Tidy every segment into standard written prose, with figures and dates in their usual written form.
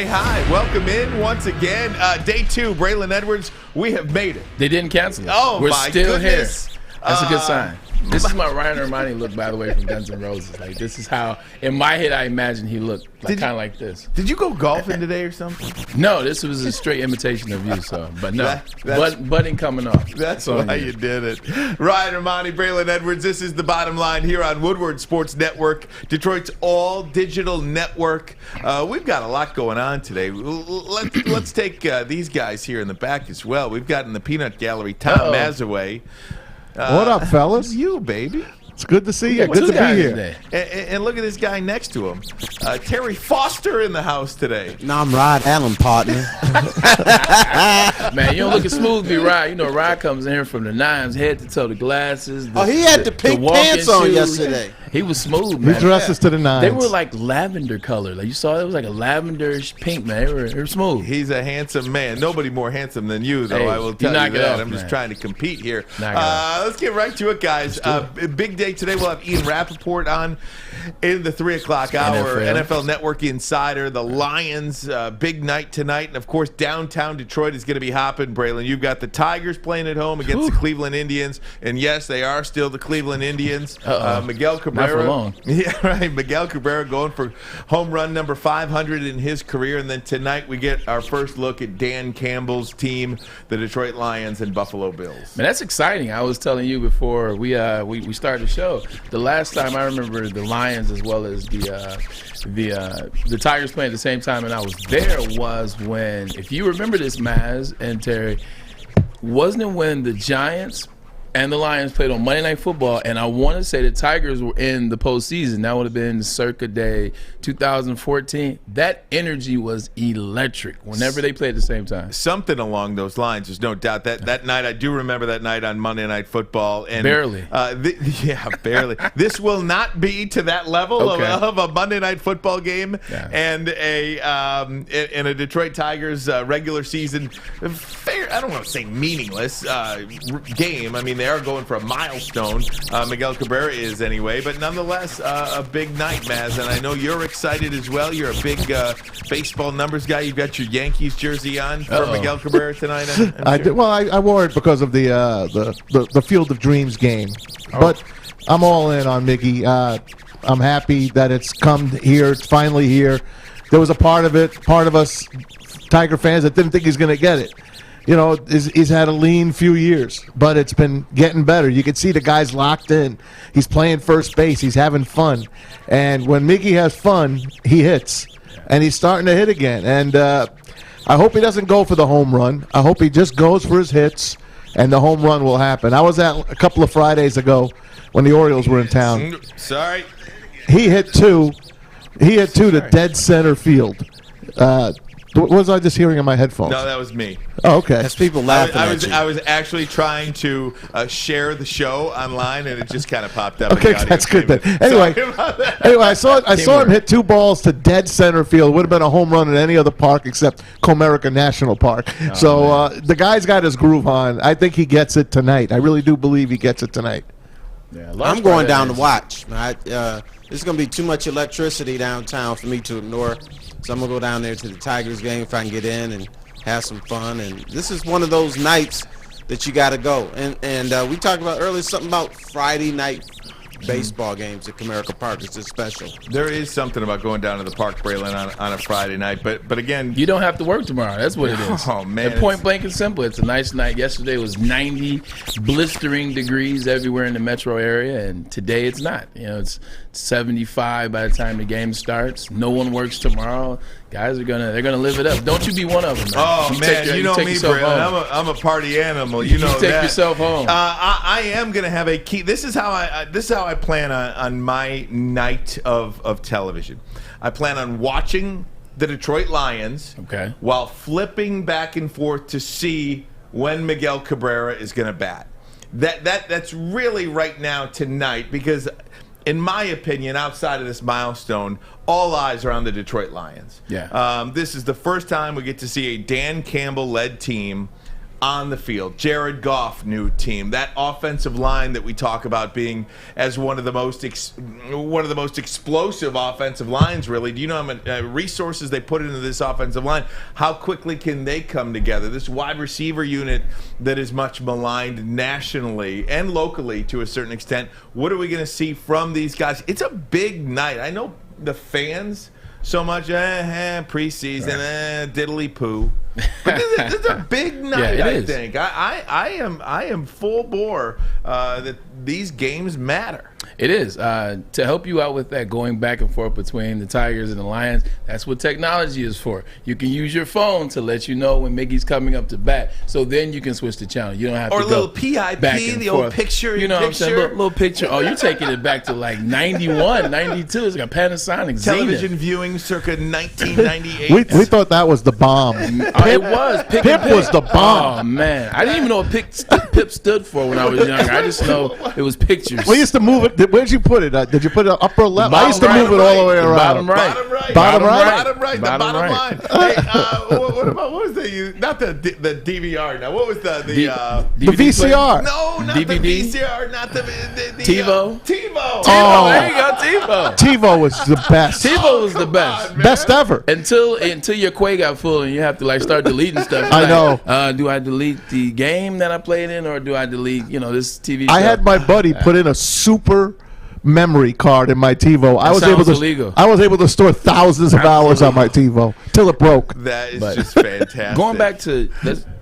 Say hi. Welcome in once again. Day 2, Braylon Edwards. We have made it. They didn't cancel it. Oh, We're my still goodness. here. That's a good sign. This is my Ryan Ermanni look, by the way, from Guns N' Roses. Like, this is how, in my head, I imagine he looked, like, kind of like this. Did you go golfing today or something? No, this was a straight imitation of you, so. But no, button coming off. That's why you did it. Ryan Ermanni, Braylon Edwards, this is The Bottom Line here on Woodward Sports Network, Detroit's all-digital network. We've got a lot going on today. Let's take these guys here in the back as well. We've got in the Peanut Gallery, Tom Mazawey. What up, fellas? You, baby. It's good to see you. Good to be here. And look at this guy next to him. Terry Foster in the house today. No, I'm Rod Allen, partner. Man, you don't look as smooth as Rod. You know, Rod comes in here from the nines, head to toe, the glasses. He had the pink pants on yesterday. He was smooth, man. He dresses to the nines. They were like lavender color. Like you saw, it was like a lavenderish pink, man. They were smooth. He's a handsome man. Nobody more handsome than you, though. Hey, I will tell you that. I'm man. just trying to compete here. Let's get right to it, guys. Big day today. We'll have Ian Rapoport on in the 3 o'clock hour. NFL Network Insider. The Lions, big night tonight. And, of course, downtown Detroit is going to be hopping. Braylon, you've got the Tigers playing at home against the Cleveland Indians. And, yes, they are still the Cleveland Indians. Miguel Cabrera. Not for long. Yeah, right. Miguel Cabrera going for home run number 500 in his career. And then tonight we get our first look at Dan Campbell's team, the Detroit Lions and Buffalo Bills. Man, that's exciting. I was telling you before we started the show. The last time I remember the Lions as well as the Tigers playing at the same time, and I was there, was when, if you remember this, Maz and Terry, wasn't it when the Giants and the Lions played on Monday Night Football, and I want to say the Tigers were in the postseason. That would have been circa day 2014. That energy was electric whenever they played at the same time. Something along those lines. There's no doubt. That night, I do remember that night on Monday Night Football. And barely. Barely. This will not be to that level of a Monday Night Football game and a Detroit Tigers regular season fair. I don't want to say meaningless game. I mean, they are going for a milestone. Miguel Cabrera is anyway, but nonetheless, a big night, Maz. And I know you're excited as well. You're a big baseball numbers guy. You've got your Yankees jersey on for Miguel Cabrera tonight. I did. Well, I wore it because of the Field of Dreams game. But I'm all in on Miggy. I'm happy that it's come here. It's finally here. There was a part of us Tiger fans that didn't think he's going to get it. You know, he's had a lean few years, but it's been getting better. You can see the guy's locked in. He's playing first base. He's having fun. And when Miggy has fun, he hits. And he's starting to hit again. And I hope he doesn't go for the home run. I hope he just goes for his hits, and the home run will happen. I was at a couple of Fridays ago when the Orioles were in town. Sorry. He hit two. He hit two to dead center field. What was I just hearing in my headphones? No, that was me. Oh, okay. That's people laughing at you. I was actually trying to share the show online, and it just kind of popped up. Okay, that's good then. Anyway, I saw him hit two balls to dead center field. Would have been a home run in any other park except Comerica National Park. The guy's got his groove on. I think he gets it tonight. I really do believe he gets it tonight. Yeah, I'm going down to watch. There's going to be too much electricity downtown for me to ignore. So I'm going to go down there to the Tigers game if I can get in and have some fun. And this is one of those nights that you got to go. And we talked about earlier something about Friday night baseball games at Comerica Park. It's just special. There is something about going down to the park, Braylon, on a Friday night. But again, you don't have to work tomorrow. That's what it is. Oh, man. And point blank and simple. It's a nice night. Yesterday was 90 blistering degrees everywhere in the metro area, and today it's not. You know, it's 75 by the time the game starts. No one works tomorrow. Guys are they're gonna live it up. Don't you be one of them, man. Oh, man, you know me, Braylon. I'm a party animal. You know that. You take yourself home. I am gonna have a key. This is how I plan on my night of television. I plan on watching the Detroit Lions while flipping back and forth to see when Miguel Cabrera is gonna bat. That's really right now tonight, because in my opinion, outside of this milestone, all eyes are on the Detroit Lions. Yeah. This is the first time we get to see a Dan Campbell-led team on the field. Jared Goff, new team. That offensive line that we talk about being as one of the most explosive offensive lines, really. Do you know how many resources they put into this offensive line? How quickly can they come together? This wide receiver unit that is much maligned nationally and locally to a certain extent. What are we going to see from these guys? It's a big night. I know the fans so much preseason, diddly poo. But this is a big night. Yeah, I think I am full bore that these games matter. It is. To help you out with that, going back and forth between the Tigers and the Lions, that's what technology is for. You can use your phone to let you know when Mickey's coming up to bat, so then you can switch the channel. You don't have to go Or a little PIP, back and the forth. old picture. You know what I'm saying? Little picture. Oh, you're taking it back to like 91, 92. It's like a Panasonic Television Zenith. viewing circa 1998. We thought that was the bomb. It was. Pip was the bomb. Oh, man. I didn't even know what Pip stood for when I was younger. I just know it was pictures. We used to move it. Where'd you put it? Did you put it upper left? I used to Bottom move it all the way right. around. Bottom right. Bottom right. Bottom The bottom right. line. Hey, what was not the DVR? Now, what was the The VCR. No, not DVD? the VCR. Not the TiVo? TiVo. Oh, there you go, TiVo. TiVo was the best. TiVo was the best. Best ever. Until your Quay got full and you have to like start deleting stuff. I know. Do I delete the game that I played in, or do I delete this TV show? I had my buddy put in a super memory card in my TiVo. I was illegal. able to store thousands of hours on my TiVo till it broke. That is just fantastic. Going back to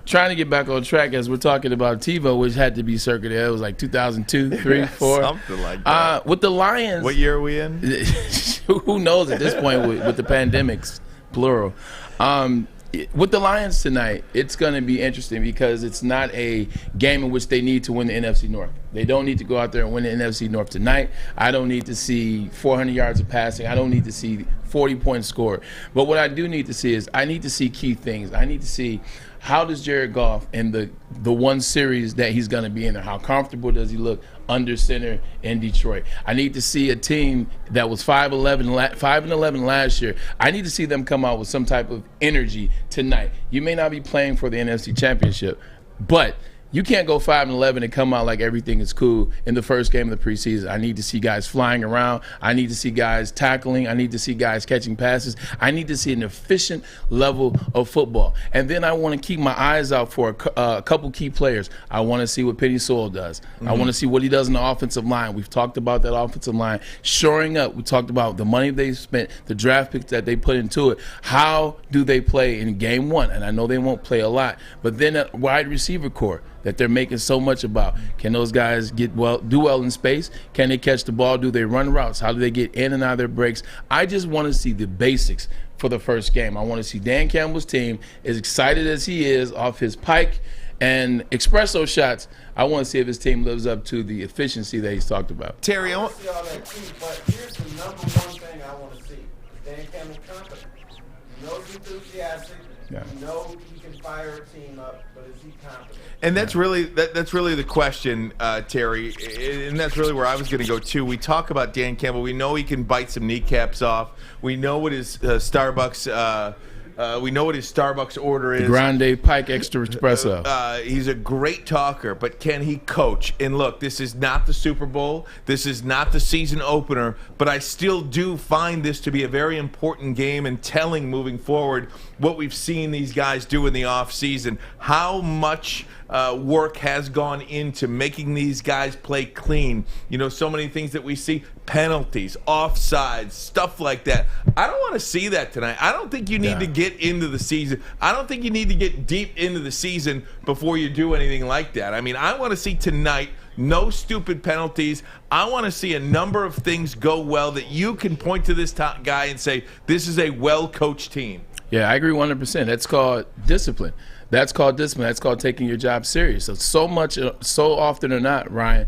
trying to get back on track as we're talking about TiVo, which had to be circa there. It was like 2002, 3, 4. Something like that. With the Lions. What year are we in? Who knows at this point with the pandemics, plural. With the Lions tonight, it's going to be interesting because it's not a game in which they need to win the NFC North. They don't need to go out there and win the NFC North tonight. I don't need to see 400 yards of passing. I don't need to see 40 points scored. But what I do need to see is I need to see key things. I need to see how does Jared Goff in the one series that he's going to be in there, how comfortable does he look under center in Detroit? I need to see a team that was 5-11 last year. I need to see them come out with some type of energy tonight. You may not be playing for the NFC Championship, but you can't go 5-11 and come out like everything is cool in the first game of the preseason. I need to see guys flying around. I need to see guys tackling. I need to see guys catching passes. I need to see an efficient level of football. And then I want to keep my eyes out for a couple key players. I want to see what Penny Sewell does. I want to see what he does in the offensive line. We've talked about that offensive line shoring up. We talked about the money they spent, the draft picks that they put into it. How do they play in game one? And I know they won't play a lot, but then that wide receiver core that they're making so much about. Can those guys do well in space? Can they catch the ball? Do they run routes? How do they get in and out of their breaks? I just want to see the basics for the first game. I want to see Dan Campbell's team, as excited as he is off his pike and espresso shots. I want to see if his team lives up to the efficiency that he's talked about. Terry, I want to see all that too, but here's the number one thing I want to see. Dan Campbell confident. You know he's enthusiastic. Yeah. You know he can fire a team up, but is he confident? and that's really that's really the question, Terry, and that's really where I was going to go too. We talk about Dan Campbell. We know he can bite some kneecaps off. We know what his Starbucks. We know what his Starbucks order is. Grande Pike Extra Espresso. He's a great talker, but can he coach? And look, this is not the Super Bowl. This is not the season opener, but I still do find this to be a very important game and telling moving forward what we've seen these guys do in the offseason. How much work has gone into making these guys play clean. You know, so many things that we see, penalties, offsides, stuff like that. I don't want to see that tonight. I don't think you need to get into the season. I don't think you need to get deep into the season before you do anything like that. I mean, I want to see tonight no stupid penalties. I want to see a number of things go well that you can point to this top guy and say, this is a well-coached team. Yeah, I agree 100%. That's called discipline. That's called discipline. That's called taking your job serious. So often or not, Ryan,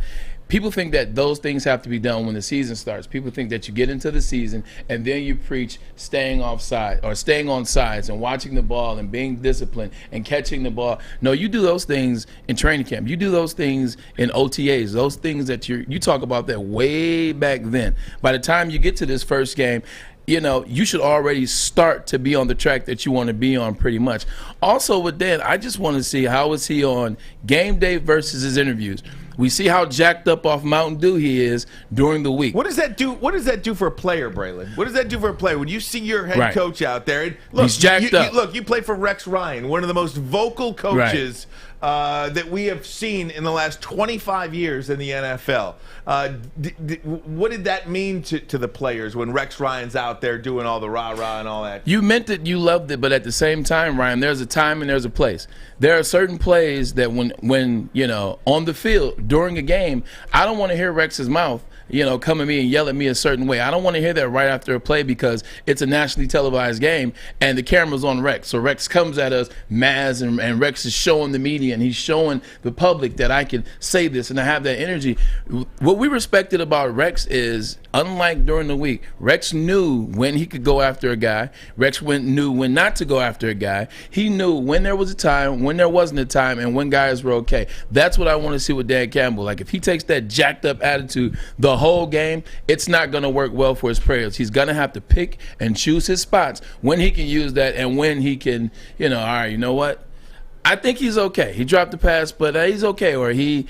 people think that those things have to be done when the season starts. People think that you get into the season and then you preach staying offside or staying on sides and watching the ball and being disciplined and catching the ball. No, you do those things in training camp. You do those things in OTAs. Those things that you talk about that way back then. By the time you get to this first game, you should already start to be on the track that you want to be on pretty much. Also with Dan, I just want to see how is he on game day versus his interviews. We see how jacked up off Mountain Dew he is during the week. What does that do? What does that do for a player, Braylon? What does that do for a player when you see your head coach out there? And look, he's jacked up. You play for Rex Ryan, one of the most vocal coaches that we have seen in the last 25 years in the NFL. What did that mean to the players when Rex Ryan's out there doing all the rah-rah and all that? You meant it, you loved it, but at the same time, Ryan, there's a time and there's a place. There are certain plays that when on the field during a game, I don't want to hear Rex's mouth come at me and yell at me a certain way. I don't want to hear that right after a play because it's a nationally televised game and the camera's on Rex. So Rex comes at us, Maz, and Rex is showing the media and he's showing the public that I can say this and I have that energy. What we respected about Rex is, unlike during the week, Rex knew when he could go after a guy. Rex knew when not to go after a guy. He knew when there was a time, when there wasn't a time, and when guys were okay. That's what I want to see with Dan Campbell. Like, if he takes that jacked up attitude the whole game, it's not going to work well for his players. He's going to have to pick and choose his spots when he can use that and when he can, all right, you know what? I think he's okay. He dropped the pass, but he's okay. Or he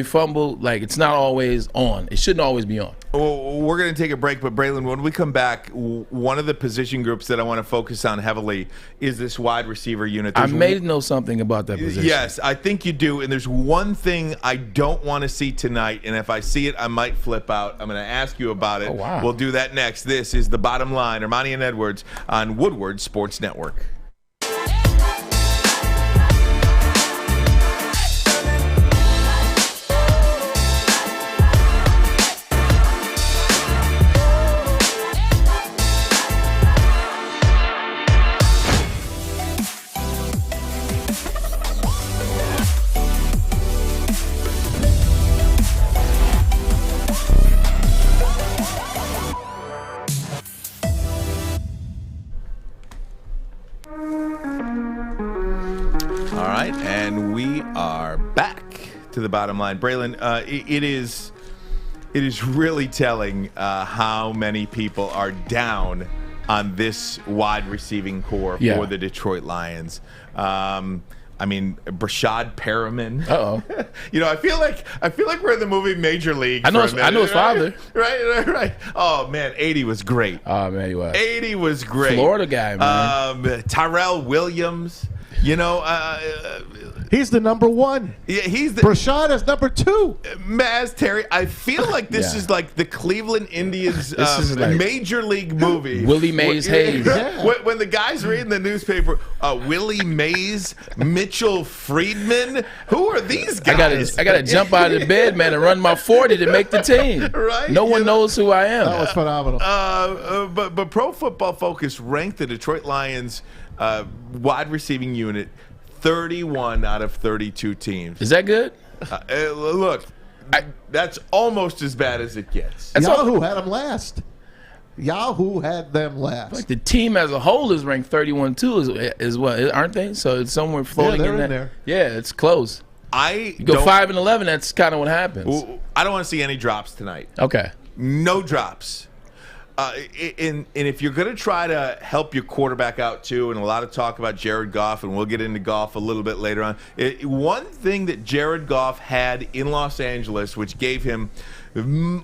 fumbled. Like, it's not always on. It shouldn't always be on. Well, we're going to take a break, but Braylon, when we come back, one of the position groups that I want to focus on heavily is this wide receiver unit. I may know something about that position. Yes, I think you do. And there's one thing I don't want to see tonight, and if I see it, I might flip out. I'm going to ask you about it. Oh, wow. We'll do that next. This is The Bottom Line. Ermanni and Edwards on Woodward Sports Network. And we are back to The Bottom Line. Braylon, it is really telling how many people are down on this wide receiving core for the Detroit Lions. Brashad Perriman. Uh-oh. I feel like we're in the movie Major League. I know his father. Right. Oh man, 80 was great. Oh man, he was. 80 was great. Florida guy, man. Tyrell Williams. He's the number one. Yeah, Brashad is number two. Maz, Terry, I feel like this is like the Cleveland Indians like Major League movie. Willie Mays Hayes. When the guys reading the newspaper, Willie Mays, Mitchell Friedman, who are these guys? I gotta jump out of the bed, man, and run my 40 to make the team. Right? No one knows who I am. That was phenomenal. But Pro Football Focus ranked the Detroit Lions wide receiving unit 31 out of 32 teams. Is that good? Look, that's almost as bad as it gets. Yahoo had them last. Yahoo had them last. Like the team as a whole is ranked 31 too, as well, aren't they? So it's somewhere floating they're in in there. there. Yeah, it's close. You go 5-11. That's kind of what happens. I don't want to see any drops tonight. Okay. No drops. And if you're going to try to help your quarterback out too, and a lot of talk about Jared Goff, and we'll get into Goff a little bit later on. One thing that Jared Goff had in Los Angeles, which gave him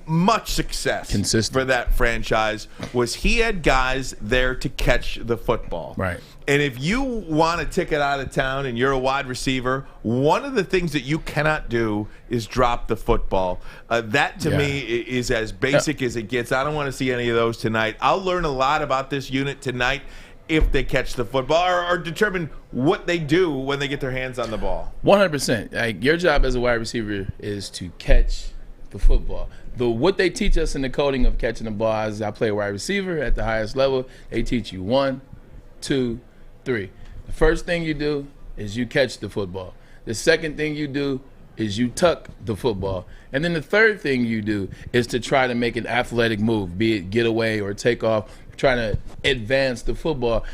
much success for that franchise, was he had guys there to catch the football. Right. And if you want a ticket out of town and you're a wide receiver, one of the things that you cannot do is drop the football. That, to me, is as basic as it gets. I don't want to see any of those tonight. I'll learn a lot about this unit tonight if they catch the football or determine what they do when they get their hands on the ball. 100%. Like, your job as a wide receiver is to catch the football. What they teach us in the coding of catching the ball, as I play wide receiver at the highest level, they teach you 1, 2, 3. The first thing you do is you catch the football. The second thing you do is you tuck the football. And then the third thing you do is to try to make an athletic move, be it get away or take off, trying to advance the football.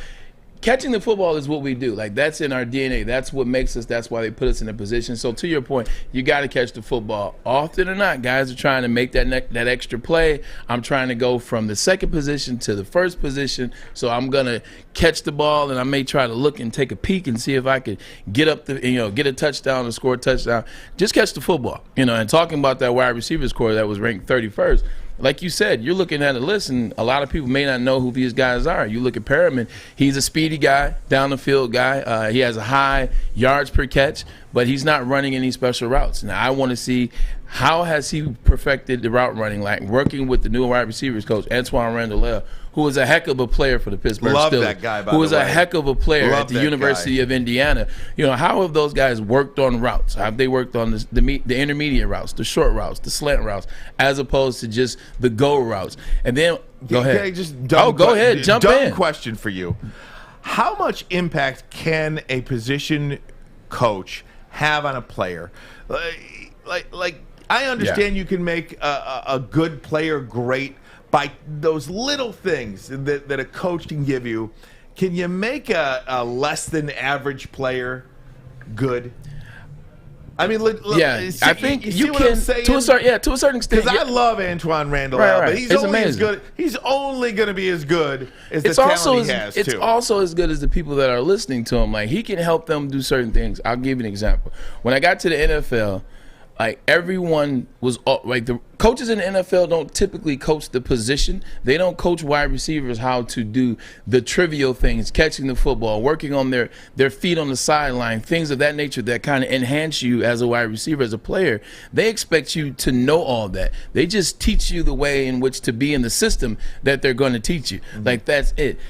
catching the football is what we do. Like, that's in our DNA. That's what makes us. That's why they put us in a position. So to your point, you got to catch the football. Often or not, guys are trying to make that extra play. I'm trying to go from the second position to the first position. So I'm gonna catch the ball, and I may try to look and take a peek and see if I could get up get a touchdown or score a touchdown. Just catch the football. And talking about that wide receivers core that was ranked 31st. Like you said, you're looking at a list, and a lot of people may not know who these guys are. You look at Perriman, he's a speedy guy, down the field guy. He has a high yards per catch, but he's not running any special routes. Now, I want to see how has he perfected the route running, like working with the new wide receivers coach, Antoine Randall, who is a heck of a player for the Pittsburgh Steelers. Love that guy, by who is the way. a heck of a player at the University of Indiana. How have those guys worked on routes? Have they worked on the intermediate routes, the short routes, the slant routes, as opposed to just the go routes? And then, go ahead. Okay, just go ahead, jump in. Dumb question for you. How much impact can a position coach have on a player? Like I understand you can make a good player great by those little things that a coach can give you. Can you make a less than average player good? I mean, I think you what can I'm saying? to a certain extent. Because I love Antoine Randall, Right. but he's It's only amazing. as good. He's only going to be as good as the talent he has. It's too. also as good as the people that are listening to him. Like, he can help them do certain things. I'll give you an example. When I got to the NFL, like, everyone was like, the coaches in the NFL don't typically coach the position. They don't coach wide receivers how to do the trivial things, catching the football, working on their feet on the sideline, things of that nature that kind of enhance you as a wide receiver, as a player. They expect you to know all that. They just teach you the way in which to be in the system that they're going to teach you. Mm-hmm. Like, that's it.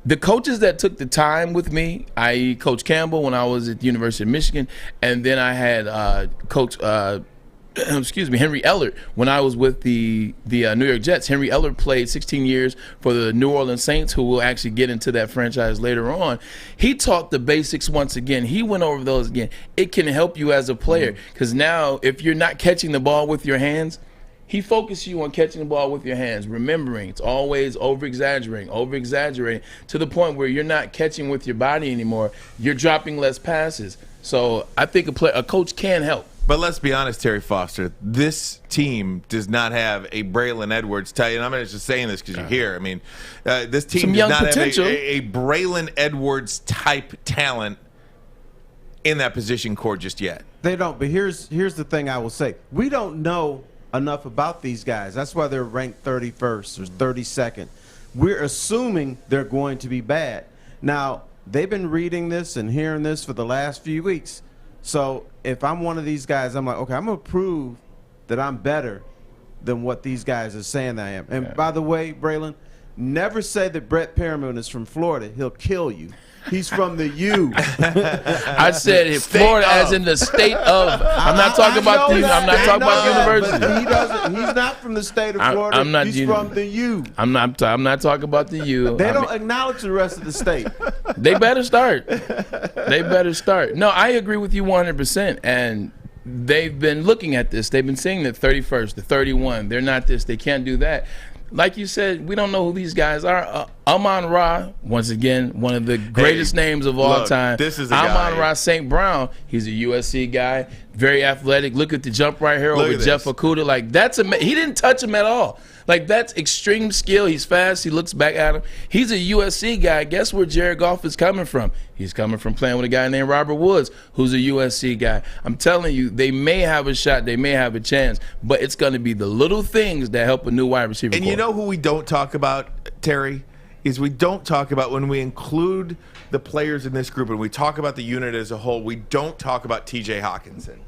The coaches that took the time with me, i.e. Coach Campbell when I was at the University of Michigan, and then I had Coach Henry Ellert when I was with the New York Jets. Henry Ellert played 16 years for the New Orleans Saints, who will actually get into that franchise later on. He taught the basics once again. He went over those again. It can help you as a player, because now if you're not catching the ball with your hands, he focuses you on catching the ball with your hands, remembering it's always over-exaggerating to the point where you're not catching with your body anymore. You're dropping less passes. So I think a coach can help. But let's be honest, Terry Foster, this team does not have a Braylon Edwards type, and I'm not just saying this because you're here. I mean, this team does not have a Braylon Edwards type talent in that position core just yet. They don't, but here's the thing I will say. We don't know enough about these guys. That's why they're ranked 31st or 32nd. We're assuming they're going to be bad. Now, they've been reading this and hearing this for the last few weeks. So if I'm one of these guys, I'm like, okay, I'm going to prove that I'm better than what these guys are saying I am. And by the way, Braylon, never say that Brett Perriman is from Florida. He'll kill you. He's from the U. I said Florida as in the state of. I'm not talking about the. I'm not talking about university. But he doesn't. He's not from the state of Florida. I'm not. He's from the U. I'm not talking about the U. They don't acknowledge the rest of the state. They better start. They better start. No, I agree with you 100%. And they've been looking at this. They've been seeing the 31st, the 31. They're not this. They can't do that. Like you said, we don't know who these guys are. Amon-Ra, once again, one of the greatest names of all time. This is a guy. Amon-Ra St. Brown, he's a USC guy, very athletic. Look at the jump right here over Jeff Okudah. Like, he didn't touch him at all. Like, that's extreme skill. He's fast. He looks back at him. He's a USC guy. Guess where Jared Goff is coming from? He's coming from playing with a guy named Robert Woods, who's a USC guy. I'm telling you, they may have a shot. They may have a chance. But it's going to be the little things that help a new wide receiver. And you know who we don't talk about, Terry? Is we don't talk about, when we include the players in this group and we talk about the unit as a whole, we don't talk about T.J. Hawkinson.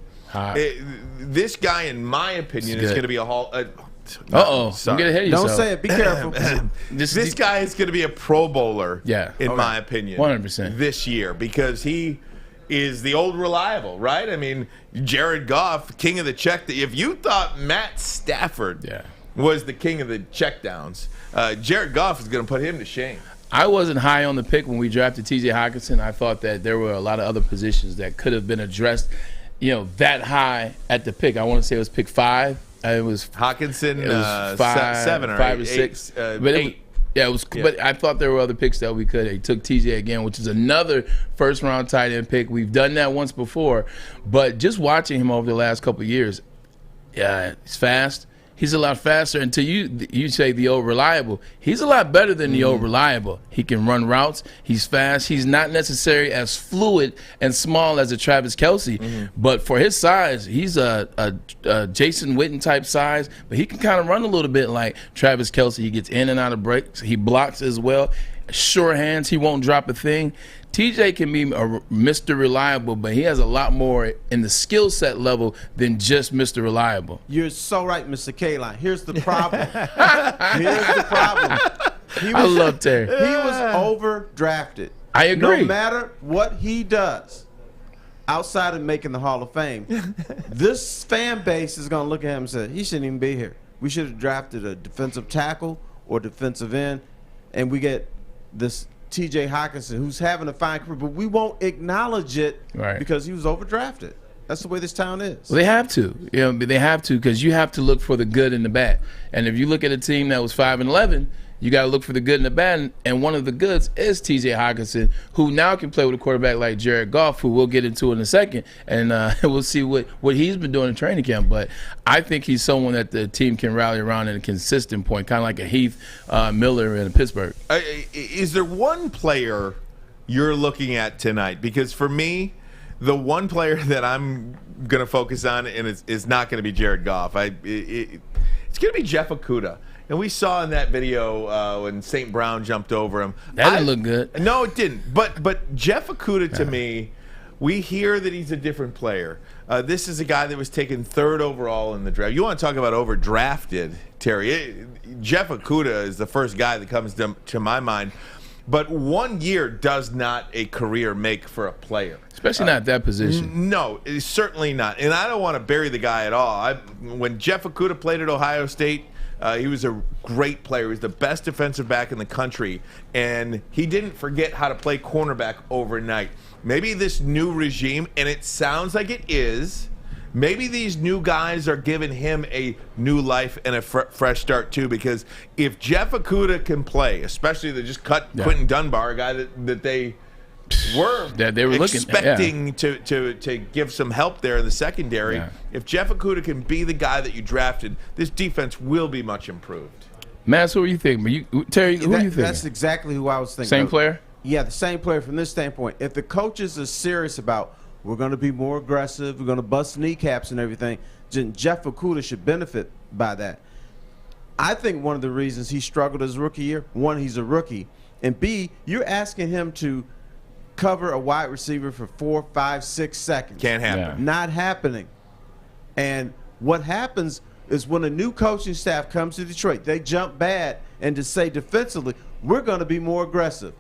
This guy, in my opinion, is going to be a Hall. Don't get ahead of yourself. Don't say it. Be careful. This guy is going to be a Pro Bowler, in my opinion, 100% this year, because he is the old reliable, right? I mean, Jared Goff, king of the check. If you thought Matt Stafford was the king of the checkdowns, Jared Goff is going to put him to shame. I wasn't high on the pick when we drafted T.J. Hawkinson. I thought that there were a lot of other positions that could have been addressed, that high at the pick. I want to say it was pick 5. It was Hawkinson, it was 5 7 or 5 8, or 6, but 8. Yeah, it was. Yeah. But I thought there were other picks that we could. They took TJ again, which is another first-round tight end pick. We've done that once before, but just watching him over the last couple of years, yeah, he's fast. He's a lot faster. Until you say the old reliable, he's a lot better than the old reliable. He can run routes. He's fast. He's not necessarily as fluid and small as a Travis Kelce, but for his size, he's a Jason Witten type size. But he can kind of run a little bit like Travis Kelce. He gets in and out of breaks. He blocks as well. Sure hands. He won't drop a thing. TJ can be a Mr. Reliable, but he has a lot more in the skill set level than just Mr. Reliable. You're so right, Mr. K-Line. Here's the problem. I love Terry. He was overdrafted. I agree. No matter what he does outside of making the Hall of Fame, this fan base is going to look at him and say, he shouldn't even be here. We should have drafted a defensive tackle or defensive end, and we get this T.J. Hockenson, who's having a fine career, but we won't acknowledge it because he was overdrafted. That's the way this town is. Well, they have to. They have to, because you have to look for the good and the bad. And if you look at a team that was 5-11, you got to look for the good and the bad. And one of the goods is T.J. Hockenson, who now can play with a quarterback like Jared Goff, who we'll get into in a second. And we'll see what he's been doing in training camp. But I think he's someone that the team can rally around at a consistent point, kind of like a Heath Miller in Pittsburgh. Is there one player you're looking at tonight? Because for me, the one player that I'm going to focus on and is not going to be Jared Goff. It's going to be Jeff Okudah. And we saw in that video when St. Brown jumped over him. That didn't look good. No, it didn't. But Jeff Okudah, to me, we hear that he's a different player. This is a guy that was taken 3rd overall in the draft. You want to talk about overdrafted, Terry. Jeff Okudah is the first guy that comes to my mind. But 1 year does not a career make for a player. Especially not that position. No, it's certainly not. And I don't want to bury the guy at all. When Jeff Okudah played at Ohio State, he was a great player. He was the best defensive back in the country. And he didn't forget how to play cornerback overnight. Maybe this new regime, and it sounds like it is, maybe these new guys are giving him a new life and a fresh start too. Because if Jeff Okudah can play, especially they just cut Quentin Dunbar, a guy that they were expecting to give some help there in the secondary. Yeah. If Jeff Okudah can be the guy that you drafted, this defense will be much improved. Matt, who are you thinking? Terry, who are you thinking? That's exactly who I was thinking. Same player? Yeah, the same player from this standpoint. If the coaches are serious about we're going to be more aggressive, we're going to bust kneecaps and everything, then Jeff Okudah should benefit by that. I think one of the reasons he struggled his rookie year, one, he's a rookie, and B, you're asking him to cover a wide receiver for 4, 5, 6 seconds. Can't happen. Yeah. Not happening. And what happens is when a new coaching staff comes to Detroit, they jump bad and to say defensively, we're going to be more aggressive.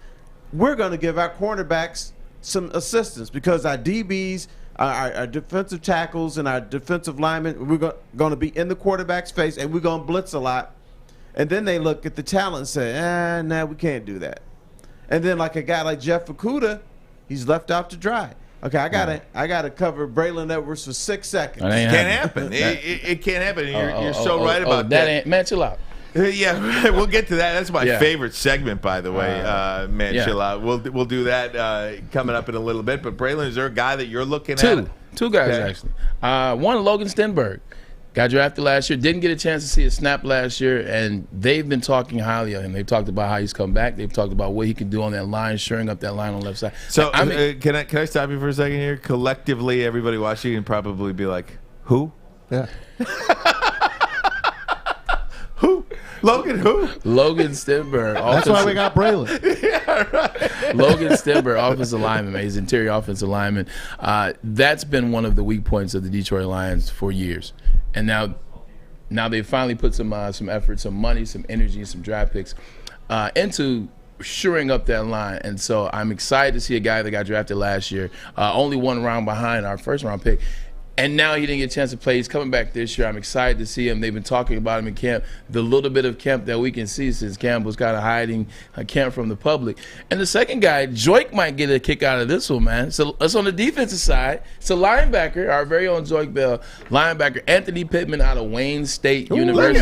We're going to give our cornerbacks some assistance because our DBs, our defensive tackles, and our defensive linemen, we're going to be in the quarterback's face and we're going to blitz a lot. And then they look at the talent and say, nah, we can't do that. And then like a guy like Jeff Okudah, he's left out to dry. Okay, I gotta cover Braylon Edwards for 6 seconds. It can't happen. It can't happen. You're so right about that. Man, chill out. Yeah, we'll get to that. That's my favorite segment, by the way. Man, chill out. We'll do that coming up in a little bit. But Braylon, is there a guy that you're looking at? Two guys actually. One, Logan Stenberg. Got drafted last year, didn't get a chance to see a snap last year, and they've been talking highly of him. They've talked about how he's come back. They've talked about what he can do on that line, shoring up that line on the left side. So, can I stop you for a second here? Collectively, everybody watching can probably be like, who? Yeah. Who? Logan who? Logan Stenberg. That's why we got Braylon. Yeah, right. Logan Stenberg, offensive lineman, man. He's interior offensive lineman. That's been one of the weak points of the Detroit Lions for years. And now they finally put some effort, some money, some energy, some draft picks into shoring up that line. And so I'm excited to see a guy that got drafted last year, only 1 round behind our first-round pick. And now he didn't get a chance to play. He's coming back this year. I'm excited to see him. They've been talking about him in camp. The little bit of camp that we can see since Campbell's kind of hiding camp from the public. And the second guy, Joik might get a kick out of this one, man. So it's on the defensive side. It's a linebacker, our very own Joik Bell linebacker, Anthony Pittman out of Wayne State University.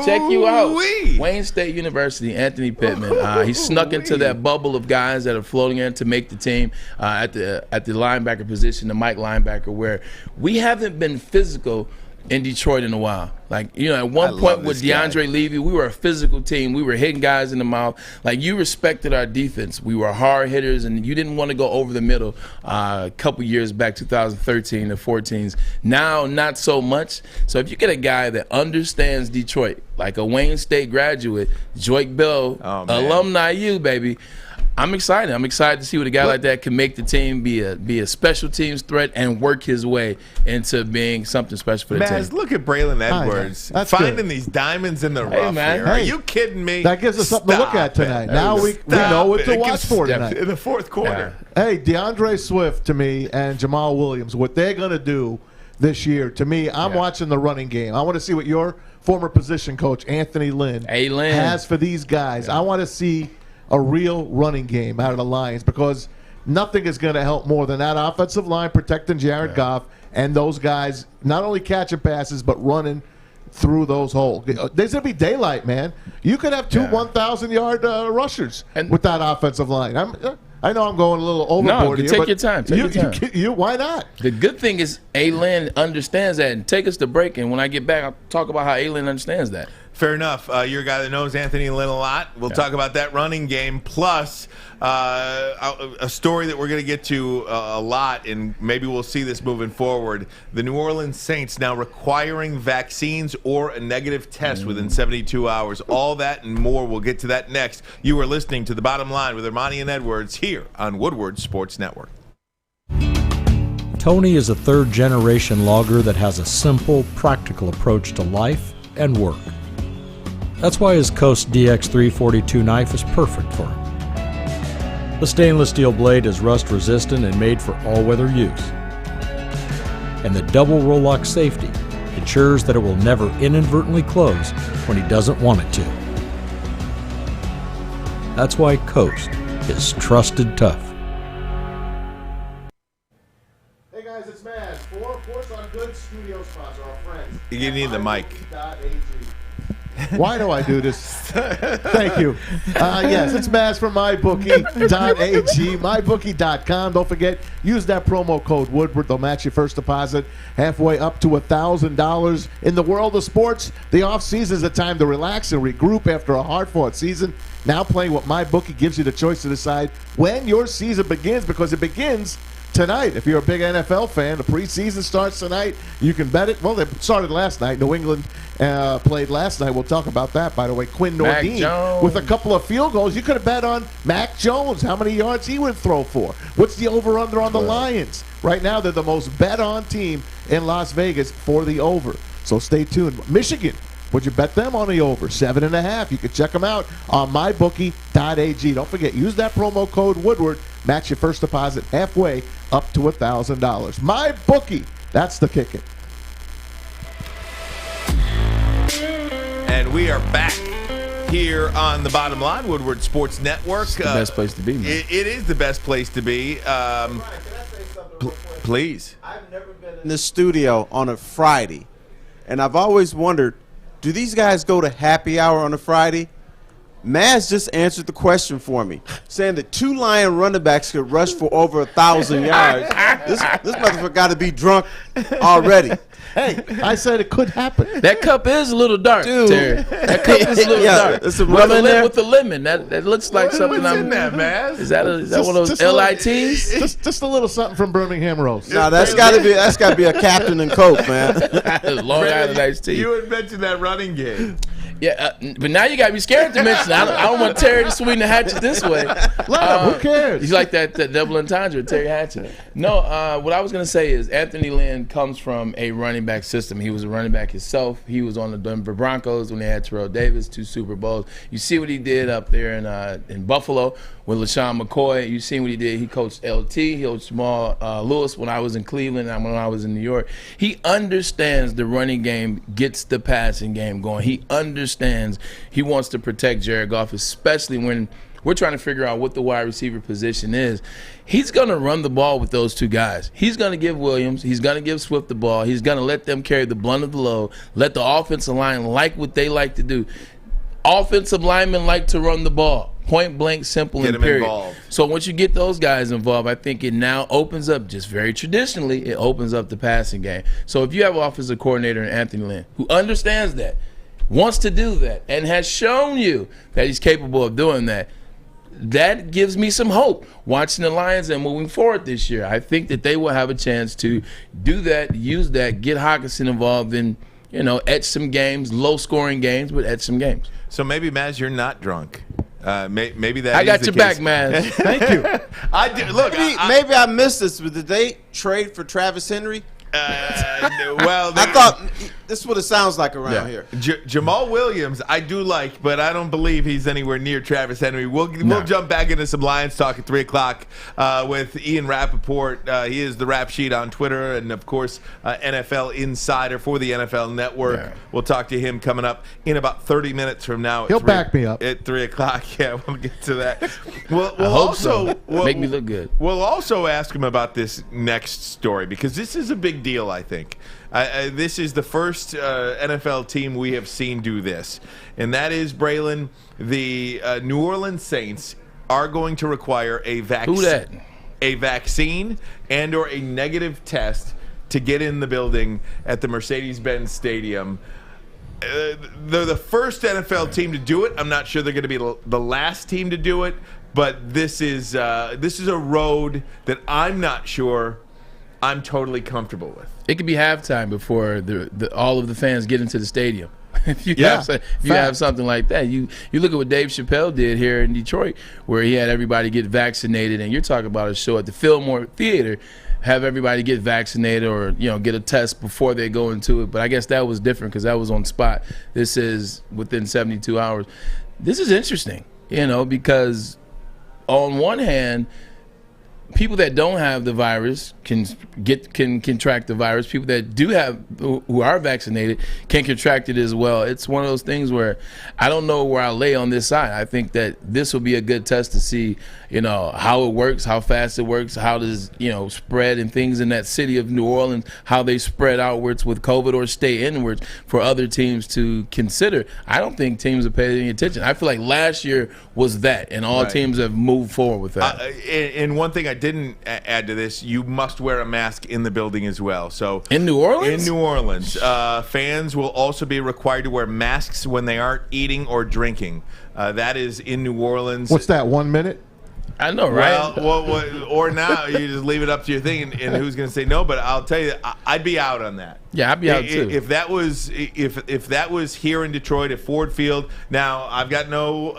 Check you out. Ooh-wee. Wayne State University, Anthony Pittman. He snuck into that bubble of guys that are floating in to make the team at the linebacker position, the Mike linebacker, where we haven't been physical in Detroit in a while. Like, at one point with DeAndre Levy, we were a physical team. We were hitting guys in the mouth. Like, you respected our defense. We were hard hitters, and you didn't want to go over the middle a couple years back, 2013 to 14s. Now, not so much. So if you get a guy that understands Detroit, like a Wayne State graduate, Joique Bell, alumni you, baby, I'm excited. I'm excited to see what a guy like that can make the team, be a special teams threat, and work his way into being something special for the team. Look at Braylon Edwards finding these diamonds in the rough here. Are you kidding me? That gives us something to look at tonight. Now we know what to watch for tonight. In the fourth quarter. Yeah. Hey, DeAndre Swift, to me, and Jamal Williams, what they're going to do this year, to me, I'm watching the running game. I want to see what your former position coach, Anthony Lynn, has for these guys. I want to see a real running game out of the Lions, because nothing is going to help more than that offensive line protecting Jared Goff and those guys not only catching passes but running through those holes. There's going to be daylight, man. You could have two 1,000-yard rushers with that offensive line. I know I'm going a little overboard here. Take your time. Why not? The good thing is A-Lin understands that. And take us to break, and when I get back, I'll talk about how A-Lin understands that. Fair enough. You're a guy that knows Anthony Lynn a lot. We'll talk about that running game, plus a story that we're going to get to a lot, and maybe we'll see this moving forward. The New Orleans Saints now requiring vaccines or a negative test within 72 hours. All that and more. We'll get to that next. You are listening to The Bottom Line with Ermanni and Edwards here on Woodward Sports Network. Tony is a third-generation logger that has a simple, practical approach to life and work. That's why his Coast DX342 knife is perfect for him. The stainless steel blade is rust-resistant and made for all-weather use. And the double roll-lock safety ensures that it will never inadvertently close when he doesn't want it to. That's why Coast is trusted tough. Hey guys, it's Maz. For Ports on Good studio sponsor, our friends. You need the mic. Why do I do this? Thank you. Yes, it's Maz from MyBookie.ag, MyBookie.com. Don't forget, use that promo code Woodward. They'll match your first deposit halfway up to $1,000. In the world of sports, the offseason is a time to relax and regroup after a hard-fought season. Now playing with MyBookie gives you the choice to decide when your season begins, because it begins tonight. If you're a big NFL fan, the preseason starts tonight. You can bet it. Well, they started last night. New England played last night. We'll talk about that, by the way. Quinn Nordin with a couple of field goals. You could have bet on Mac Jones, how many yards he would throw for. What's the over-under on the Lions? Right now, they're the most bet-on team in Las Vegas for the over. So stay tuned. Michigan, would you bet them on the over? 7.5. You can check them out on mybookie.ag. Don't forget, use that promo code Woodward. Match your first deposit halfway up to $1,000. MyBookie. That's the kick it. And we are back here on The Bottom Line, Woodward Sports Network. It's the best place to be, man. It is the best place to be. Please. I've never been in this studio on a Friday, and I've always wondered, do these guys go to happy hour on a Friday? Maz just answered the question for me, saying that two Lion running backs could rush for over 1,000 yards. This motherfucker got to be drunk already. Hey, I said it could happen. That cup is a little dark, dude. Terry. That cup is a little dark. There's some rum in there with the lemon. That looks like something. What's in that, Maz? Is that one of those LITs? Just a little something from Birmingham Roast. No, that's got to be a Captain and Coke, man. Long Island iced tea. You had mentioned that running game. Yeah, but now you got to be scared to mention it. I don't want Terry to swing the hatchet this way. Who cares? You like that double entendre, Terry Hatchet. No, what I was going to say is Anthony Lynn comes from a running back system. He was a running back himself. He was on the Denver Broncos when they had Terrell Davis, 2 Super Bowls. You see what he did up there in Buffalo with LaShawn McCoy. You seen what he did. He coached LT. He coached Jamal Lewis when I was in Cleveland and when I was in New York. He understands the running game gets the passing game going. He understands he wants to protect Jared Goff, especially when we're trying to figure out what the wide receiver position is. He's going to run the ball with those two guys. He's going to give Williams, he's going to give Swift the ball. He's going to let them carry the blunt of the load, let the offensive line like what they like to do. Offensive linemen like to run the ball. Point blank, simple, and period. Involved. So once you get those guys involved, I think it now opens up, just very traditionally, it opens up the passing game. So if you have an offensive coordinator in Anthony Lynn who understands that, wants to do that, and has shown you that he's capable of doing that, that gives me some hope watching the Lions and moving forward this year. I think that they will have a chance to do that, use that, get Hockenson involved in, etch some games, low-scoring games, but etch some games. So maybe, Maz, you're not drunk. Maybe that. I got your back, man. Thank you. I did. Look, maybe I missed this, but did they trade for Travis Henry? Well, I thought this is what it sounds like around here. Jamal Williams, I do like, but I don't believe he's anywhere near Travis Henry. We'll jump back into some Lions talk at 3 o'clock with Ian Rapoport. He is the Rap Sheet on Twitter, and of course, NFL Insider for the NFL Network. Yeah. We'll talk to him coming up in about 30 minutes from now. He'll back me up at 3 o'clock. Yeah, we'll get to that. We'll also make me look good. We'll also ask him about this next story because this is a big deal, I think. This is the first NFL team we have seen do this, and that is, Braylon, the New Orleans Saints are going to require a vaccine and or a negative test to get in the building at the Mercedes-Benz Stadium. They're the first NFL team to do it. I'm not sure they're going to be the last team to do it, but this is a road that I'm not sure I'm totally comfortable with. It could be halftime before all of the fans get into the stadium. If you have something like that, you look at what Dave Chappelle did here in Detroit, where he had everybody get vaccinated, and you're talking about a show at the Fillmore Theater, have everybody get vaccinated or get a test before they go into it. But I guess that was different because that was on spot. This is within 72 hours. This is interesting, because on one hand, people that don't have the virus can contract the virus. People that do have, who are vaccinated, can contract it as well. It's one of those things where I don't know where I lay on this side. I think that this will be a good test to see, how it works, how fast it works, how does spread and things in that city of New Orleans, how they spread outwards with COVID or stay inwards for other teams to consider. I don't think teams have paid any attention. I feel like last year was that, and all teams have moved forward with that. And one thing I didn't add to this, you must wear a mask in the building as well. So in New Orleans? In New Orleans, fans will also be required to wear masks when they aren't eating or drinking. That is in New Orleans. What's that, 1 minute? I know, right? Well, or now you just leave it up to your thing, and who's going to say no? But I'll tell you, I'd be out on that. Yeah, I'd be out too. If that was here in Detroit at Ford Field. Now I've got no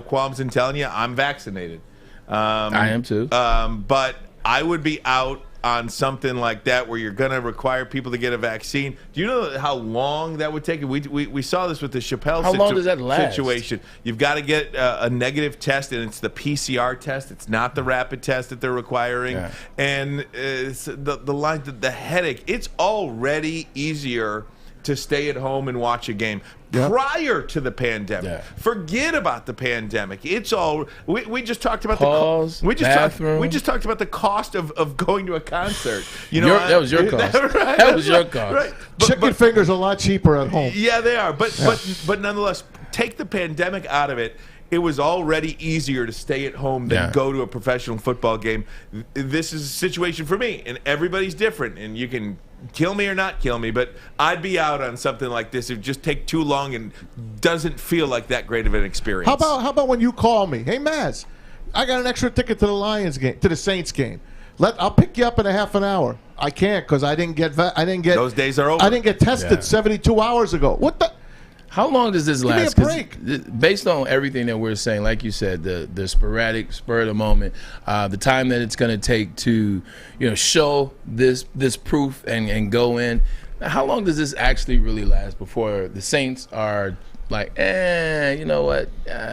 qualms in telling you I'm vaccinated. I am too. But I would be out on something like that where you're going to require people to get a vaccine. Do you know how long that would take? We saw this with the Chappelle long does that last? Situation. You've got to get a negative test, and it's the PCR test. It's not the rapid test that they're requiring. Yeah. And the headache, it's already easier to stay at home and watch a game prior to the pandemic. Yeah. Forget about the pandemic. It's all we just talked about. We just talked about the cost of going to a concert. That was your cost. Right? That was your cost. Right. Chicken fingers are a lot cheaper at home. Yeah, they are. But nonetheless, take the pandemic out of it. It was already easier to stay at home than go to a professional football game. This is a situation for me, and everybody's different, and you can kill me or not kill me, but I'd be out on something like this. It would just take too long and doesn't feel like that great of an experience. How about when you call me? Hey, Maz, I got an extra ticket to the Lions game, to the Saints game. I'll pick you up in a half an hour. I can't because I didn't get. Those days are over. I didn't get tested 72 hours ago. What the? How long does this last? Give me a break. Based on everything that we're saying, like you said, the sporadic, spur of the moment, the time that it's going to take to, show this proof and go in. How long does this actually really last before the Saints are like, you know what?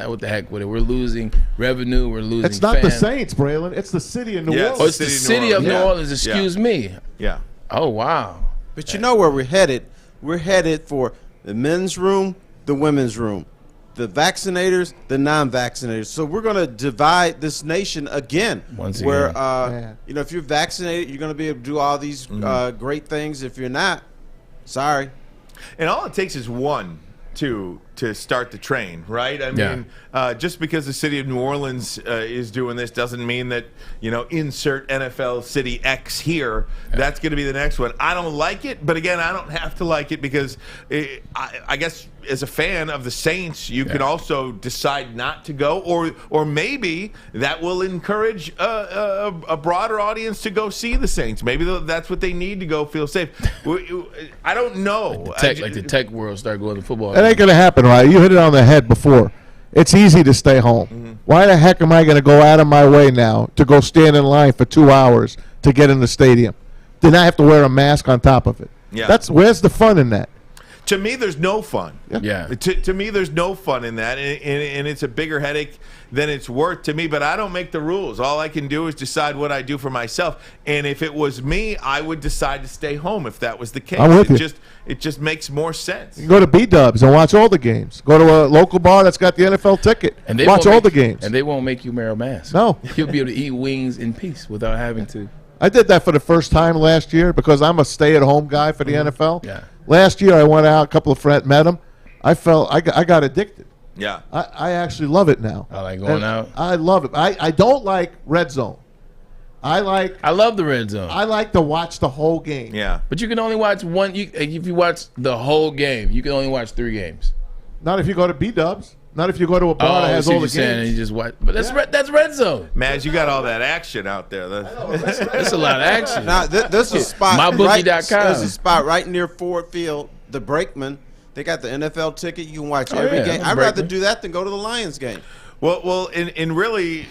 What the heck with it? We're losing revenue. We're losing. It's not the Saints, Braylon. It's the city of New Orleans. Oh, it's the city of New Orleans. Excuse me. Yeah. Oh wow. But you know where we're headed? We're headed for the men's room, the women's room. the vaccinators, the non-vaccinators. So we're going to divide this nation again. Once where, again. if you're vaccinated, you're going to be able to do all these great things. If you're not, sorry. And all it takes is one to start the train, right? I mean, just because the city of New Orleans is doing this doesn't mean that, insert NFL city X here, that's going to be the next one. I don't like it, but again, I don't have to like it because I guess as a fan of the Saints, you can also decide not to go, or maybe that will encourage a broader audience to go see the Saints. Maybe that's what they need to go feel safe. I don't know. Like the tech world start going to football. It ain't going to happen, right? You hit it on the head before. It's easy to stay home. Mm-hmm. Why the heck am I going to go out of my way now to go stand in line for 2 hours to get in the stadium? Then I have to wear a mask on top of it. Yeah. Where's the fun in that? To me, there's no fun. Yeah. To me, there's no fun in that, and it's a bigger headache than it's worth to me. But I don't make the rules. All I can do is decide what I do for myself. And if it was me, I would decide to stay home if that was the case. I'm with you. It just makes more sense. You can go to B-Dubs and watch all the games. Go to a local bar that's got the NFL ticket. And they watch all the games. And they won't make you wear a mask. No. You'll be able to eat wings in peace without having to. I did that for the first time last year because I'm a stay-at-home guy for the NFL. Yeah. Last year I went out, a couple of friends met them. I got addicted. Yeah. I actually love it now. I like going out. I love it. I don't like red zone. I love the red zone. I like to watch the whole game. Yeah. But you can only watch one. If you watch the whole game, you can only watch 3 games. Not if you go to B-Dubs. Not if you go to a bar that has all the games. And you just watch. But that's red zone. Maz, you got all that action out there. That's a lot of action. Now, there's a spot. MyBookie.com. There's a spot right near Ford Field, the Brakeman. They got the NFL ticket. You can watch every game. I'd rather do that than go to the Lions game. Well, in really,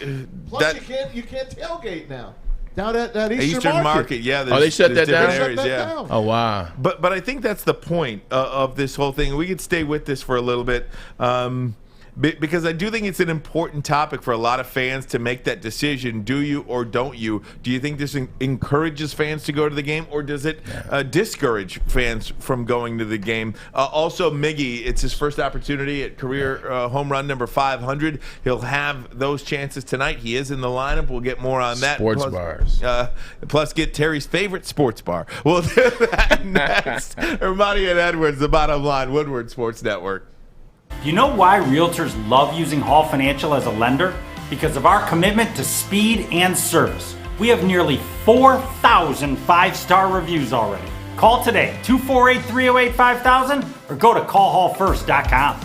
plus you can't tailgate now. Down at that Eastern Market, yeah. They shut that down? Areas, yeah. Oh, wow. But I think that's the point of this whole thing. We could stay with this for a little bit. Because I do think it's an important topic for a lot of fans to make that decision. Do you or don't you? Do you think this encourages fans to go to the game, or does it discourage fans from going to the game? Also, Miggy, it's his first opportunity at career home run number 500. He'll have those chances tonight. He is in the lineup. We'll get more on that. Sports bars. Plus, get Terry's favorite sports bar. We'll do that next. Ermanni and Edwards, the Bottom Line, Woodward Sports Network. Do you know why realtors love using Hall Financial as a lender? Because of our commitment to speed and service. We have nearly 4,000 5-star reviews already. Call today, 248-308-5000, or go to callhallfirst.com.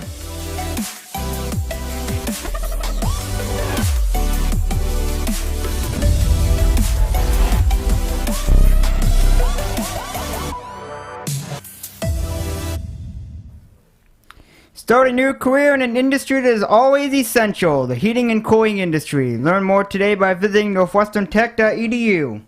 Start a new career in an industry that is always essential, the heating and cooling industry. Learn more today by visiting northwesterntech.edu.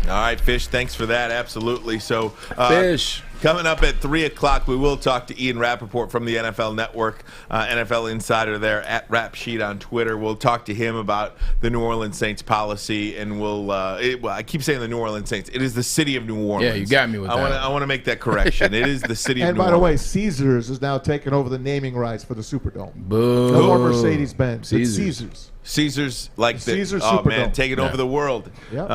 All right, Fish, thanks for that. Absolutely. So, Fish. Coming up at 3 o'clock, we will talk to Ian Rapoport from the NFL Network, NFL Insider there at Rap Sheet on Twitter. We'll talk to him about the New Orleans Saints policy, and I keep saying the New Orleans Saints. It is the city of New Orleans. Yeah, you got me with that. I want to make that correction. It is the city of New Orleans. And by the way, Caesars is now taking over the naming rights for the Superdome. Boo. No more Mercedes-Benz. It's Caesars. Caesars, like Caesars oh Superdome. man, taking over the world, Yep.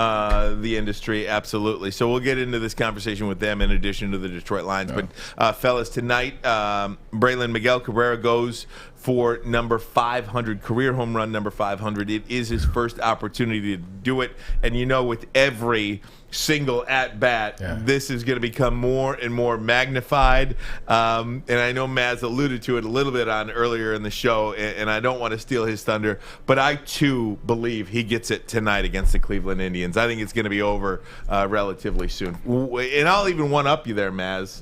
The industry, absolutely. So we'll get into this conversation with them in addition to the Detroit Lions. But fellas, tonight, Braylon Miguel Cabrera goes for number 500, career home run number 500. It is his first opportunity to do it, and with every single at bat, this is going to become more and more magnified. And I know Maz alluded to it a little bit on earlier in the show, and I don't want to steal his thunder, but I too believe he gets it tonight against the Cleveland Indians. I think it's going to be over relatively soon. And I'll even one up you there, Maz.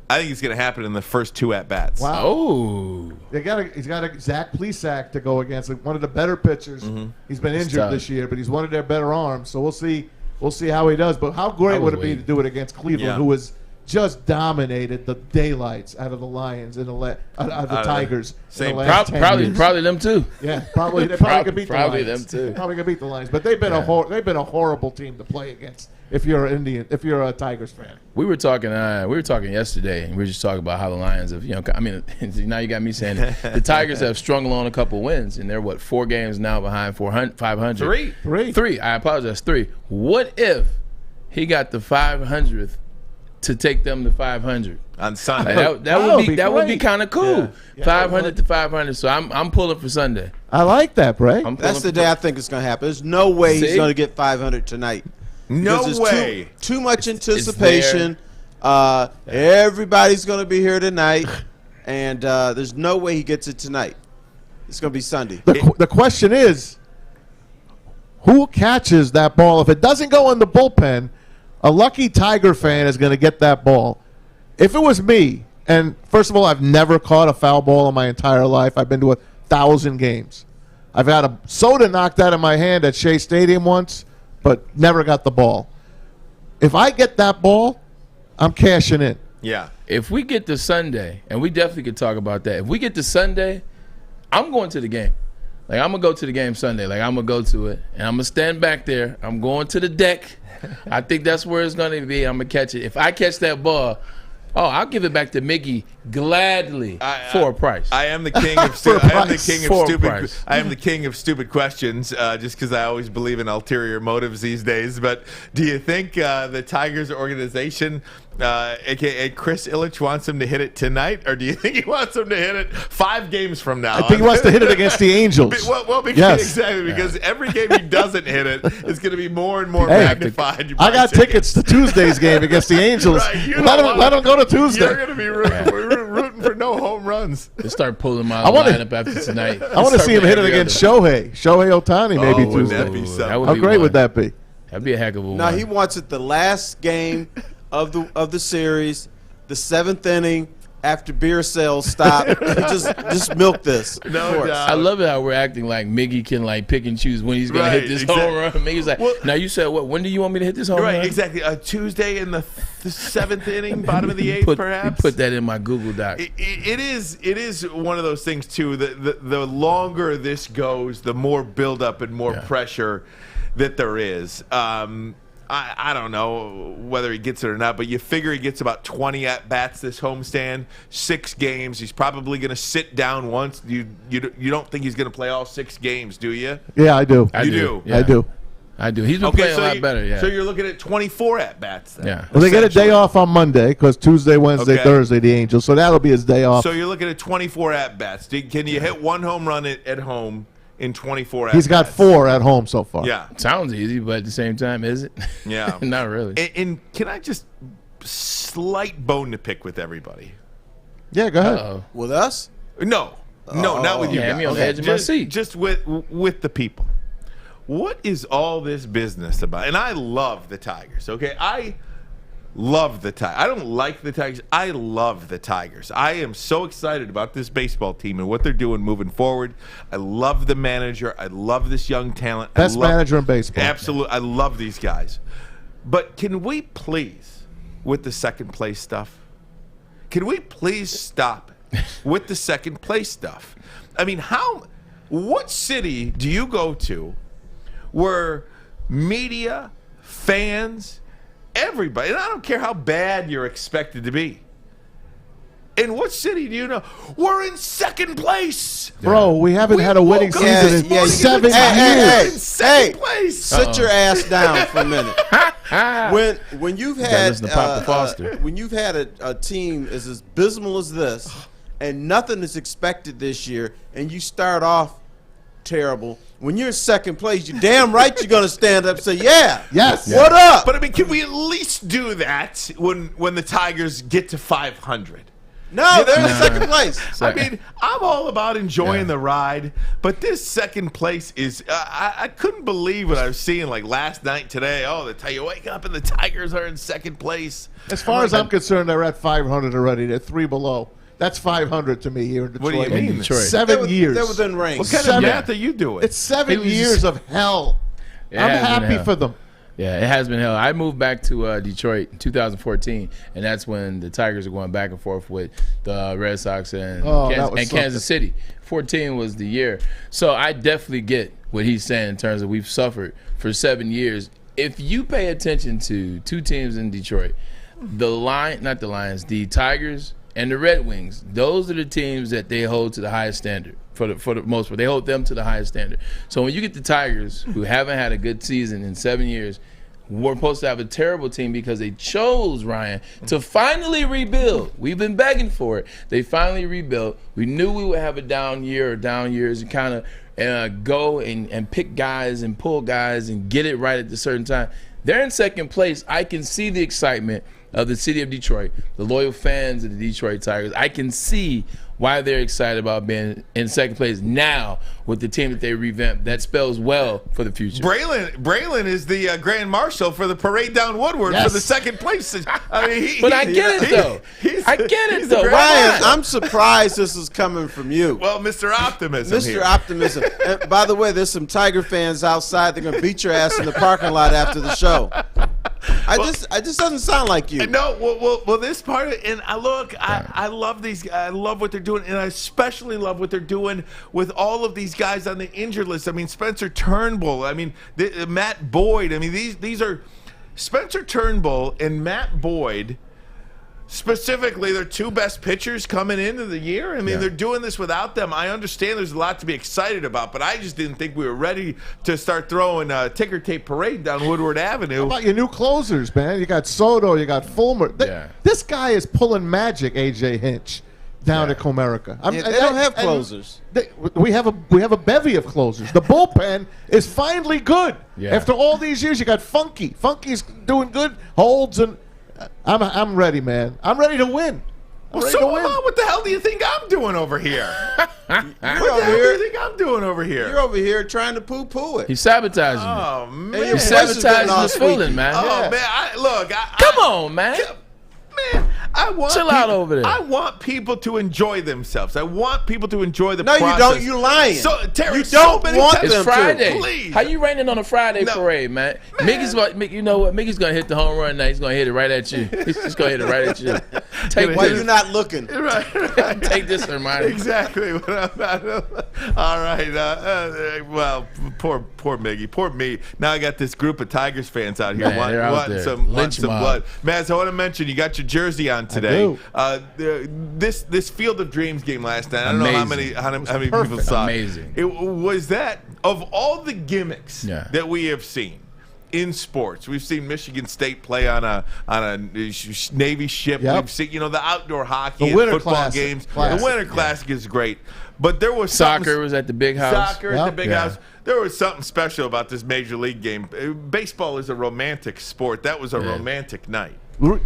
I think it's going to happen in the first 2 at bats. Wow. Oh. He's got a Zach Plesac to go against, one of the better pitchers. Mm-hmm. He's been injured this year, but he's one of their better arms. So we'll see how he does. But how great would it be to do it against Cleveland, who is just dominated the daylights out of the Lions and out of the Tigers. Same. Probably them too. Yeah, probably they probably could beat the Probably Lions. them too. Probably could beat the Lions, but they've been a horrible team to play against. If you're a Tigers fan. We were talking yesterday, and we were just talking about how the Lions have, I mean, now you got me saying it. The Tigers have strung along a couple wins, and they're 4 games now behind 500. Three. I apologize. 3. What if he got the 500th to take them to 500 on Sunday? Like that would be kind of cool. Yeah. 500 to 500. So I'm pulling for Sunday. I like that, Bray. That's the day I think it's going to happen. There's no way he's going to get 500 tonight. No way. Too much anticipation. Everybody's going to be here tonight, and there's no way he gets it tonight. It's going to be Sunday. The question is, who catches that ball? If it doesn't go in the bullpen, a lucky Tiger fan is going to get that ball. If it was me, and first of all, I've never caught a foul ball in my entire life. I've been to 1,000 games. I've had a soda knocked out of my hand at Shea Stadium once, but never got the ball. If I get that ball, I'm cashing in. Yeah. If we get to Sunday, and we definitely could talk about that. If we get to Sunday, I'm going to the game. Like, I'm going to go to the game Sunday. Like, I'm going to go to it, and I'm going to stand back there. I'm going to the deck. I think that's where it's going to be. I'm going to catch it. If I catch that ball, I'll give it back to Mickey gladly for a price. I am the king of I am the king of stupid questions, just because I always believe in ulterior motives these days. But do you think the Tigers organization, a.k.a. Chris Ilitch, wants him to hit it tonight, or do you think he wants him to hit it 5 games from now? I think he wants to hit it against the Angels. Because every game he doesn't hit it is going to be more and more magnified. I got tickets to Tuesday's game against the Angels. Right, let him go to Tuesday. You're going to be rooting for no home runs. Let's start pulling my lineup after tonight. I want to see him hit it against Shohei Ohtani maybe Tuesday. That be something? How great would that be? That'd be a heck of a one. No, he wants it the last game of the series, the 7th inning, after beer sales stop. just milk this. No doubt. I love it how we're acting like Miggy can pick and choose when he's going to hit this home run. Miggy's like, now you said what? When do you want me to hit this home run? Right, exactly. Tuesday in the 7th inning, bottom of the 8th, perhaps. Put that in my Google Doc. It is one of those things too. The longer this goes, the more buildup and more pressure that there is. I don't know whether he gets it or not, but you figure he gets about 20 at-bats this homestand, 6 games. He's probably going to sit down once. You don't think he's going to play all 6 games, do you? Yeah, I do. You do? Yeah. I do. He's been playing a lot better, yeah. So you're looking at 24 at-bats then. Yeah. Well, they get a day off on Monday because Tuesday, Wednesday, Thursday, the Angels. So that'll be his day off. So you're looking at 24 at-bats. Can you hit 1 home run at home in 24 He's got 4 at home so far. Yeah. Sounds easy, but at the same time, is it? Yeah. Not really. And can I just slight bone to pick with everybody? Yeah, go ahead. Uh-oh. With us? No, not with you guys. Me on the edge of my seat. Just with the people. What is all this business about? And I love the Tigers, okay? I love the Tigers. I don't like the Tigers. I love the Tigers. I am so excited about this baseball team and what they're doing moving forward. I love the manager. I love this young talent. Best manager in baseball. Absolutely. I love these guys. But can we please, with the second place stuff, can we please stop with the second place stuff? I mean, what city do you go to where media, fans, everybody, and I don't care how bad you're expected to be. In what city do you know? We're in second place. Bro, we haven't had a winning season in 7 years. Second place. Sit your ass down for a minute. When you've had a team as abysmal as this, and nothing is expected this year, and you start off terrible. When you're in second place, you're damn right you're going to stand up and say, yes, what up? But I mean, can we at least do that when the Tigers get to 500? No, they're in second place. I mean, I'm all about enjoying the ride, but this second place is I couldn't believe what I was seeing last night, today. You wake up and the Tigers are in second place. As far as I'm concerned, they're at 500 already. They're 3 below. That's 500 to me here in Detroit. What do you mean? Detroit. 7 years. They're within range. What kind of math are you doing? It's 7 years of hell. I'm happy for them. Yeah, it has been hell. I moved back to Detroit in 2014, and that's when the Tigers are going back and forth with the Red Sox and Kansas City. 14 was the year. So I definitely get what he's saying in terms of we've suffered for 7 years. If you pay attention to two teams in Detroit, the Tigers and the Red Wings, those are the teams that they hold to the highest standard for the most part. They hold them to the highest standard. So when you get the Tigers, who haven't had a good season in 7 years, we're supposed to have a terrible team because they chose, Ryan, to finally rebuild. We've been begging for it. They finally rebuilt. We knew we would have a down year or down years and kind of go and pick guys and pull guys and get it right at a certain time. They're in second place. I can see the excitement of the city of Detroit, the loyal fans of the Detroit Tigers. I can see why they're excited about being in second place now with the team that they revamped. That spells well for the future. Braylon is the Grand Marshal for the parade down Woodward for the second place. I mean, but I get it, though. I get it, though. Ryan, I'm surprised this is coming from you. Well, Mr. Optimism Mr. Optimism. And by the way, there's some Tiger fans outside. They're going to beat your ass in the parking lot after the show. I just doesn't sound like you. No, well, this part of it, and I love these. I love what they're doing, and I especially love what they're doing with all of these guys on the injured list. I mean, Spencer Turnbull. I mean, Matt Boyd. I mean, these are Spencer Turnbull and Matt Boyd. Specifically, their two best pitchers coming into the year. I mean, they're doing this without them. I understand there's a lot to be excited about, but I just didn't think we were ready to start throwing a ticker tape parade down Woodward Avenue. How about your new closers, man? You got Soto, you got Fulmer. This guy is pulling magic, AJ Hinch, down at Comerica. They don't have closers. We have a bevy of closers. The bullpen is finally good. Yeah. After all these years, you got Funky. Funky's doing good. Holds and I'm ready, man. I'm ready to win. What the hell do you think I'm doing over here? What the hell do you think I'm doing over here? You're over here trying to poo-poo it. He's sabotaging you. Oh, man. He's sabotaging the feeling, man. Oh, man. Come on, man. Man, chill out over there. I want people to enjoy themselves. I want people to enjoy the process. No, you don't. You're lying. Terry, you don't want them It's Friday. to. Please. How you raining on a Friday parade, man? Miggy's you know what? Miggy's gonna hit the home run now. He's gonna hit it right at you. He's just gonna hit it right at you. Why you not looking? Right. Take this, Ermanni. Exactly. All right. Well, poor Miggy. Poor me. Now I got this group of Tigers fans out here wanting some blood. Maz, I want to mention you got your jersey on today. This Field of Dreams game last night. I don't know how many people saw. Amazing. It was that of all the gimmicks that we have seen in sports. We've seen Michigan State play on a Navy ship. We've seen the outdoor hockey, the football games. The Winter Classic is great. But there was soccer was at the big house. Soccer at the big house. There was something special about this Major League game. Baseball is a romantic sport. That was a romantic night.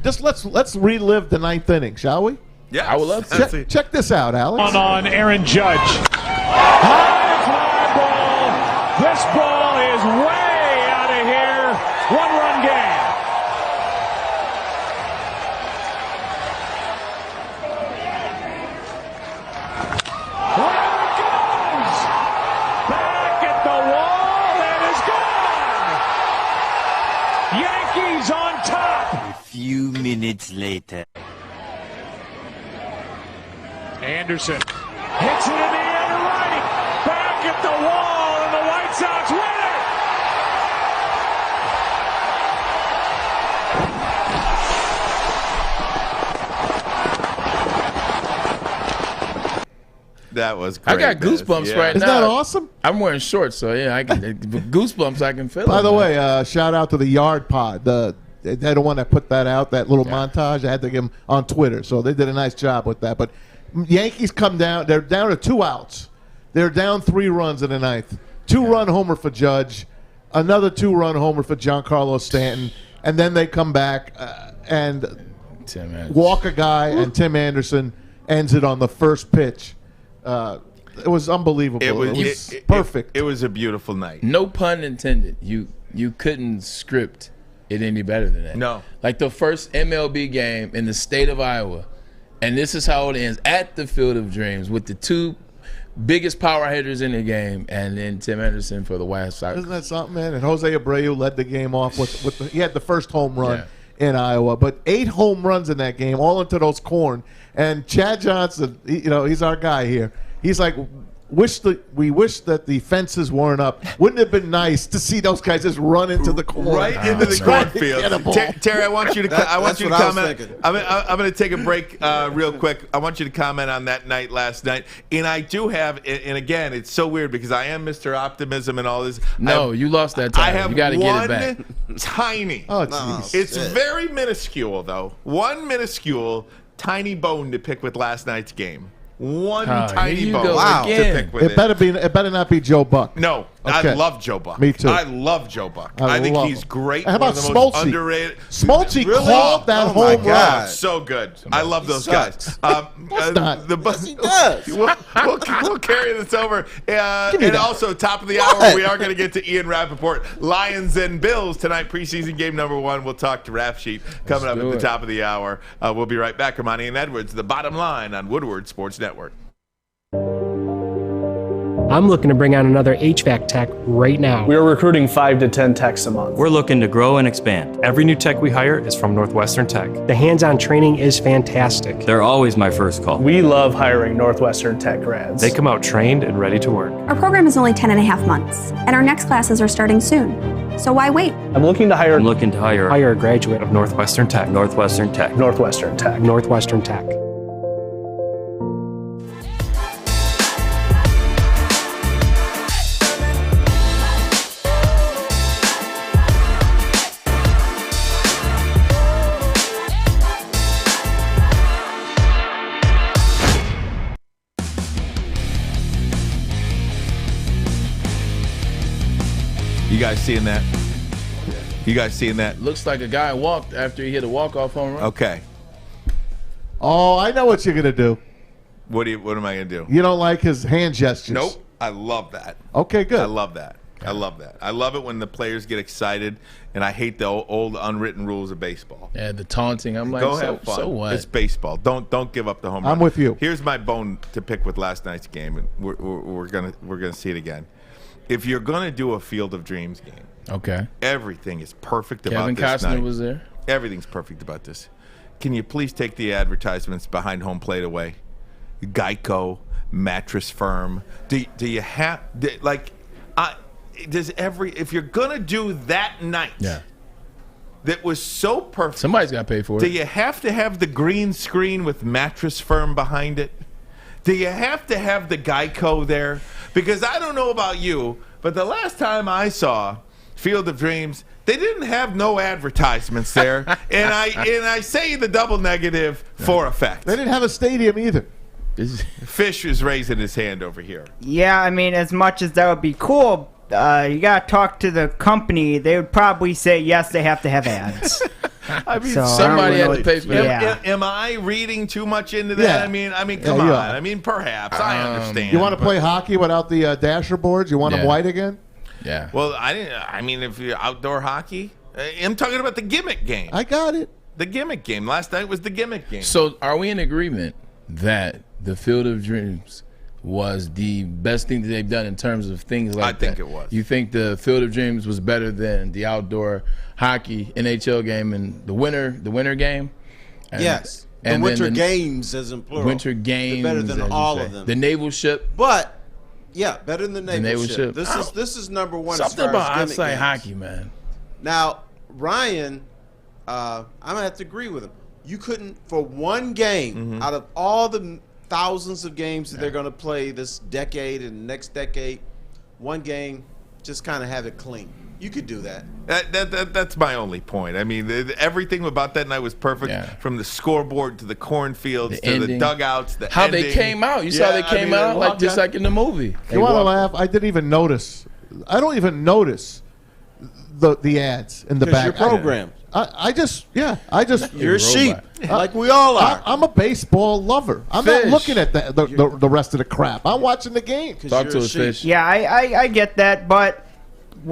Just let's relive the ninth inning, shall we? Yeah, I would love to. Check this out, Alex. On Aaron Judge. High fly ball. This ball is way out of here. 1-run game. There it goes. Back at the wall and is gone. Yankees on top. A few minutes later. Anderson hits it in the air to right. Back at the wall, and the White Sox win it. That was great. I got goosebumps right now. Isn't that awesome? I'm wearing shorts, so I can goosebumps. I can feel it. By the way, shout out to the Yard Pod. They're the one that put that out, that little montage. I had to get them on Twitter, so they did a nice job with that. But Yankees come down. They're down to 2 outs. They're down 3 runs in the ninth. 2-run homer for Judge, another 2-run homer for Giancarlo Stanton, and then they come back and walk a guy, and Tim Anderson ends it on the first pitch. It was unbelievable. It was perfect. It was a beautiful night. No pun intended. You couldn't script it any better than that. No. Like the first MLB game in the state of Iowa, and this is how it ends at the Field of Dreams with the two biggest power hitters in the game, and then Tim Anderson for the White Sox. Isn't that something, man? And Jose Abreu led the game off he had the first home run in Iowa, but 8 home runs in that game, all into those corn. And Chad Johnson, he's our guy here. He's like, we wish that the fences weren't up. Wouldn't it have been nice to see those guys just run into the corn? Right into the cornfield. Terry, I want you to comment. I'm going to take a break real quick. I want you to comment on that night last night. And I do have, and again, it's so weird because I am Mr. Optimism and all this. No, you lost that time. I have you got to get it back. Tiny. Oh, geez. It's very minuscule, though. One minuscule, tiny bone to pick with last night's game. One tiny bone to pick with it better not be Joe Buck. No, okay. I love Joe Buck. Me too. I love Joe Buck. I think he's great. How about one of the most Smoltzy? Underrated. Smoltzy called that home run. So good. I love those guys. Yes, he does. We'll carry this over. And also, top of the hour, we are going to get to Ian Rapoport. Lions and Bills tonight, preseason game number 1. We'll talk to Rap Sheet coming up at the top of the hour. We'll be right back. Ermanni and Edwards, the bottom line on Woodward Sports Network. I'm looking to bring on another HVAC tech right now. We are recruiting 5 to 10 techs a month. We're looking to grow and expand. Every new tech we hire is from Northwestern Tech. The hands-on training is fantastic. They're always my first call. We love hiring Northwestern Tech grads. They come out trained and ready to work. Our program is only 10 and a half months, and our next classes are starting soon. So why wait? I'm looking to hire a graduate of Northwestern Tech. Northwestern Tech. Northwestern Tech. Northwestern Tech. You guys seeing that? You guys seeing that? Looks like a guy walked after he hit a walk-off home run. Okay. Oh, I know what you're going to do. What am I going to do? You don't like his hand gestures. Nope. I love that. Okay, good. I love that. I love that. I love it when the players get excited, and I hate the old unwritten rules of baseball. Yeah, the taunting. I'm like, go have fun. So what? It's baseball. Don't give up the home run. I'm with you. Here's my bone to pick with last night's game, and we're gonna see it again. If you're gonna do a Field of Dreams game, okay, everything is perfect about Kevin this Costner night. was there. Everything's perfect about this. Can you please take the advertisements behind home plate away? Geico, Mattress Firm. Do you have if you're gonna do that night? Yeah. That was so perfect. Somebody's got to pay for it. Do you have to have the green screen with Mattress Firm behind it? Do you have to have the Geico there? Because I don't know about you, but the last time I saw Field of Dreams, they didn't have no advertisements there, and I say the double negative for effect. They didn't have a stadium either. Fish is raising his hand over here. Yeah, I mean, as much as that would be cool, you got to talk to the company. They would probably say, yes, they have to have ads. I mean, So, somebody I don't had to pay for that. Yeah. Am I reading too much into that? Yeah. I mean, come on. you are. I mean, perhaps. I understand. You want to play hockey without the dasher boards? You want them white again? Yeah. Well, I mean, if you're outdoor hockey, I'm talking about the gimmick game. I got it. The gimmick game. Last night was the gimmick game. So are we in agreement that the Field of Dreams was the best thing that they've done in terms of things like that? I think it was. You think the Field of Dreams was better than the outdoor hockey NHL game and the winter game? And, Yes. And the winter then games as in plural. Winter games. They're better than as you all say. of them. The naval ship. But yeah, better than the naval ship. This is number one. Something as far about as gimmick outside games. hockey, man. Now, Ryan, I'm gonna have to agree with him. You couldn't for one game out of all the thousands of games that they're gonna play this decade and next decade, one game, just kind of have it clean. You could do that. That's my only point. I mean, everything about that night was perfect, from the scoreboard to the cornfields to the dugouts. How they came out. You saw they came out just like in the movie. You want to laugh? I didn't even notice. I don't even notice the ads in the back. Your program. I just You're a sheep, like we all are. I'm a baseball lover. I'm not looking at the rest of the crap. I'm watching the game. Talk to us, Fish. Yeah, I get that, but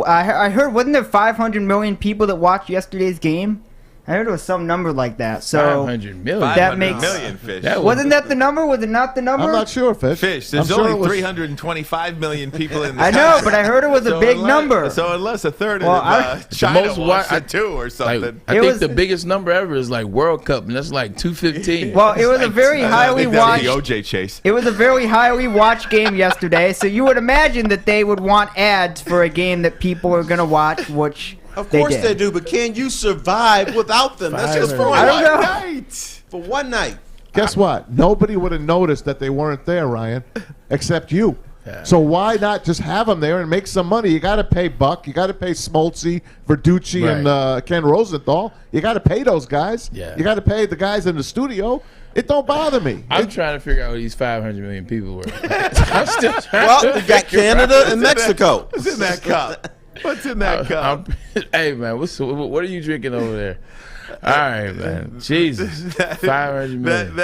I heard, wasn't there 500 million people that watched yesterday's game? I heard it was some number like that. So 500 million. That 500 makes million fish. Wasn't that the number? Was it not the number? I'm not sure, Fish. Fish. There's I'm sure only it was- 325 million people in the I know, but I heard it was a big number. So unless a third Well, of China wants it too or something. I think the biggest number ever is like World Cup, and that's like 215. Well, it was a very highly watched. The OJ chase. It was a very highly watched game yesterday, so you would imagine that they would want ads for a game that people are going to watch, which Of course they do, but can you survive without them? That's just for I don't know. one night. For one night. Guess what? Nobody would have noticed that they weren't there, Ryan, except you. Yeah. So why not just have them there and make some money? You got to pay Buck. You got to pay Smoltzy, Verducci, and Ken Rosenthal. You got to pay those guys. Yeah. You got to pay the guys in the studio. It don't bother me. I'm trying to figure out who these 500 million people were. I'm still trying Well, to you got figure Canada out and Mexico. What's in that cup? What's in that cup? Hey, man, what are you drinking over there? All right, man. Jesus. 500 million.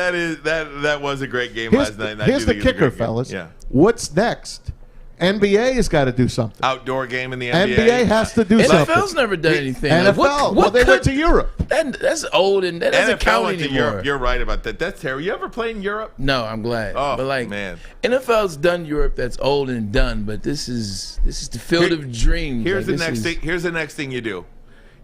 That was a great game Here's, last night. and I here's do the think it was a kicker, great game. fellas. Yeah. What's next? NBA has got to do something. Outdoor game in the NBA. NBA has to do something. NFL's never done anything. NFL. Well, they went to Europe. That's old and that doesn't NFL count went to anymore. Europe. You're right about that. That's terrible. You ever played in Europe? No, I'm glad. Oh, but like, man. NFL's done Europe. That's old and done. But this is the field of dreams. Here's Like, the next thing. Here's the next thing you do.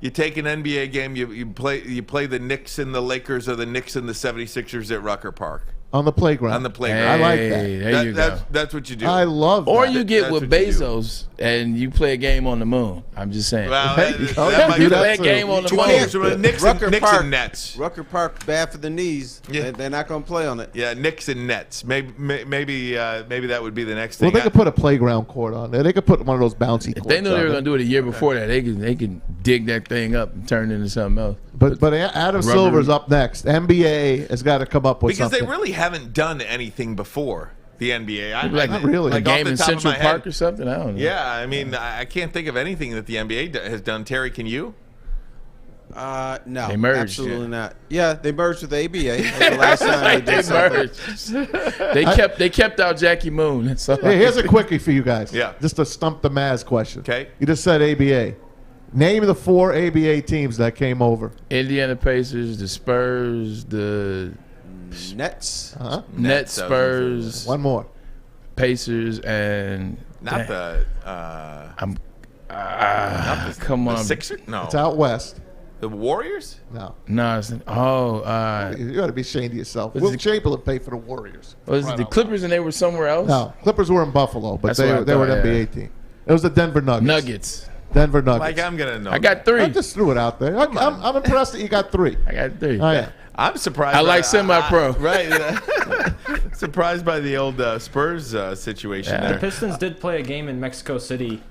You take an NBA game. You play the Knicks and the Lakers or the Knicks and the 76ers at Rucker Park. On the playground. On the playground. I like that. There you go. That's what you do. I love that. Or you get That's with what you do. Bezos and you play a game on the moon. I'm just saying. Well, that might play a game on the moon. Knicks and Nets. Rucker Park bad for the knees. Yeah. They're not going to play on it. Yeah, Knicks and Nets. Maybe that would be the next thing. Well, they could put a playground court on there. They could put one of those bouncy courts. If they knew they on were there. going to do it a year before that, they can dig that thing up and turn it into something else. But Adam Silver's up next. NBA has got to come up with because something. they really haven't done anything before the NBA. Not really. A game in Central Park or something? I don't know. Yeah, I mean, I can't think of anything that the NBA has done. Terry, can you? No, They merged, absolutely not. Yeah, they merged with the ABA. That's the last time they did something. merged. They kept out Jackie Moon. That's all Hey, here's a quickie for you guys. Yeah. Just a stump the Maz question. Okay. You just said ABA. Name the 4 ABA teams that came over. Indiana Pacers, the Spurs, the Nets. Nets, Spurs, One more. Pacers, and Not the. come the on, Sixers? No. It's out west. The Warriors? No. No, it's, You got to be ashamed of yourself. Was Will it- Chamberlain paid for the Warriors. was it the Clippers and they were somewhere else? No, Clippers were in Buffalo, but That's what I they were an thought, NBA team. It was the Denver Nuggets. Nuggets. Denver Nuggets. Like, I'm going to know. I got 3. I just threw it out there. I'm impressed that you got 3. I got 3. Oh, yeah. I'm surprised. I like semi-pro. Right. Surprised by the old Spurs situation Yeah. there. The Pistons did play a game in Mexico City.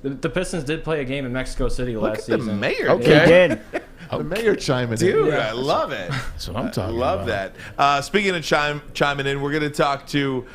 The Pistons did play a game in Mexico City Look last at the season. mayor. Okay. They did. The mayor chiming Dude, in. I love it. That's what I'm talking Love about. that. Speaking of chiming in, we're going to talk to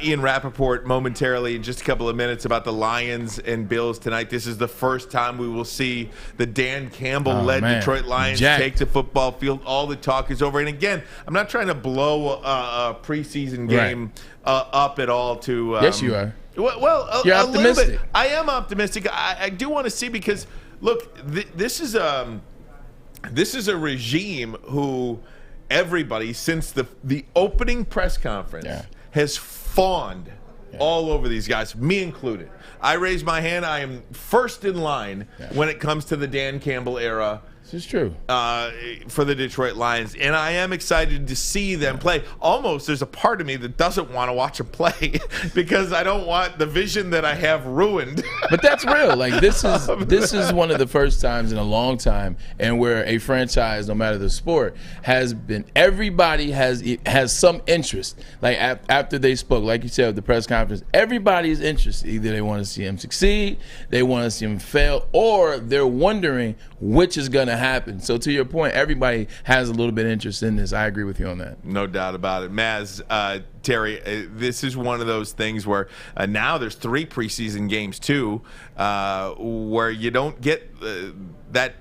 Ian Rapoport momentarily in just a couple of minutes about the Lions and Bills tonight. This is the first time we will see the Dan Campbell-led man. Detroit Lions Jack. take the football field. All the talk is over. And again, I'm not trying to blow a preseason game up at all to Yes, you are. Well, You're a little optimistic. bit. I am optimistic. I do want to see because, look, this is a regime who everybody since the opening press conference has fawned all over these guys, me included. I raise my hand. I am first in line when it comes to the Dan Campbell era. This is true. For the Detroit Lions, and I am excited to see them play. Almost, there's a part of me that doesn't want to watch them play because I don't want the vision that I have ruined. But that's real. Like this is one of the first times in a long time, and where a franchise, no matter the sport, has been. Everybody has some interest. Like after they spoke, like you said at the press conference, everybody's interested. Either they want to see him succeed, they want to see him fail, or they're wondering which is going to happen. So to your point, everybody has a little bit of interest in this. I agree with you on that. No doubt about it. Maz, Terry, this is one of those things where now there's 3 preseason games too, where you don't get that.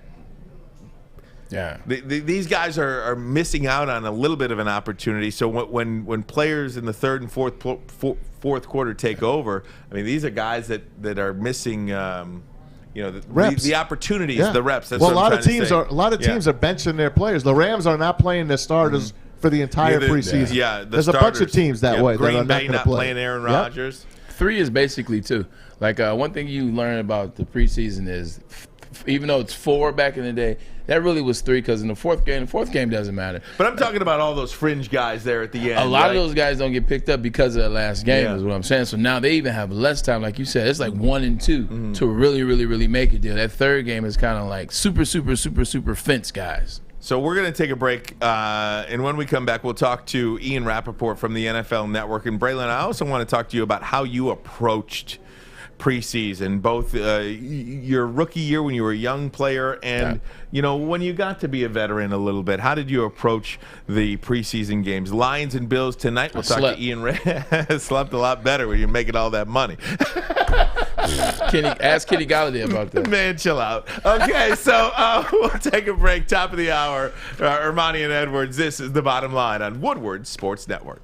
Yeah. These guys are missing out on a little bit of an opportunity. So when players in the third and fourth quarter take over, I mean, these are guys that are missing the opportunities, the reps. That's well, what a lot of teams are benching their players. The Rams are not playing their starters for the entire preseason. Yeah, there's a bunch of teams that way Green that are Bay not not play. playing Aaron Rodgers. 3 is basically 2. Like one thing you learn about the preseason is, even though it's 4 back in the day, that really was 3 because in the fourth game doesn't matter. But I'm talking about all those fringe guys there at the end. A lot of those guys don't get picked up because of the last game is what I'm saying. So now they even have less time. Like you said, it's like 1 and 2 to really, really, really make a deal. That third game is kind of like super fence guys. So we're going to take a break, and when we come back, we'll talk to Ian Rapoport from the NFL Network. And Braylon, I also want to talk to you about how you approached preseason, both your rookie year when you were a young player and when you got to be a veteran a little bit. How did you approach the preseason games? Lions and Bills tonight. We'll talk to Ian. Slept a lot better when you're making all that money. Ask Kenny Galladay about that. Man, chill out. Okay, so we'll take a break. Top of the hour. Ermanni and Edwards. This is The Bottom Line on Woodward Sports Network.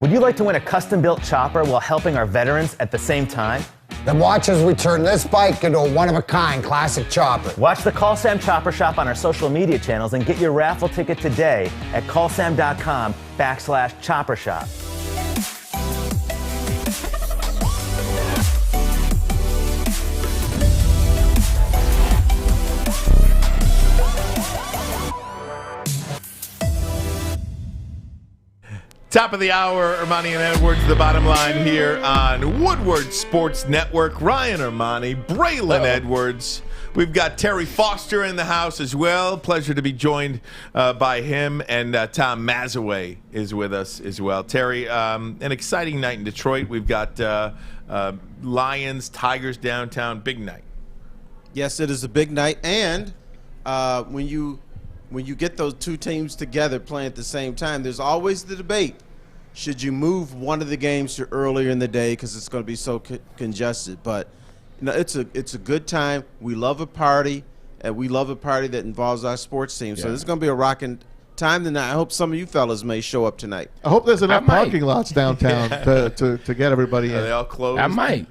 Would you like to win a custom-built chopper while helping our veterans at the same time? Then watch as we turn this bike into a one-of-a-kind classic chopper. Watch the Call Sam Chopper Shop on our social media channels and get your raffle ticket today at callsam.com/chopper shop. Top of the hour, Ermanni and Edwards, The Bottom Line here on Woodward Sports Network. Ryan Ermanni, Braylon Edwards. We've got Terry Foster in the house as well. Pleasure to be joined by him, and Tom Mazawey is with us as well. Terry, an exciting night in Detroit. We've got Lions, Tigers downtown. Big night. Yes, it is a big night, and when you get those two teams together playing at the same time, there's always the debate. Should you move one of the games to earlier in the day because it's going to be so congested? But it's a good time. We love a party, and we love a party that involves our sports team. So this is going to be a rocking time tonight. I hope some of you fellas may show up tonight. I hope there's enough parking lots downtown to get everybody in. Are they all closed? I may.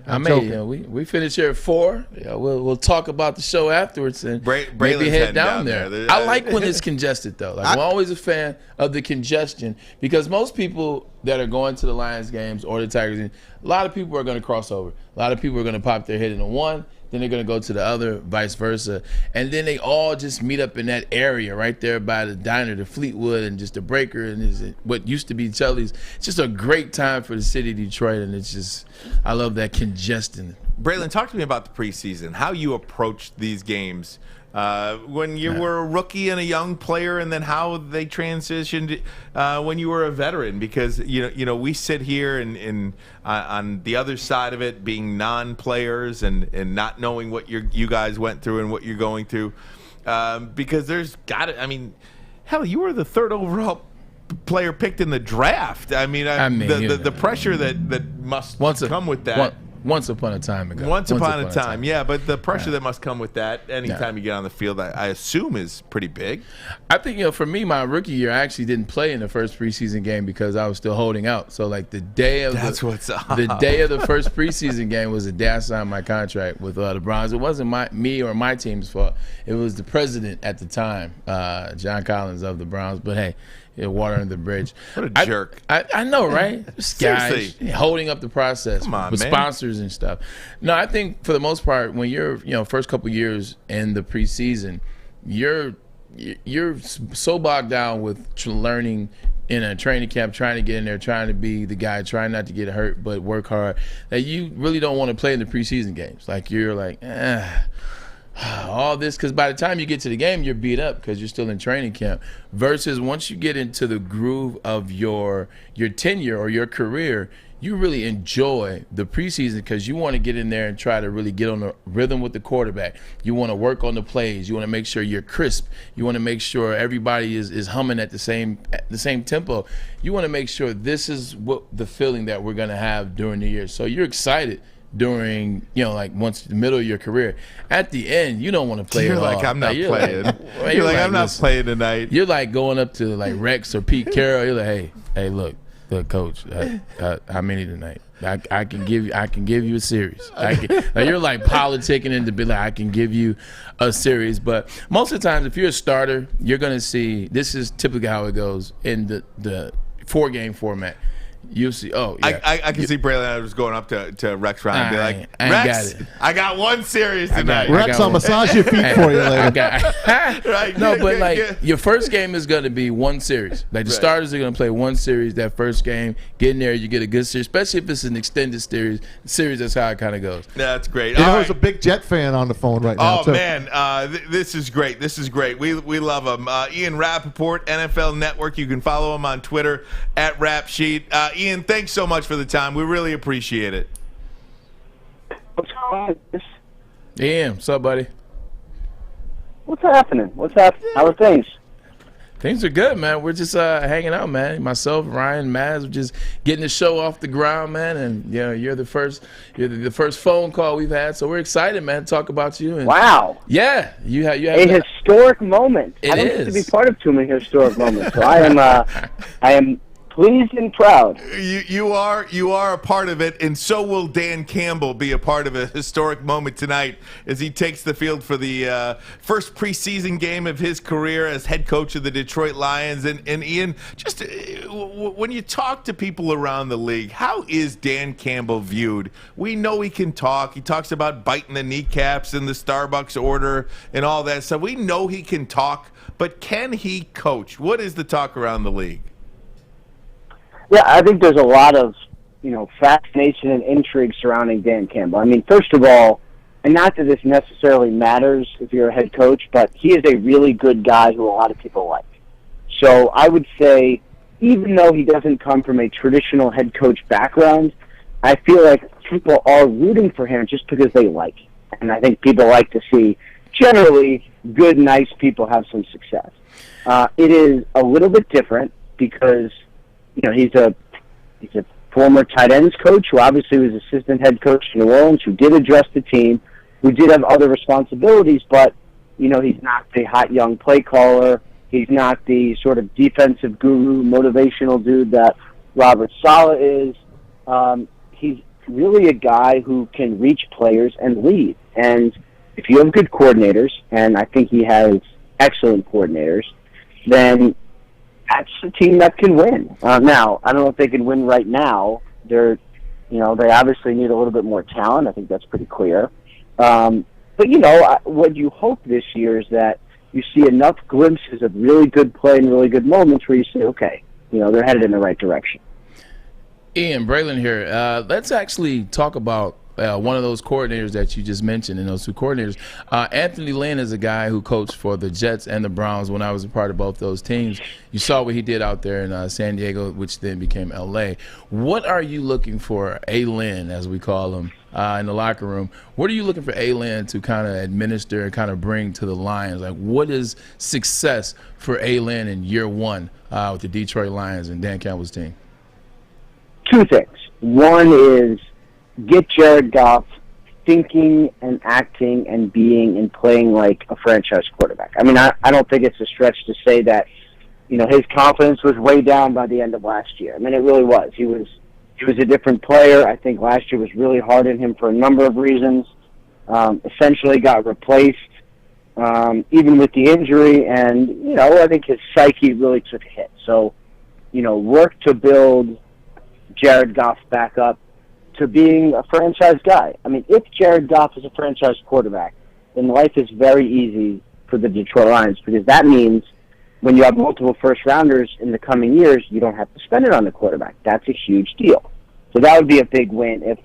We finish here at 4. We'll talk about the show afterwards and maybe head down there. I like when it's congested though. I'm always a fan of the congestion because most people that are going to the Lions games or the Tigers games, a lot of people are going to cross over. A lot of people are going to pop their head into one. Then they're going to go to the other, vice versa. And then they all just meet up in that area right there by the diner, the Fleetwood, and just the Breaker, and what used to be Chelsea. It's just a great time for the city of Detroit, and it's just, I love that congestion. Braylon, talk to me about the preseason, how you approached these games when you were a rookie and a young player, and then how they transitioned when you were a veteran. Because we sit here and on the other side of it, being non-players and not knowing what you guys went through and what you're going through, because there's hell, you were the 3rd overall player picked in the draft. The pressure that must come with that. Once upon a time ago. Once upon a time, yeah. But the pressure that must come with that anytime you get on the field, I assume, is pretty big. I think, for me, my rookie year, I actually didn't play in the first preseason game because I was still holding out. So, like, the day of the day of the first preseason game was the day I signed my contract with the Browns. It wasn't me or my team's fault. It was the president at the time, John Collins of the Browns. But, hey, water under the bridge. What a jerk. I know, right? Seriously. Holding up the process with sponsors and stuff. No, I think for the most part, when you're, first couple years in the preseason, you're so bogged down with learning in a training camp, trying to get in there, trying to be the guy, trying not to get hurt, but work hard, that you really don't want to play in the preseason games. Like, you're like, all this, because by the time you get to the game, you're beat up because you're still in training camp. Versus once you get into the groove of your tenure or your career, you really enjoy the preseason because you want to get in there and try to really get on the rhythm with the quarterback. You want to work on the plays. You want to make sure you're crisp. You want to make sure everybody is humming at the same tempo. You want to make sure this is what the feeling that we're going to have during the year. So you're excited during, once the middle of your career. At the end, you don't want to play. You're like, I'm not playing. You're like, I'm not playing tonight. You're like going up to like Rex or Pete Carroll. You're like, hey, look, coach, how many tonight? I can give you a series. Now you're like politicking and to be like, I can give you a series. But most of the times, if you're a starter, you're going to see, this is typically how it goes in the 4-game format. You see, I can see Braylon Edwards going up to Rex Ryan and be like, Rex, I got one series tonight. Rex, I'll massage your feet for you later. Your first game is going to be one series. Like the starters are going to play one series that first game. Get in there, you get a good series, especially if it's an extended series. That's how it kind of goes. That's great. There's a big Jet fan on the phone right now. Oh, man. This is great. We love him. Ian Rapoport, NFL Network. You can follow him on Twitter at RapSheet. Ian, thanks so much for the time. We really appreciate it. What's going on? Ian, what's up, buddy? What's happening? How are things? Things are good, man. We're just hanging out, man. Myself, Ryan, Maz, we're just getting the show off the ground, man. And you're the first phone call we've had, so we're excited, man, to talk about you. And, wow. Yeah, you have a historic moment. I don't get to be part of too many historic moments, so I am pleased and proud. You are a part of it, and so will Dan Campbell be a part of a historic moment tonight as he takes the field for the first preseason game of his career as head coach of the Detroit Lions. And Ian, just when you talk to people around the league, how is Dan Campbell viewed? We know he can talk. He talks about biting the kneecaps and the Starbucks order and all that stuff. We know he can talk, but can he coach? What is the talk around the league? Yeah, I think there's a lot of, fascination and intrigue surrounding Dan Campbell. I mean, first of all, and not that this necessarily matters if you're a head coach, but he is a really good guy who a lot of people like. So I would say, even though he doesn't come from a traditional head coach background, I feel like people are rooting for him just because they like him. And I think people like to see, generally, good, nice people have some success. It is a little bit different because he's a former tight ends coach who obviously was assistant head coach in New Orleans, who did address the team, who did have other responsibilities, but, he's not the hot young play caller. He's not the sort of defensive guru, motivational dude that Robert Saleh is. He's really a guy who can reach players and lead. And if you have good coordinators, and I think he has excellent coordinators, then that's a team that can win. Now, I don't know if they can win right now. They obviously need a little bit more talent. I think that's pretty clear. But what you hope this year is that you see enough glimpses of really good play and really good moments where you say, okay, they're headed in the right direction. Ian, Braylon here. Let's actually talk about one of those coordinators that you just mentioned, and those two coordinators. Anthony Lynn is a guy who coached for the Jets and the Browns when I was a part of both those teams. You saw what he did out there in San Diego, which then became L.A. What are you looking for A. Lynn, as we call him, in the locker room? What are you looking for A. Lynn to kind of administer and kind of bring to the Lions? Like, what is success for A. Lynn in year one with the Detroit Lions and Dan Campbell's team? Two things. One is get Jared Goff thinking and acting and being and playing like a franchise quarterback. I mean, I don't think it's a stretch to say that, his confidence was way down by the end of last year. I mean, it really was. He was a different player. I think last year was really hard on him for a number of reasons. Essentially got replaced, even with the injury, and, I think his psyche really took a hit. So, work to build Jared Goff back up to being a franchise guy. I mean, if Jared Goff is a franchise quarterback, then life is very easy for the Detroit Lions, because that means when you have multiple first-rounders in the coming years, you don't have to spend it on the quarterback. That's a huge deal. So that would be a big win if,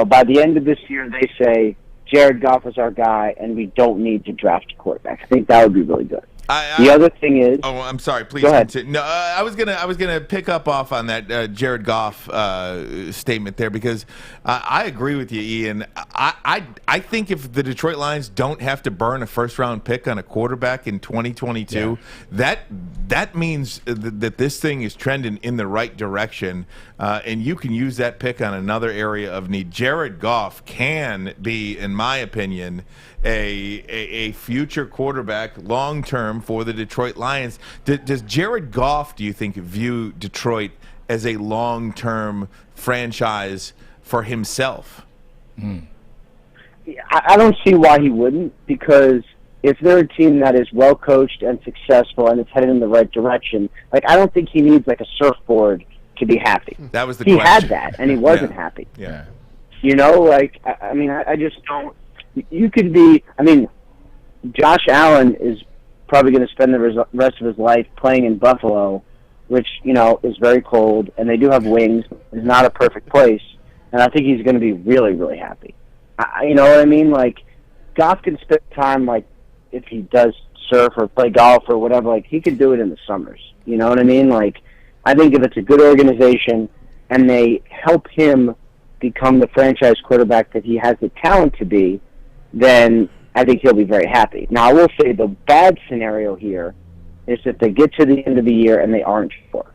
by the end of this year they say, Jared Goff is our guy and we don't need to draft a quarterback. I think that would be really good. The other thing is... Oh, I'm sorry. Please go ahead. No, I was gonna pick up off on that Jared Goff statement there, because I agree with you, Ian. I think if the Detroit Lions don't have to burn a first-round pick on a quarterback in 2022, that means that this thing is trending in the right direction, and you can use that pick on another area of need. Jared Goff can be, in my opinion, a future quarterback long term for the Detroit Lions. Does Jared Goff, do you think, view Detroit as a long-term franchise for himself? I don't see why he wouldn't, because if they're a team that is well coached and successful and it's headed in the right direction, like, I don't think he needs like a surfboard to be happy. That was the he question. had that, and he wasn't happy. Yeah. You know, like, I mean, I just don't. You could be. I mean, Josh Allen is probably going to spend the rest of his life playing in Buffalo, which, you know, is very cold, and they do have wings. It's not a perfect place, and I think he's going to be really, really happy. You know what I mean? Like, Goff can spend time, like, if he does surf or play golf or whatever, like, he could do it in the summers. You know what I mean? Like, I think if it's a good organization and they help him become the franchise quarterback that he has the talent to be, then I think he'll be very happy. Now, I will say the bad scenario here is if they get to the end of the year and they aren't sure.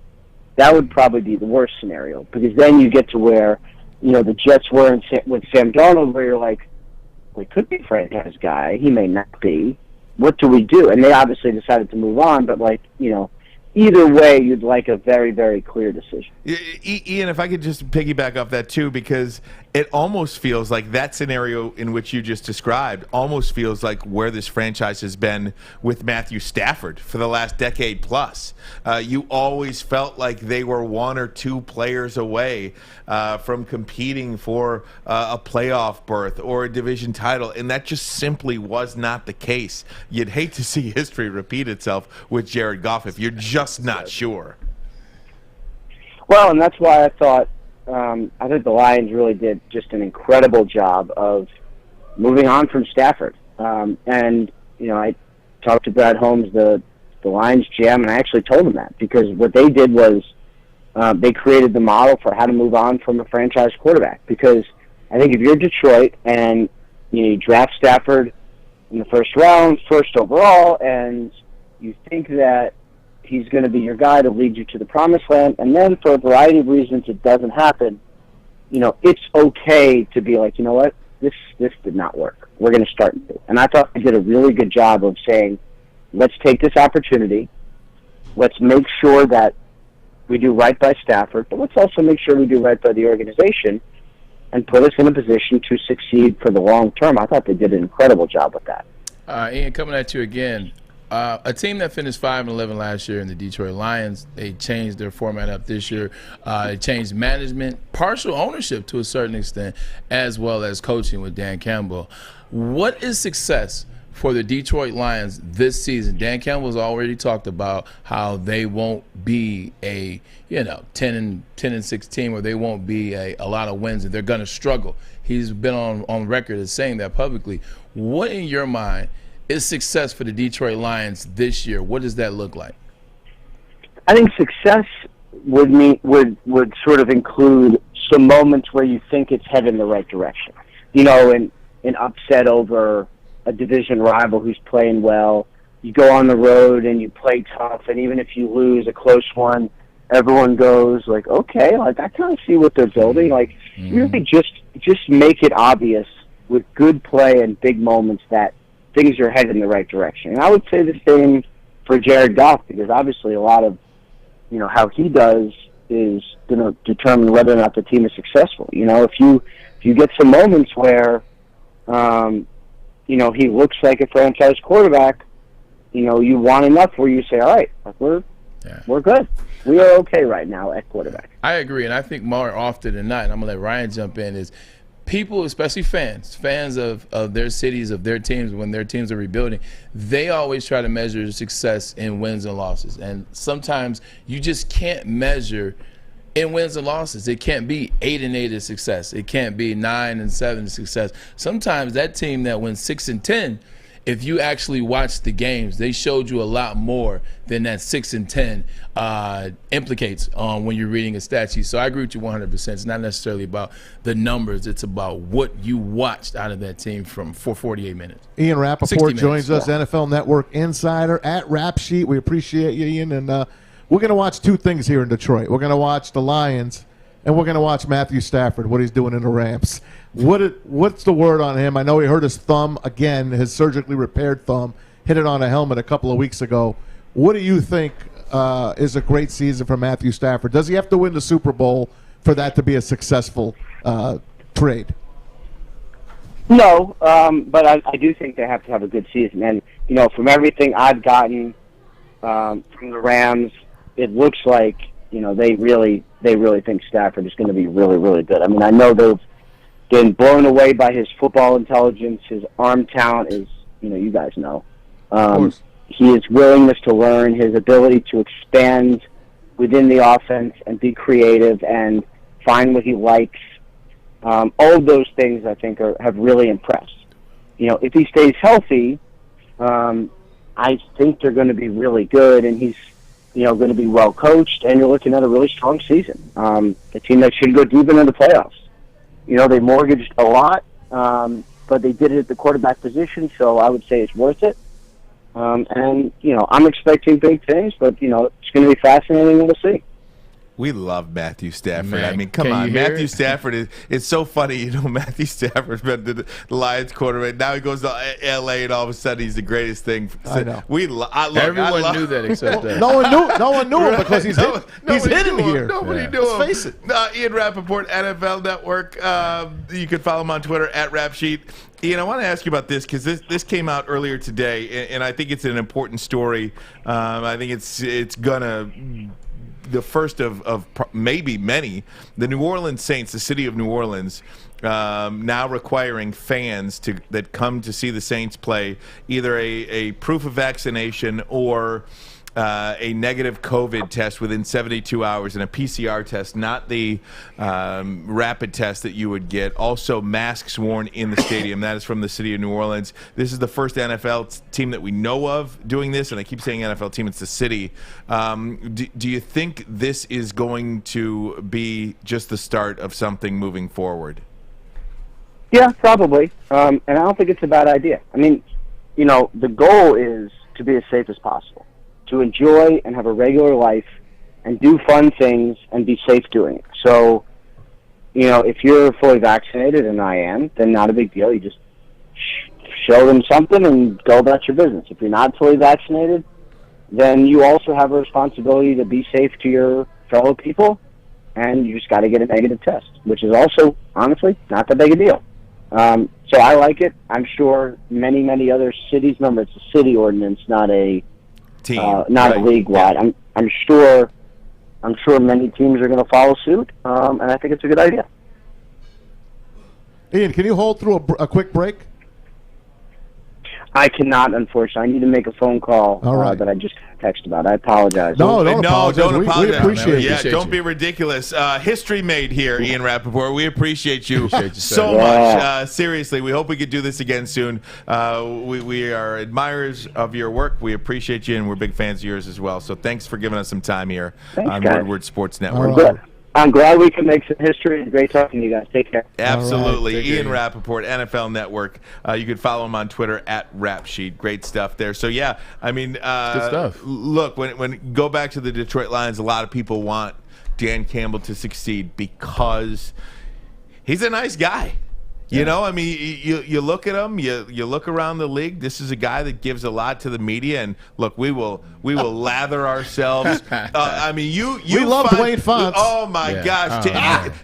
That would probably be the worst scenario, because then you get to where, you know, the Jets were with Sam Darnold, where you're like, we could be a franchise guy. He may not be. What do we do? And they obviously decided to move on, but, like, you know, either way, you'd like a very, very clear decision. Ian, if I could just piggyback off that too, because it almost feels like that scenario in which you just described almost feels like where this franchise has been with Matthew Stafford for the last decade plus. You always felt like they were one or two players away from competing for a playoff berth or a division title, and that just simply was not the case. You'd hate to see history repeat itself with Jared Goff if you're just not sure. Well, and that's why I thought I think the Lions really did just an incredible job of moving on from Stafford. And, you know, I talked to Brad Holmes, the Lions GM, and I actually told him that, because what they did was they created the model for how to move on from a franchise quarterback. Because I think if you're Detroit and you draft Stafford in the first round, first overall, and you think that he's going to be your guy to lead you to the promised land, and then for a variety of reasons it doesn't happen, you know, it's okay to be like, you know what, this did not work. We're going to start new. And I thought they did a really good job of saying, let's take this opportunity, let's make sure that we do right by Stafford, but let's also make sure we do right by the organization and put us in a position to succeed for the long term. I thought they did an incredible job with that. Ian, coming at you again. A team that finished 5-11 last year in the Detroit Lions, they changed their format up this year. They changed management, partial ownership to a certain extent, as well as coaching with Dan Campbell. What is success for the Detroit Lions this season? Dan Campbell's already talked about how they won't be a 10-6 team, or they won't be a lot of wins, and they're going to struggle. He's been on record as saying that publicly. What, in your mind, is success for the Detroit Lions this year? What does that look like? I think success would sort of include some moments where you think it's headed in the right direction. You know, an upset over a division rival who's playing well. You go on the road and you play tough, and even if you lose a close one, everyone goes like, okay, like, I kind of see what they're building. Like, really just make it obvious with good play and big moments that things are headed in the right direction. And I would say the same for Jared Goff, because obviously a lot of, you know, how he does is going to determine whether or not the team is successful. You know, if you get some moments where, you know, he looks like a franchise quarterback, you know, you want enough where you say, all right, like, we're good. We are okay right now at quarterback. I agree, and I think more often than not, and I'm going to let Ryan jump in, is people, especially fans of their cities, of their teams, when their teams are rebuilding, they always try to measure success in wins and losses. And sometimes you just can't measure in wins and losses. It can't be 8-8 is success. It can't be 9-7 is success. Sometimes that team that wins 6-10, if you actually watch the games, they showed you a lot more than that 6-10 implicates when you're reading a stat sheet. So I agree with you 100%. It's not necessarily about the numbers. It's about what you watched out of that team for 48 minutes. Ian Rapoport joins us, NFL Network insider at Rap Sheet. We appreciate you, Ian. And we're going to watch two things here in Detroit. We're going to watch the Lions, and we're going to watch Matthew Stafford, what he's doing in the Rams. What's the word on him? I know he hurt his thumb again, his surgically repaired thumb, hit it on a helmet a couple of weeks ago. What do you think is a great season for Matthew Stafford? Does he have to win the Super Bowl for that to be a successful trade? No, but I do think they have to have a good season. And, from everything I've gotten from the Rams, it looks like, they really think Stafford is going to be really, really good. I mean, I know they've been blown away by his football intelligence. His arm talent is, you guys know. His willingness to learn, his ability to expand within the offense and be creative and find what he likes. All of those things, I think, have really impressed. If he stays healthy, I think they're going to be really good, and he's, going to be well coached, and you're looking at a really strong season. A team that should go deep into the playoffs. They mortgaged a lot, but they did it at the quarterback position, so I would say it's worth it. And, I'm expecting big things, but, it's going to be fascinating, and we'll see. We love Matthew Stafford. Man, I mean, come on. Matthew Stafford it's so funny. Matthew Stafford's been the Lions quarterback. Now he goes to L.A. and all of a sudden he's the greatest thing. I know. Everyone knew that except that. No one knew him because he's hidden here. Nobody knew him. Let's face it. Ian Rapoport, NFL Network. You can follow him on Twitter at RapSheet. Ian, I want to ask you about this because this came out earlier today, and I think it's an important story. I think it's gonna. The first of maybe many, the New Orleans Saints, the city of New Orleans, now requiring fans that come to see the Saints play either a proof of vaccination or a negative COVID test within 72 hours and a PCR test, not the rapid test that you would get. Also, masks worn in the stadium. That is from the city of New Orleans. This is the first NFL team that we know of doing this, and I keep saying NFL team, it's the city. Do you think this is going to be just the start of something moving forward? Yeah, probably. And I don't think it's a bad idea. I mean, the goal is to be as safe as possible, to enjoy and have a regular life and do fun things and be safe doing it. So, if you're fully vaccinated, and I am, then not a big deal. You just show them something and go about your business. If you're not fully vaccinated, then you also have a responsibility to be safe to your fellow people, and you just got to get a negative test, which is also, honestly, not that big a deal. So I like it. I'm sure many, many other cities, remember, it's a city ordinance, not a team, not a league-wide. I'm sure many teams are going to follow suit, and I think it's a good idea. Ian, can you hold through a quick break? I cannot, unfortunately. I need to make a phone call that I just texted about. I apologize. No, don't apologize. We appreciate it. Don't be ridiculous. History made here, Ian Rapoport. We appreciate you so much. Seriously, we hope we could do this again soon. We are admirers of your work. We appreciate you, and we're big fans of yours as well. So thanks for giving us some time here on Woodward Sports Network. I'm glad we can make some history. It's great talking to you guys. Take care. Absolutely. Right. Ian Rapoport, NFL Network. You can follow him on Twitter at RapSheet. Great stuff there. So, yeah, I mean, good stuff. Look, when go back to the Detroit Lions, a lot of people want Dan Campbell to succeed because he's a nice guy. You know, I mean, you look at him, you look around the league. This is a guy that gives a lot to the media, and look, we will lather ourselves. I mean, we love Dwayne Fonts. Oh my gosh,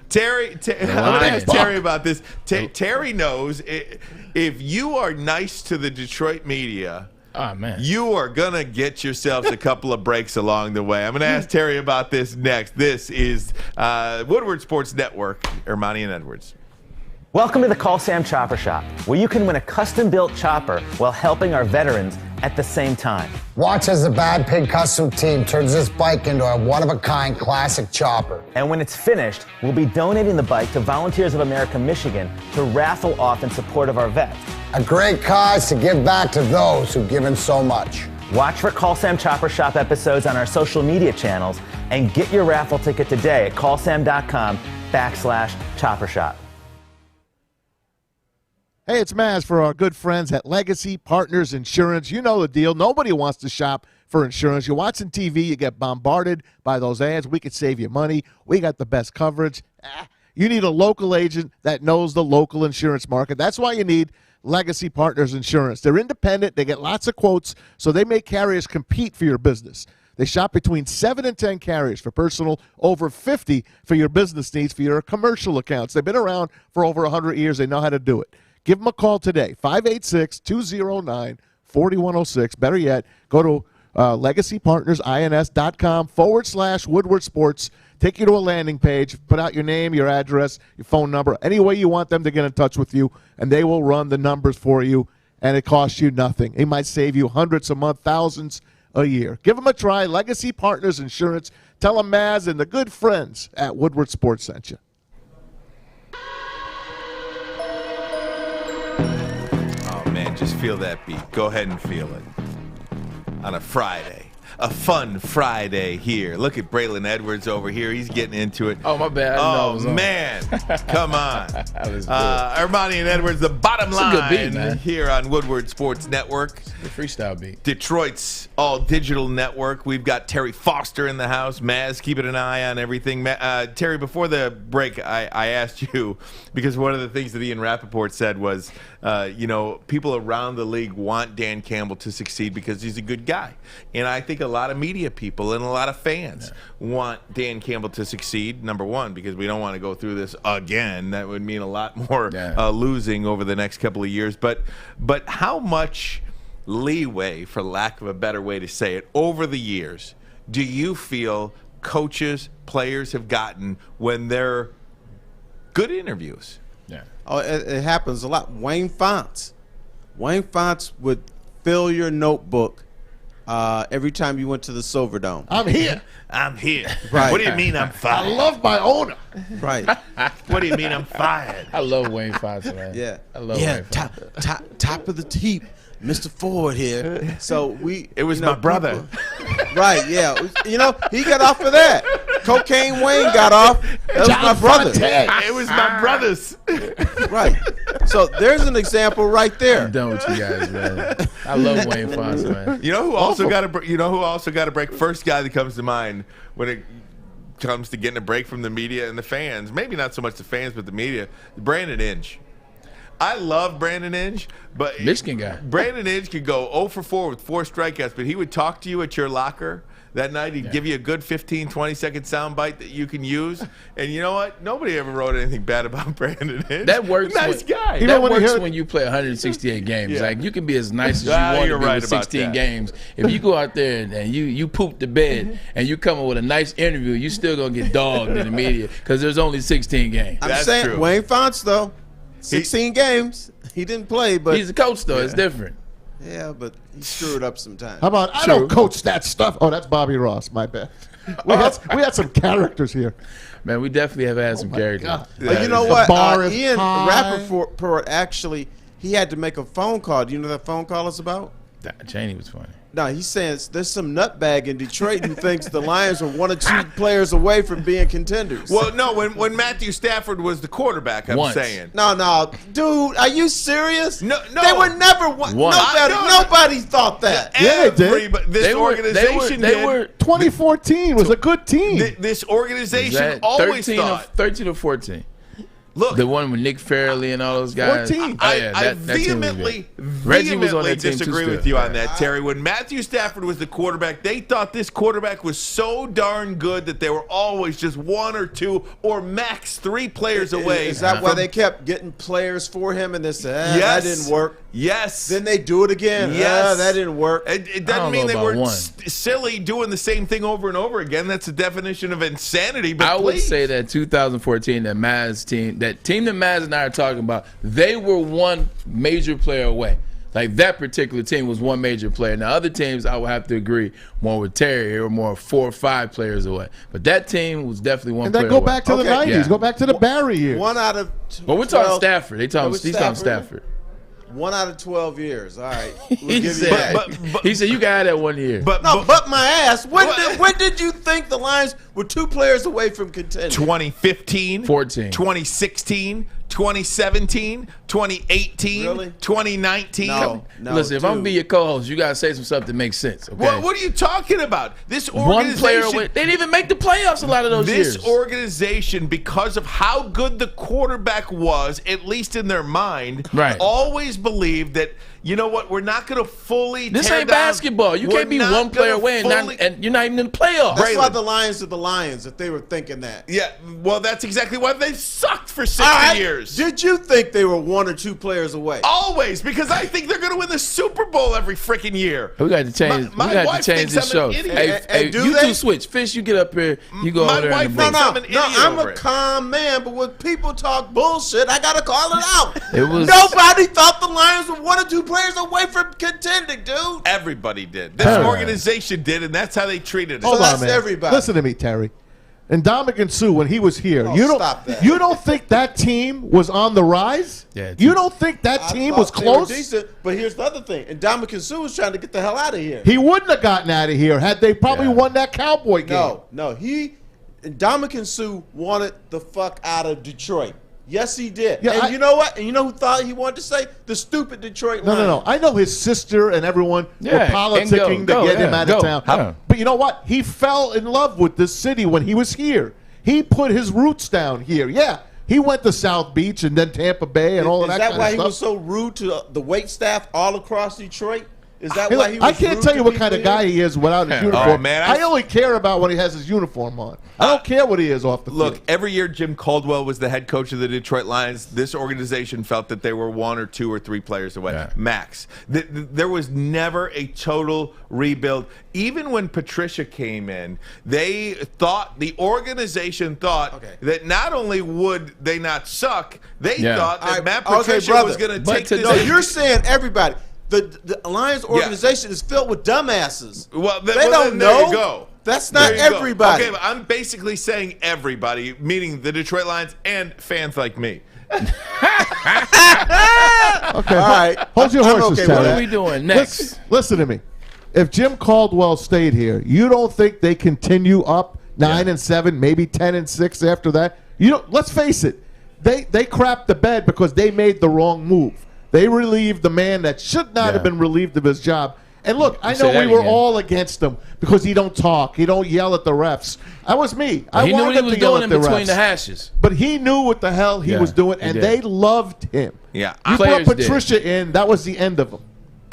Terry, I'm gonna ask Terry about this. Terry knows if you are nice to the Detroit media. Oh, man. You are going to get yourselves a couple of breaks along the way. I'm going to ask Terry about this next. This is Woodward Sports Network, Ermanni and Edwards. Welcome to the Call Sam Chopper Shop, where you can win a custom-built chopper while helping our veterans at the same time. Watch as the Bad Pig Custom team turns this bike into a one-of-a-kind classic chopper. And when it's finished, we'll be donating the bike to Volunteers of America Michigan to raffle off in support of our vets. A great cause to give back to those who've given so much. Watch for Call Sam Chopper Shop episodes on our social media channels and get your raffle ticket today at callsam.com/Chopper Shop. Hey, it's Maz for our good friends at Legacy Partners Insurance. You know the deal. Nobody wants to shop for insurance. You're watching TV, you get bombarded by those ads. We could save you money. We got the best coverage. You need a local agent that knows the local insurance market. That's why you need Legacy Partners Insurance. They're independent. They get lots of quotes, so they make carriers compete for your business. They shop between 7 and 10 carriers for personal, over 50 for your business needs, for your commercial accounts. They've been around for over 100 years. They know how to do it. Give them a call today, 586-209-4106. Better yet, go to legacypartnersins.com/Woodward Sports. Take you to a landing page, put out your name, your address, your phone number, any way you want them to get in touch with you, and they will run the numbers for you, and it costs you nothing. It might save you hundreds a month, thousands a year. Give them a try. Legacy Partners Insurance. Tell them Maz and the good friends at Woodward Sports sent you. Oh, man, just feel that beat. Go ahead and feel it. On a Friday. A fun Friday here. Look at Braylon Edwards over here. He's getting into it. Oh, my bad. Oh, man. Come on. That was good. Ermanni and Edwards, the bottom That's line a good beat, man. Here on Woodward Sports Network. The freestyle beat. Detroit's all-digital network. We've got Terry Foster in the house. Maz, keeping an eye on everything. Terry, before the break, I asked you, because one of the things that Ian Rapoport said was, people around the league want Dan Campbell to succeed because he's a good guy. And I think a lot of media people and a lot of fans want Dan Campbell to succeed, number one, because we don't want to go through this again. That would mean a lot more losing over the next couple of years. But how much leeway, for lack of a better way to say it, over the years do you feel coaches, players have gotten when they're good interviews? Yeah. Oh, it happens a lot. Wayne Fonts would fill your notebook every time you went to the Silverdome. I'm here. I'm here. Right. What do you mean I'm fired? I love my owner. Right. What do you mean I'm fired? I love Wayne Fonts, man. Yeah. I love Wayne Fonts. Top of the heap, Mr. Ford here. So it was my brother. Right, yeah. He got off of that. Cocaine Wayne got off. That was my brother. It was my brother's. Right. So there's an example right there. I'm done with you guys, man. I love Wayne Fonts, man. You know who also got a break? First guy that comes to mind when it comes to getting a break from the media and the fans. Maybe not so much the fans, but the media. Brandon Inge. I love Brandon Inge, but Michigan guy. Brandon Inge could go 0 for 4 with 4 strikeouts, but he would talk to you at your locker that night. He'd give you a good 15, 20-second soundbite that you can use. And you know what? Nobody ever wrote anything bad about Brandon Inge. That works. Nice guy. That works when you play 168 games. Yeah. Like, you can be as nice as you want to be right with 16 games. If you go out there and you poop the bed and you come up with a nice interview, you still going to get dogged in the media because there's only 16 games. I'm saying true. Wayne Fonts, though, 16 games. He didn't play, but he's a coach, though. It's different. Yeah, but he screwed up sometimes. How about, I don't coach that stuff. Oh, that's Bobby Ross. My bad. We had some characters here. Man, we definitely have had some characters. You know what? Ian Rapoport actually, he had to make a phone call. Do you know what that phone call is about? Cheney was funny. No, he says there's some nutbag in Detroit who thinks the Lions are 1 or 2 players away from being contenders. Well, no, when Matthew Stafford was the quarterback, I'm saying. No, dude, are you serious? No. They were never one. Nobody thought that. Yeah, they did. This organization they were 2014 was a good team. This organization always 13 or 14. Look, the one with Nick Fairley and all those guys. 14. I vehemently disagree with you on that, Terry. When Matthew Stafford was the quarterback, they thought this quarterback was so darn good that they were always just 1 or 2 or max 3 players away. Is that why they kept getting players for him and they said, that didn't work? Yes. Then they do it again. Yes. That didn't work. It doesn't mean they were silly doing the same thing over and over again. That's the definition of insanity. But I would say that 2014, that Maz team, that team that Maz and I are talking about, they were 1 major player away. Like, that particular team was 1 major player. Now, other teams, I would have to agree, more with Terry, or more 4 or 5 players away. But that team was definitely 1 player away. And then go back to the 90s. Yeah. Go back to the Barry years. 1 out of But we're talking Stafford. He's talking Stafford. 1 out of 12 years. All right. He said you got that 1 year. But my ass. When did you think the Lions were 2 players away from contending? 2015, 14, 2016, 2017, 2018, Really? 2019. No, Listen, if I'm being your co-host, you gotta say some stuff that makes sense. Okay? What are you talking about? This One organization, player away. They didn't even make the playoffs a lot of those years. This organization, because of how good the quarterback was, at least in their mind, always believed that, you know what, we're not going to fully This tear ain't down. basketball. You We're can't be not one player gonna away and you're not even in the playoffs. That's why the Lions are the Lions, if they were thinking that. Yeah, well, that's exactly why they sucked for 60 years. Did you think they were 1 or 2 players away? Always, because I think they're going to win the Super Bowl every freaking year. We got to change. My we got wife to change thinks this I'm show. an idiot. Hey, do you they? two switch. Fish, you get up here. You go over there. wife in the thinks booth. I'm an idiot I'm over a it. calm man, but when people talk bullshit, I gotta call it out. Nobody thought the Lions were 1 or 2 players away from contending, dude. Everybody did. This organization did, and that's how they treated it. Hold on, man. Listen to me, Terry. And Ndamukong Suh, when he was here, you don't think that team was on the rise? Yeah, you don't think that team was close? Decent, but here's the other thing. And Ndamukong Suh was trying to get the hell out of here. He wouldn't have gotten out of here had they probably won that Cowboy game. No. Ndamukong Suh wanted the fuck out of Detroit. Yes, he did. Yeah, and you know what? And you know who thought he wanted to say? The stupid Detroit Lions. No. I know his sister and everyone were politicking to get him out of town. But you know what? He fell in love with this city when he was here. He put his roots down here. Yeah. He went to South Beach and then Tampa Bay and all of that kind of stuff. Is that why he was so rude to the wait staff all across Detroit? Is that why he was I can't tell you what kind of guy he is without his uniform. Oh, man, I only care about when he has his uniform on. I don't care what he is off the field. Look, every year Jim Caldwell was the head coach of the Detroit Lions. This organization felt that they were 1 or 2 or 3 players away, max. There was never a total rebuild. Even when Patricia came in, the organization thought that not only would they not suck, they thought that Matt Patricia was going to take this. No, you're saying everybody. The Lions organization is filled with dumbasses. Well, they don't know. There you go. That's not everybody. Okay, but I'm basically saying everybody, meaning the Detroit Lions and fans like me. Okay, all right. Hold your horses, Terry. What are we doing next? Listen to me. If Jim Caldwell stayed here, you don't think they continue up 9-7, maybe 10-6 after that? Let's face it. They crapped the bed because they made the wrong move. They relieved the man that should not have been relieved of his job. And look, I know we were all against him because he don't talk. He don't yell at the refs. That was me. He knew what he was doing in between the hashes. But he knew what the hell he was doing, and they loved him. Yeah. You brought Patricia in, that was the end of him.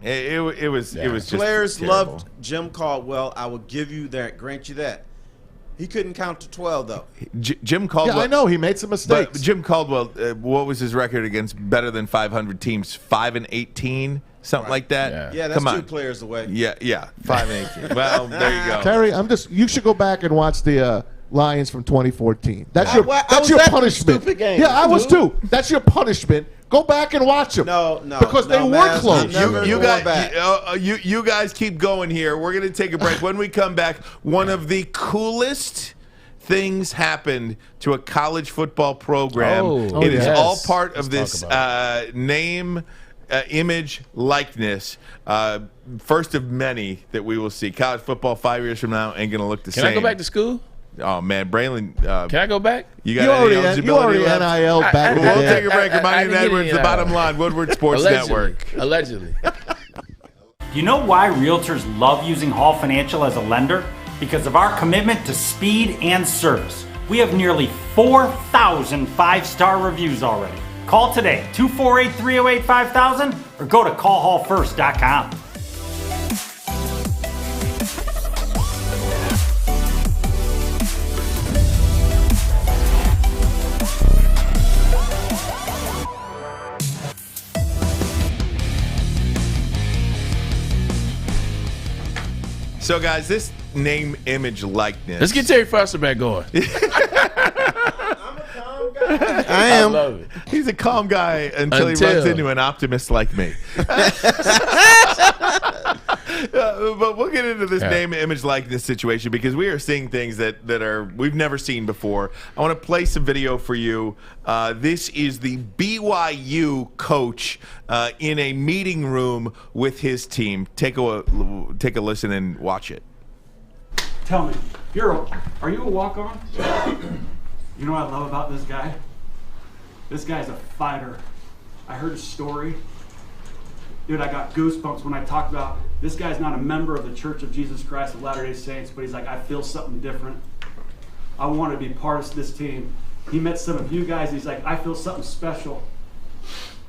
It was just players terrible. loved Jim Caldwell. I will give you that, grant you that. He couldn't count to 12 though. Jim Caldwell. Yeah, I know he made some mistakes. But Jim Caldwell, what was his record against better than 500 teams? 5-18, something like that. Yeah, that's 2 players away. Yeah, 5-18. Well, there you go. Terry, you should go back and watch the Lions from 2014. That's your punishment. Stupid game. Yeah, I was too. That's your punishment. Go back and watch them. No, because they were close. You guys keep going here. We're going to take a break. When we come back, one of the coolest things happened to a college football program. It is all part of this name, image, likeness. First of many that we will see. College football 5 years from now ain't going to look the same. Can I go back to school? Oh, man, Braylon. Can I go back? You already NIL back. We'll take a break. Ryan Edwards, the bottom line, Woodward Sports Network. Allegedly. You know why realtors love using Hall Financial as a lender? Because of our commitment to speed and service. We have nearly 4,000 5-star reviews already. Call today, 248-308-5000, or go to callhallfirst.com. So, guys, this name, image, likeness. Let's get Terry Foster back going. I am. I love it. He's a calm guy until he runs into an optimist like me. But we'll get into this name, image, likeness situation because we are seeing things that we've never seen before. I want to play some video for you. This is the BYU coach in a meeting room with his team. Take a listen and watch it. Tell me, are you a walk-on? You know what I love about this guy? This guy's a fighter. I heard his story. Dude, I got goosebumps when I talked about this guy's not a member of the Church of Jesus Christ of Latter-day Saints, but he's like, I feel something different. I want to be part of this team. He met some of you guys. He's like, I feel something special.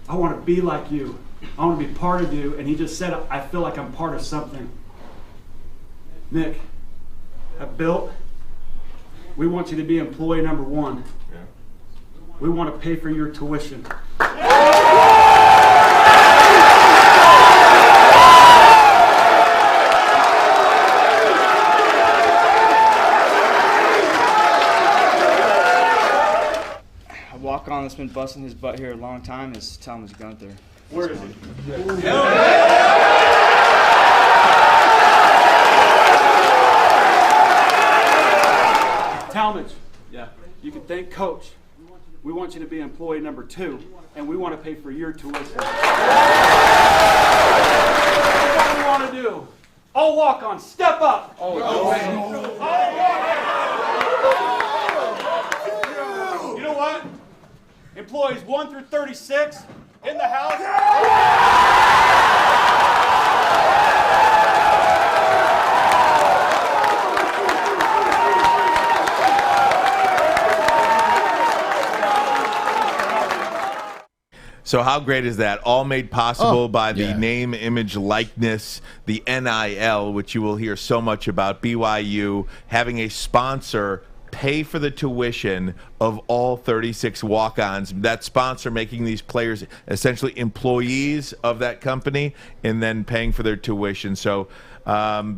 I want to be like you. I want to be part of you. And he just said, I feel like I'm part of something. Nick, at Built, we want you to be employee number 1. Yeah. We want to pay for your tuition. Walk-on that's been busting his butt here a long time is Thomas Gunther. Where is he? Talmadge. Yeah. You can thank Coach. We want you to be employee number 2, and we want to pay for your tuition. What do we want to do? All walk-on, step up. You know what? Employees 1 through 36 in the house. So how great is that? All made possible by the name, image, likeness, the NIL, which you will hear so much about. BYU having a sponsor pay for the tuition of all 36 walk-ons. That sponsor making these players essentially employees of that company and then paying for their tuition. So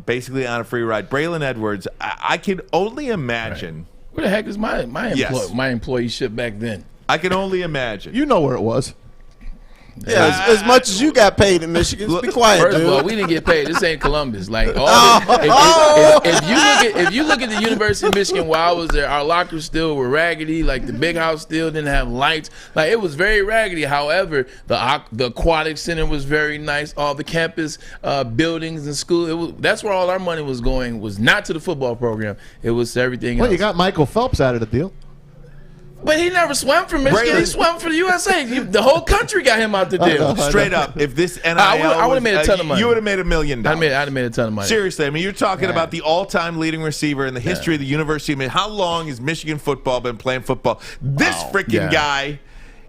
basically on a free ride. Braylon Edwards, I can only imagine. Right. Where the heck is my employeeship back then? I can only imagine. You know where it was. Yeah, as much as you got paid in Michigan, be quiet, First dude. of all, we didn't get paid. This ain't Columbus. Like, if you look at the University of Michigan while I was there, our lockers still were raggedy. Like the big house still didn't have lights. Like it was very raggedy. However, the aquatic center was very nice. All the campus buildings and school. That's where all our money was going. Was not to the football program. It was to everything else. Well, you got Michael Phelps out of the deal. But he never swam for Michigan. He swam for the USA. The whole country got him out the deal. Straight up, if this NIL I would have made a ton of money. You would have made $1 million. I'd have made a ton of money. Seriously, I mean, you're talking about the all-time leading receiver in the history of the University of Michigan. How long has Michigan football been playing football? This freaking guy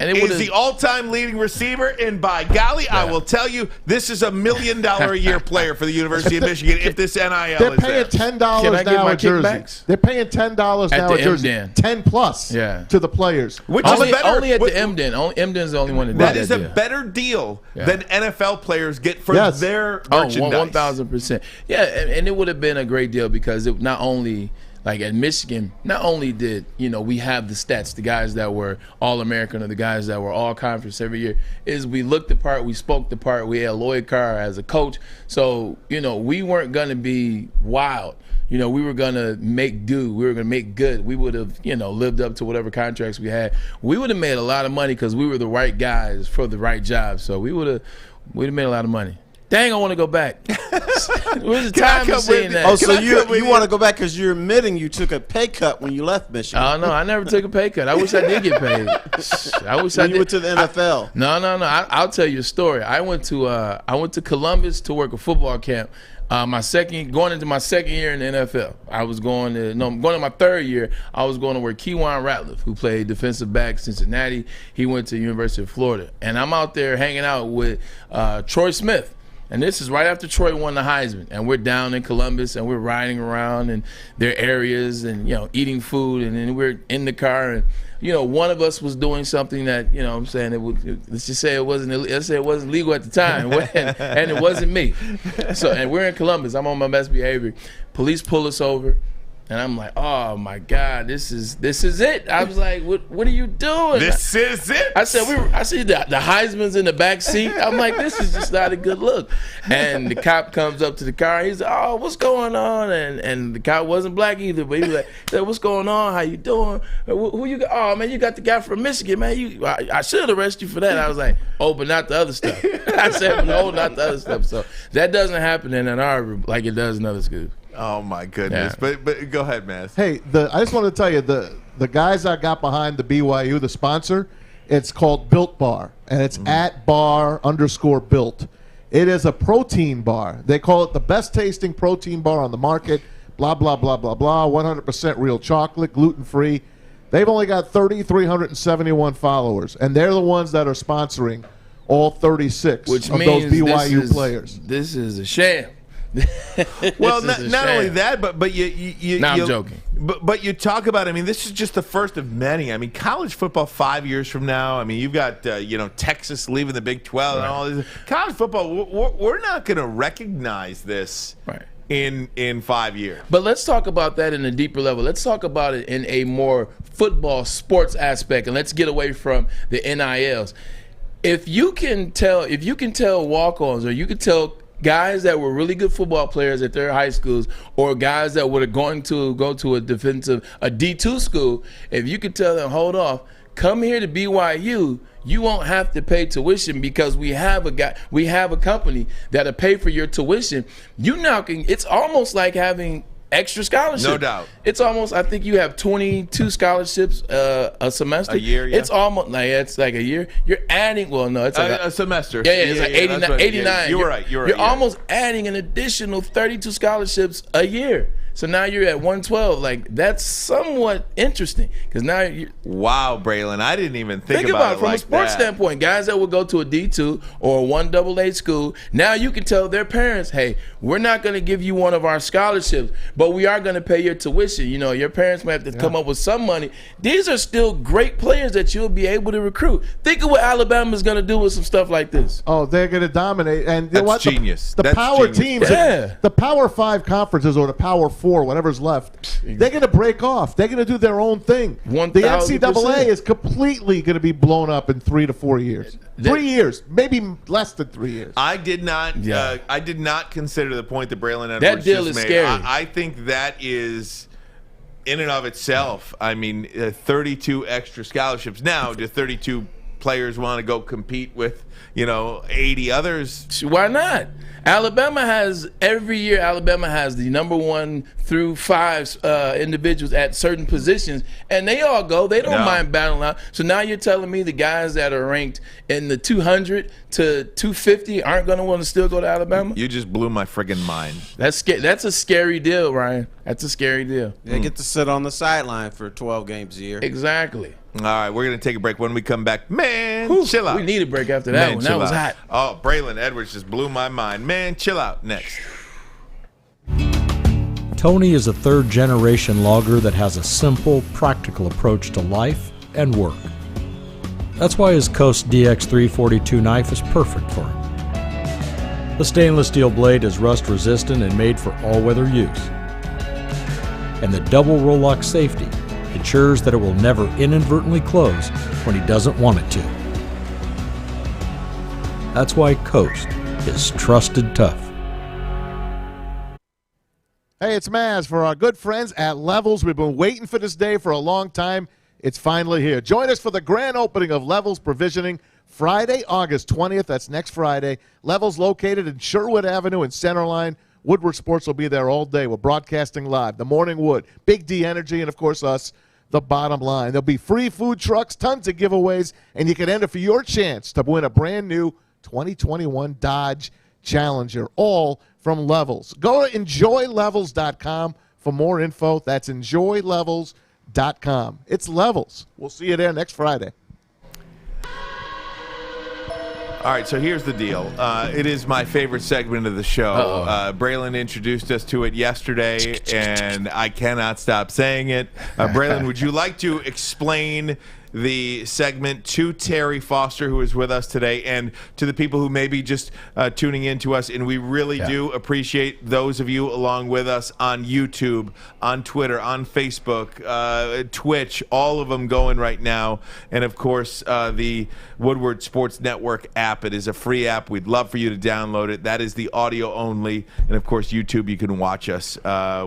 is the all-time leading receiver, and by golly, I will tell you, this is $1 million a year player for the University of Michigan if this NIL They're is paying $10 now at jerseys. They're paying $10 now at jerseys. 10 plus to the players. Which only, is better, only at the MDN. Emden's the only one that did is a better deal than NFL players get for their merchandise. 1,000%. Yeah, and it would have been a great deal because it not only – like at Michigan, not only did we have the stats, the guys that were All-American or the guys that were All-Conference every year, is we looked the part, we spoke the part, we had Lloyd Carr as a coach. So we weren't gonna be wild. We were gonna make do. We were gonna make good. We would have lived up to whatever contracts we had. We would have made a lot of money because we were the right guys for the right job. So we'd have made a lot of money. Dang, I want to go back. Where's the time of seeing that? Oh, so you want to go back because you're admitting you took a pay cut when you left Michigan. Oh, no, I never took a pay cut. I wish I did get paid. I wish I did. You went to the NFL. No. I'll tell you a story. I went to Columbus to work a football camp. Going into my second year in the NFL. Going to my third year. I was going to work Keywan Ratliff, who played defensive back Cincinnati. He went to the University of Florida. And I'm out there hanging out with Troy Smith. And this is right after Troy won the Heisman. And we're down in Columbus, and we're riding around in their areas and, eating food. And then we're in the car. And, one of us was doing something that, I'm saying, let's just say it wasn't legal at the time. And it wasn't me. And we're in Columbus. I'm on my best behavior. Police pull us over. And I'm like, oh my God, this is it. I was like, what are you doing? This is it. I see the Heisman's in the back seat. I'm like, this is just not a good look. And the cop comes up to the car. He's like, oh, what's going on? And the cop wasn't black either, but he was like, what's going on? How you doing? Who you got? Oh man, you got the guy from Michigan, man. I should arrest you for that. I was like, oh, but not the other stuff. I said, no, not the other stuff. So that doesn't happen in Ann Arbor like it does in other schools. Oh my goodness! Yeah. But go ahead, Maz. Hey, I just wanted to tell you the guys I got behind the BYU, the sponsor, It's called Built Bar, and it's at bar_built. It is a protein bar. They call it the best tasting protein bar on the market. Blah, blah, blah, blah, blah. 100% real chocolate, gluten-free. They've only got 3,371 followers, and they're the ones that are sponsoring all 36 Which of means those BYU players. This is a sham. Well, not only that, but you I'm joking. But you talk about, I mean, this is just the first of many. I mean, college football 5 years from now, I mean, you've got, Texas leaving the Big 12 and all this. College football, we're not going to recognize this in 5 years. But let's talk about that in a deeper level. Let's talk about it in a more football sports aspect, and let's get away from the NILs. If you can tell walk-ons, or you can tell guys that were really good football players at their high schools, or guys that were going to go to a D2 school, if you could tell them, hold off, come here to BYU, you won't have to pay tuition because we have a company that'll pay for your tuition. It's almost like having extra scholarships. No doubt. It's almost, I think you have 22 scholarships a semester. A year, yeah. It's almost like, it's like a year. You're adding, well, no, it's like a semester. Yeah, it's like 89. 89. You're right. You're almost adding an additional 32 scholarships a year. So now you're at 112. Like, that's somewhat interesting because now you're. Wow, Braylon, I didn't even think about it from like a sports standpoint. Guys that would go to a D2 or a 1AA school, now you can tell their parents, hey, we're not going to give you one of our scholarships, but we are going to pay your tuition. Your parents might have to come up with some money. These are still great players that you'll be able to recruit. Think of what Alabama's going to do with some stuff like this. Oh, they're going to dominate. And that's genius. The power genius. teams, the Power 5 conferences or the Power 4, whatever's left, they're going to break off. They're going to do their own thing. The NCAA is completely going to be blown up in 3 to 4 years. 3 years, maybe less than 3 years. I did not. I did not consider the point that Braylon Edwards that deal just is made. scary. I think that is, in and of itself. I mean, 32 extra scholarships. Now, do 32 players want to go compete with 80 others? Why not? Alabama has every year. Alabama has the number 1 through 5 individuals at certain positions, and they all go. They don't mind battling out. So now you're telling me the guys that are ranked in the 200 to 250 aren't going to want to still go to Alabama? You just blew my friggin' mind. That's a scary deal, Ryan. That's a scary deal. They get to sit on the sideline for 12 games a year. Exactly. All right, we're going to take a break. When we come back, chill out. We need a break after that one. That was hot. Oh, Braylon Edwards just blew my mind. Man, chill out. Next. Tony is a third-generation logger that has a simple, practical approach to life and work. That's why his Coast DX342 knife is perfect for him. The stainless steel blade is rust-resistant and made for all-weather use. And the double roll-lock safety ensures that it will never inadvertently close when he doesn't want it to. That's why Coast is trusted tough. Hey, it's Maz for our good friends at Levels. We've been waiting for this day for a long time. It's finally here. Join us for the grand opening of Levels Provisioning, Friday, August 20th. That's next Friday. Levels located in Sherwood Avenue in Centerline. Woodward Sports will be there all day. We're broadcasting live. The Morning Wood, Big D Energy, and, of course, us, the Bottom Line. There'll be free food trucks, tons of giveaways, and you can enter for your chance to win a brand-new 2021 Dodge Challenger, all from Levels. Go to enjoylevels.com for more info. That's enjoylevels.com. It's Levels. We'll see you there next Friday. All right, so here's the deal. It is my favorite segment of the show. Braylon introduced us to it yesterday, and I cannot stop saying it. Braylon, would you like to explain the segment to Terry Foster, who is with us today, and to the people who may be just tuning in to us? And we really do appreciate those of you along with us on YouTube, on Twitter, on Facebook, Twitch, all of them going right now. And, of course, the Woodward Sports Network app. It is a free app. We'd love for you to download it. That is the audio only. And, of course, YouTube, you can watch us.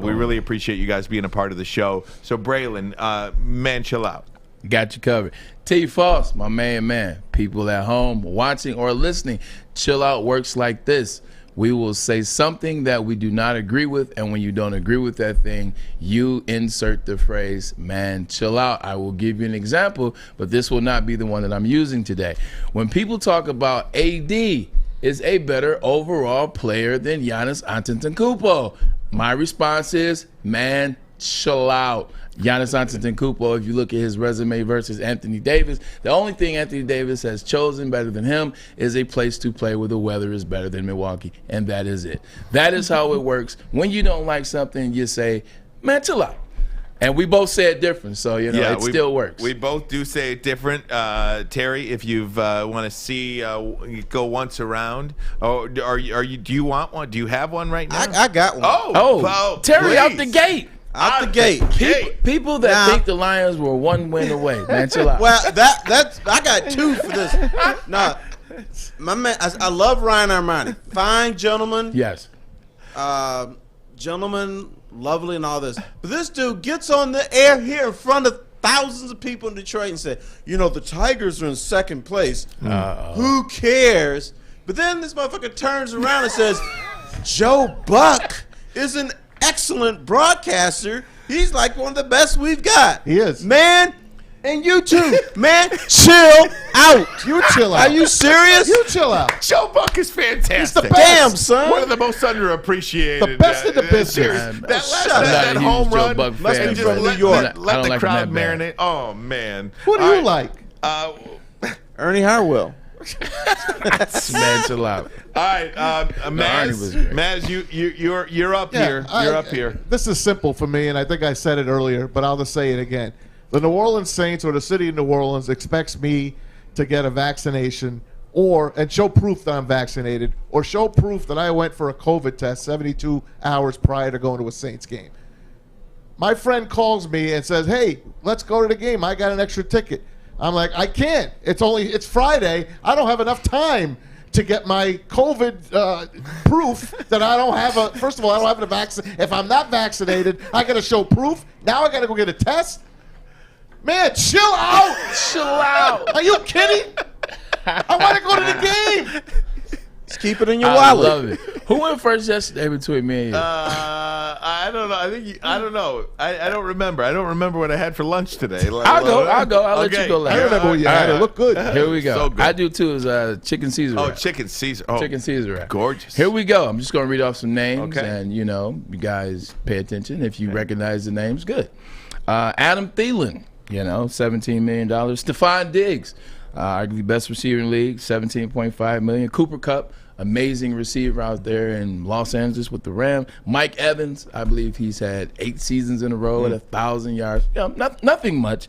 We really appreciate you guys being a part of the show. So, Braylon, man, chill out. Got you covered. T. Foss, my man. People at home watching or listening, chill out works like this. We will say something that we do not agree with, and when you don't agree with that thing, you insert the phrase, man, chill out. I will give you an example, but this will not be the one that I'm using today. When people talk about AD is a better overall player than Giannis Antetokounmpo, my response is, man, chill out. Giannis Antetokounmpo, if you look at his resume versus Anthony Davis, the only thing Anthony Davis has chosen better than him is a place to play where the weather is better than Milwaukee, and that is it. That is how it works. When you don't like something, you say, man, chill out. And we both say it different, so it still works. We both do say it different. Terry, if you want to see, go once around. Oh, do you want one? Do you have one right now? I got one. Oh, Terry, please. out the gate. Out the gate. People that think the Lions were one win away, man, chill out. Well, that's I got two for this. Nah, my man, I love Ryan Ermanni. Fine gentleman. Yes. Gentleman, lovely and all this. But this dude gets on the air here in front of thousands of people in Detroit and said, the Tigers are in second place. Who cares? But then this motherfucker turns around and says, Joe Buck is an excellent broadcaster. He's like one of the best we've got. He is. Man, and you too. Man, chill out. You chill out. Are you serious? You chill out. Joe Buck is fantastic. He's the best. Damn, son. One of the most underappreciated. The best in the business. That home run. Must be from New York. Let the crowd marinate. Oh, man. Who do you like? Ernie Harwell. Man, chill out. All right, Maz, you're up here. You're up here. This is simple for me, and I think I said it earlier, but I'll just say it again. The New Orleans Saints or the city of New Orleans expects me to get a vaccination and show proof that I'm vaccinated, or show proof that I went for a COVID test 72 hours prior to going to a Saints game. My friend calls me and says, hey, let's go to the game. I got an extra ticket. I'm like, I can't. It's Friday. I don't have enough time to get my COVID proof that I don't have first of all, I don't have a vaccine. If I'm not vaccinated, I got to show proof. Now I got to go get a test. Man, chill out. Chill out. Are you kidding? I want to go to the game. Just keep it in your wallet. I love it. Who went first yesterday between me and you? I don't know. I don't know. I don't remember. I don't remember what I had for lunch today. I'll go. I'll let you go last. I remember what you had. It looked good. Here we go. So good. I do too. Is chicken Caesar wrap. Chicken Caesar. Oh, chicken Caesar wrap. Gorgeous. Here we go. I'm just going to read off some names, and you guys pay attention. If you recognize the names, good. Adam Thielen, $17 million. Stephon Diggs, arguably best receiver in the league, $17.5 million. Cooper Kupp, amazing receiver out there in Los Angeles with the Rams. Mike Evans, I believe he's had 8 seasons in a row at 1,000 yards. Nothing much.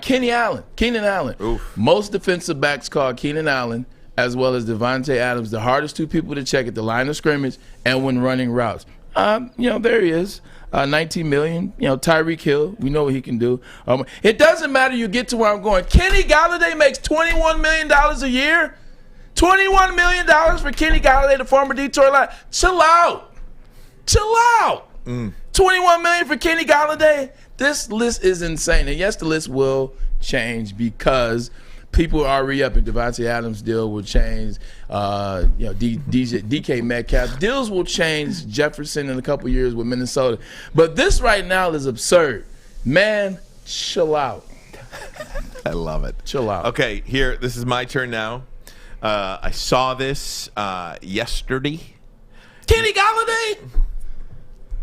Keenan Allen. Oof. Most defensive backs call Keenan Allen, as well as Devontae Adams, the hardest two people to check at the line of scrimmage and when running routes. There he is. $19 million. Tyreek Hill, we know what he can do. It doesn't matter. You get to where I'm going. Kenny Galladay makes $21 million a year. $21 million for Kenny Galladay, the former Detroit Lion. Chill out. $21 million for Kenny Galladay. This list is insane. And yes, the list will change because people are re-upping. Devontae Adams' deal will change. DK Metcalf deals will change. Jefferson in a couple years with Minnesota. But this right now is absurd. Man, chill out. I love it. Chill out. Okay, here. This is my turn now. I saw this yesterday. Kenny Galladay,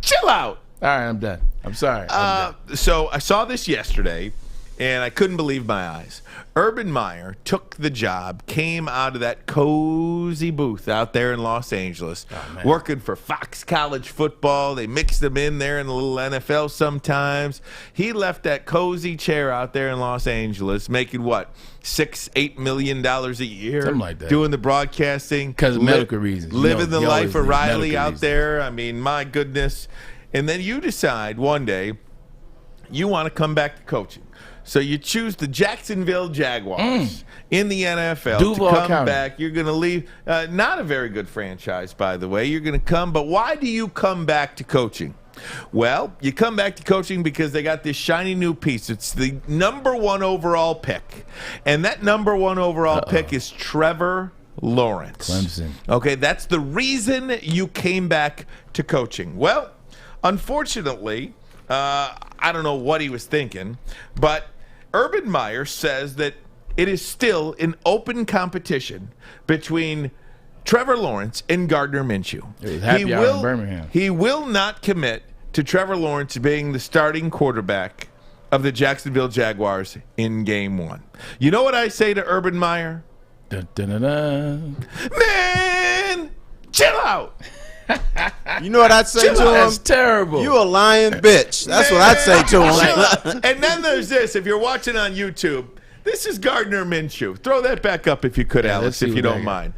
chill out. All right, I'm done. I'm sorry. So I saw this yesterday, and I couldn't believe my eyes. Urban Meyer took the job, came out of that cozy booth out there in Los Angeles, working for Fox College Football. They mixed him in there in the little NFL sometimes. He left that cozy chair out there in Los Angeles, making what, $6-8 million a year, something like that, doing the broadcasting because of medical reasons, living the life of Riley out there. I mean, my goodness. And then you decide one day you want to come back to coaching. So you choose the Jacksonville Jaguars in the NFL Duval to come County. back. You're going to leave. Not a very good franchise, by the way. You're going to come. But why do you come back to coaching? Well, you come back to coaching because they got this shiny new piece. It's the number 1 overall pick. And that number 1 overall pick is Trevor Lawrence. Clemson. Okay, that's the reason you came back to coaching. Well, unfortunately, I don't know what he was thinking, but Urban Meyer says that it is still an open competition between Trevor Lawrence and Gardner Minshew. It was happy hour in Birmingham. He will not commit to Trevor Lawrence being the starting quarterback of the Jacksonville Jaguars in Game 1. You know what I say to Urban Meyer? Dun, dun, dun, dun. Man, chill out. You know what I'd say to him? That's terrible. You a lying bitch. That's what I'd say to him. And then there's this. If you're watching on YouTube, this is Gardner Minshew. Throw that back up if you could, Alex, if you don't mind.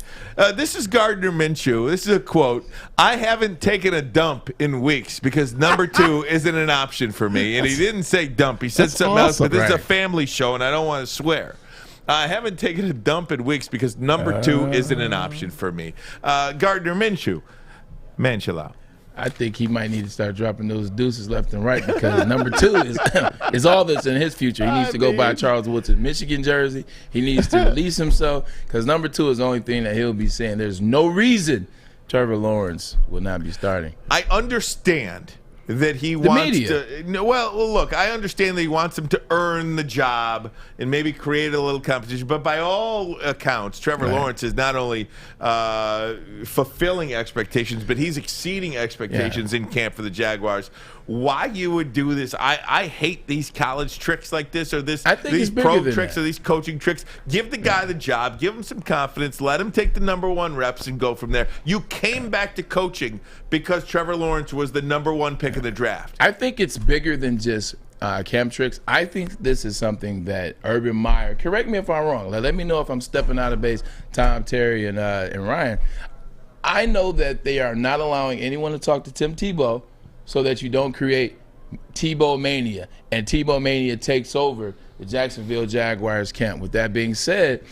This is Gardner Minshew. This is a quote. I haven't taken a dump in weeks because number 2 isn't an option for me. And he didn't say dump. He said something else, but this is a family show, and I don't want to swear. I haven't taken a dump in weeks because number 2 isn't an option for me. Gardner Minshew. Man, chill out. I think he might need to start dropping those deuces left and right because number 2 is all that's in his future. He needs to go buy Charles Woodson Michigan jersey. He needs to release himself because number 2 is the only thing that he'll be saying. There's no reason Trevor Lawrence will not be starting. I understand that he wants to. Well, look, I understand that he wants him to earn the job and maybe create a little competition. But by all accounts, Trevor Lawrence is not only fulfilling expectations, but he's exceeding expectations in camp for the Jaguars. Why you would do this? I hate these college tricks like this or these pro tricks or these coaching tricks. Give the guy the job. Give him some confidence. Let him take the number 1 reps and go from there. You came back to coaching because Trevor Lawrence was the number 1 pick in the draft. I think it's bigger than just camp tricks. I think this is something that Urban Meyer, correct me if I'm wrong. Let me know if I'm stepping out of base, Tom, Terry, and Ryan. I know that they are not allowing anyone to talk to Tim Tebow so that you don't create Tebow mania, and Tebow mania takes over the Jacksonville Jaguars camp. With that being said,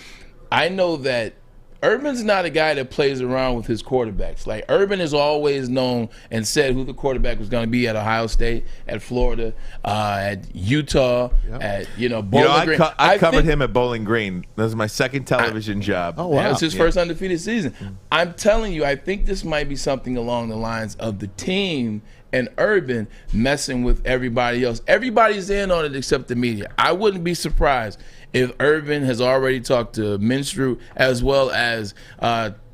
I know that Urban's not a guy that plays around with his quarterbacks. Like, Urban has always known and said who the quarterback was going to be at Ohio State, at Florida, at Utah, at Bowling Green. I covered him at Bowling Green. That was my second television job. Oh, wow. That was his first undefeated season. I'm telling you, I think this might be something along the lines of the team and Urban messing with everybody else. Everybody's in on it except the media. I wouldn't be surprised if Urban has already talked to Minshew as well as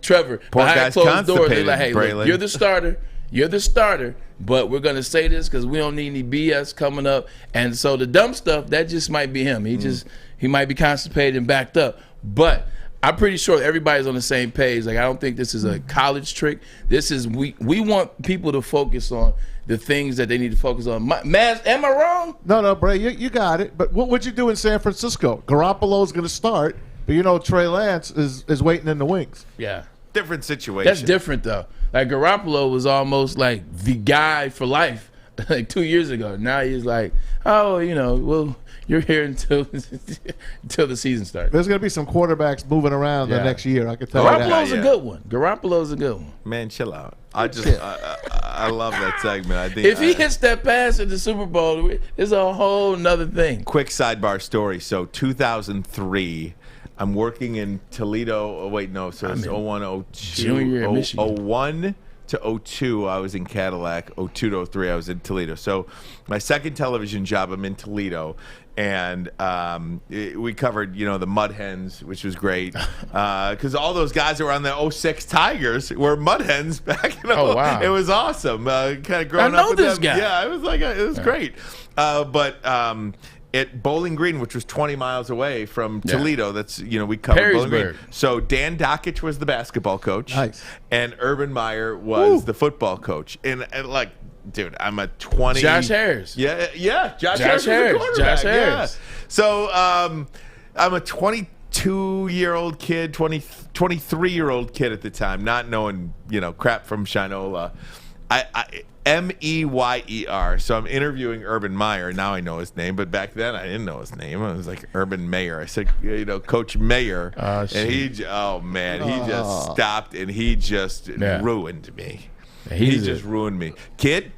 Trevor. Poor behind guy's closed doors. They're constipated, like, hey, look, Braylon. you're the starter, but we're going to say this because we don't need any BS coming up. And so the dumb stuff, that just might be him. He might be constipated and backed up. But I'm pretty sure everybody's on the same page. Like, I don't think this is a college trick. This is we want people to focus on the things that they need to focus on. Am I wrong? No, Bray, you got it. But what would you do in San Francisco? Garoppolo's going to start, but Trey Lance is waiting in the wings. Yeah. Different situation. That's different, though. Like, Garoppolo was almost like the guy for life like 2 years ago. Now he's like, oh, well, you're here until the season starts. There's going to be some quarterbacks moving around the next year. I can tell you that. Garoppolo's a good one. Garoppolo's a good one. Man, chill out. I love that segment. I think if he hits that pass in the Super Bowl, it's a whole nother thing. Quick sidebar story. So 2003, I'm working in Toledo. Oh, wait, no. So it's 01, 02. Junior at Michigan. 01 to 02, I was in Cadillac. 02 to 03, I was in Toledo. So my second television job, I'm in Toledo. And we covered, the Mud Hens, which was great. Because all those guys that were on the 06 Tigers were Mud Hens back. Oh, wow. It was awesome. Kind of growing up with this them. guy. Yeah, it was great. But at Bowling Green, which was 20 miles away from Toledo, that's, we covered Bowling Green. So Dan Dockich was the basketball coach. Nice. And Urban Meyer was the football coach. And like, dude, I'm a 20. Josh Harris. Yeah. Josh Harris. Josh Harris. So I'm a 22-year-old kid, 23-year-old kid at the time, not knowing, crap from Shinola. Meyer. So I'm interviewing Urban Meyer. Now I know his name, but back then I didn't know his name. I was like Urban Meyer. I said, Coach Meyer. And he just stopped and he just ruined me. He just ruined me. Kid,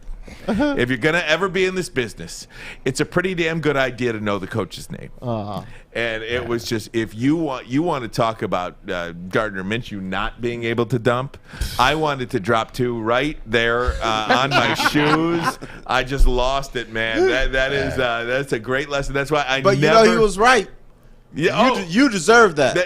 if you're going to ever be in this business, it's a pretty damn good idea to know the coach's name. And it was just, if you want to talk about Gardner Minshew not being able to dump, I wanted to drop 2 right there on my shoes. I just lost it, man. That's a great lesson. That's why But you know he was right. Yeah, you deserve that.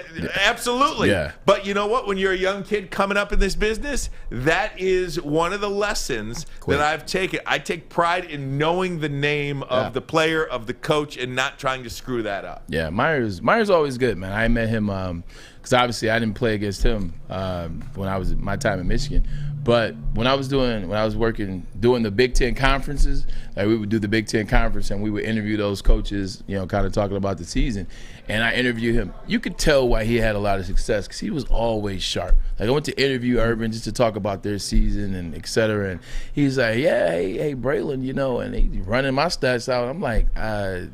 Absolutely. Yeah. But you know what? When you're a young kid coming up in this business, that is one of the lessons that I've taken. I take pride in knowing the name of the player, of the coach, and not trying to screw that up. Yeah, Myers always good, man. I met him because obviously I didn't play against him when I was my time in Michigan. But when I was working doing the Big Ten conferences, like we would do the Big Ten conference and we would interview those coaches, kind of talking about the season. And I interviewed him. You could tell why he had a lot of success because he was always sharp. Like I went to interview Urban just to talk about their season and et cetera. And he's like, yeah, hey Braylon, and he's running my stats out. I'm like,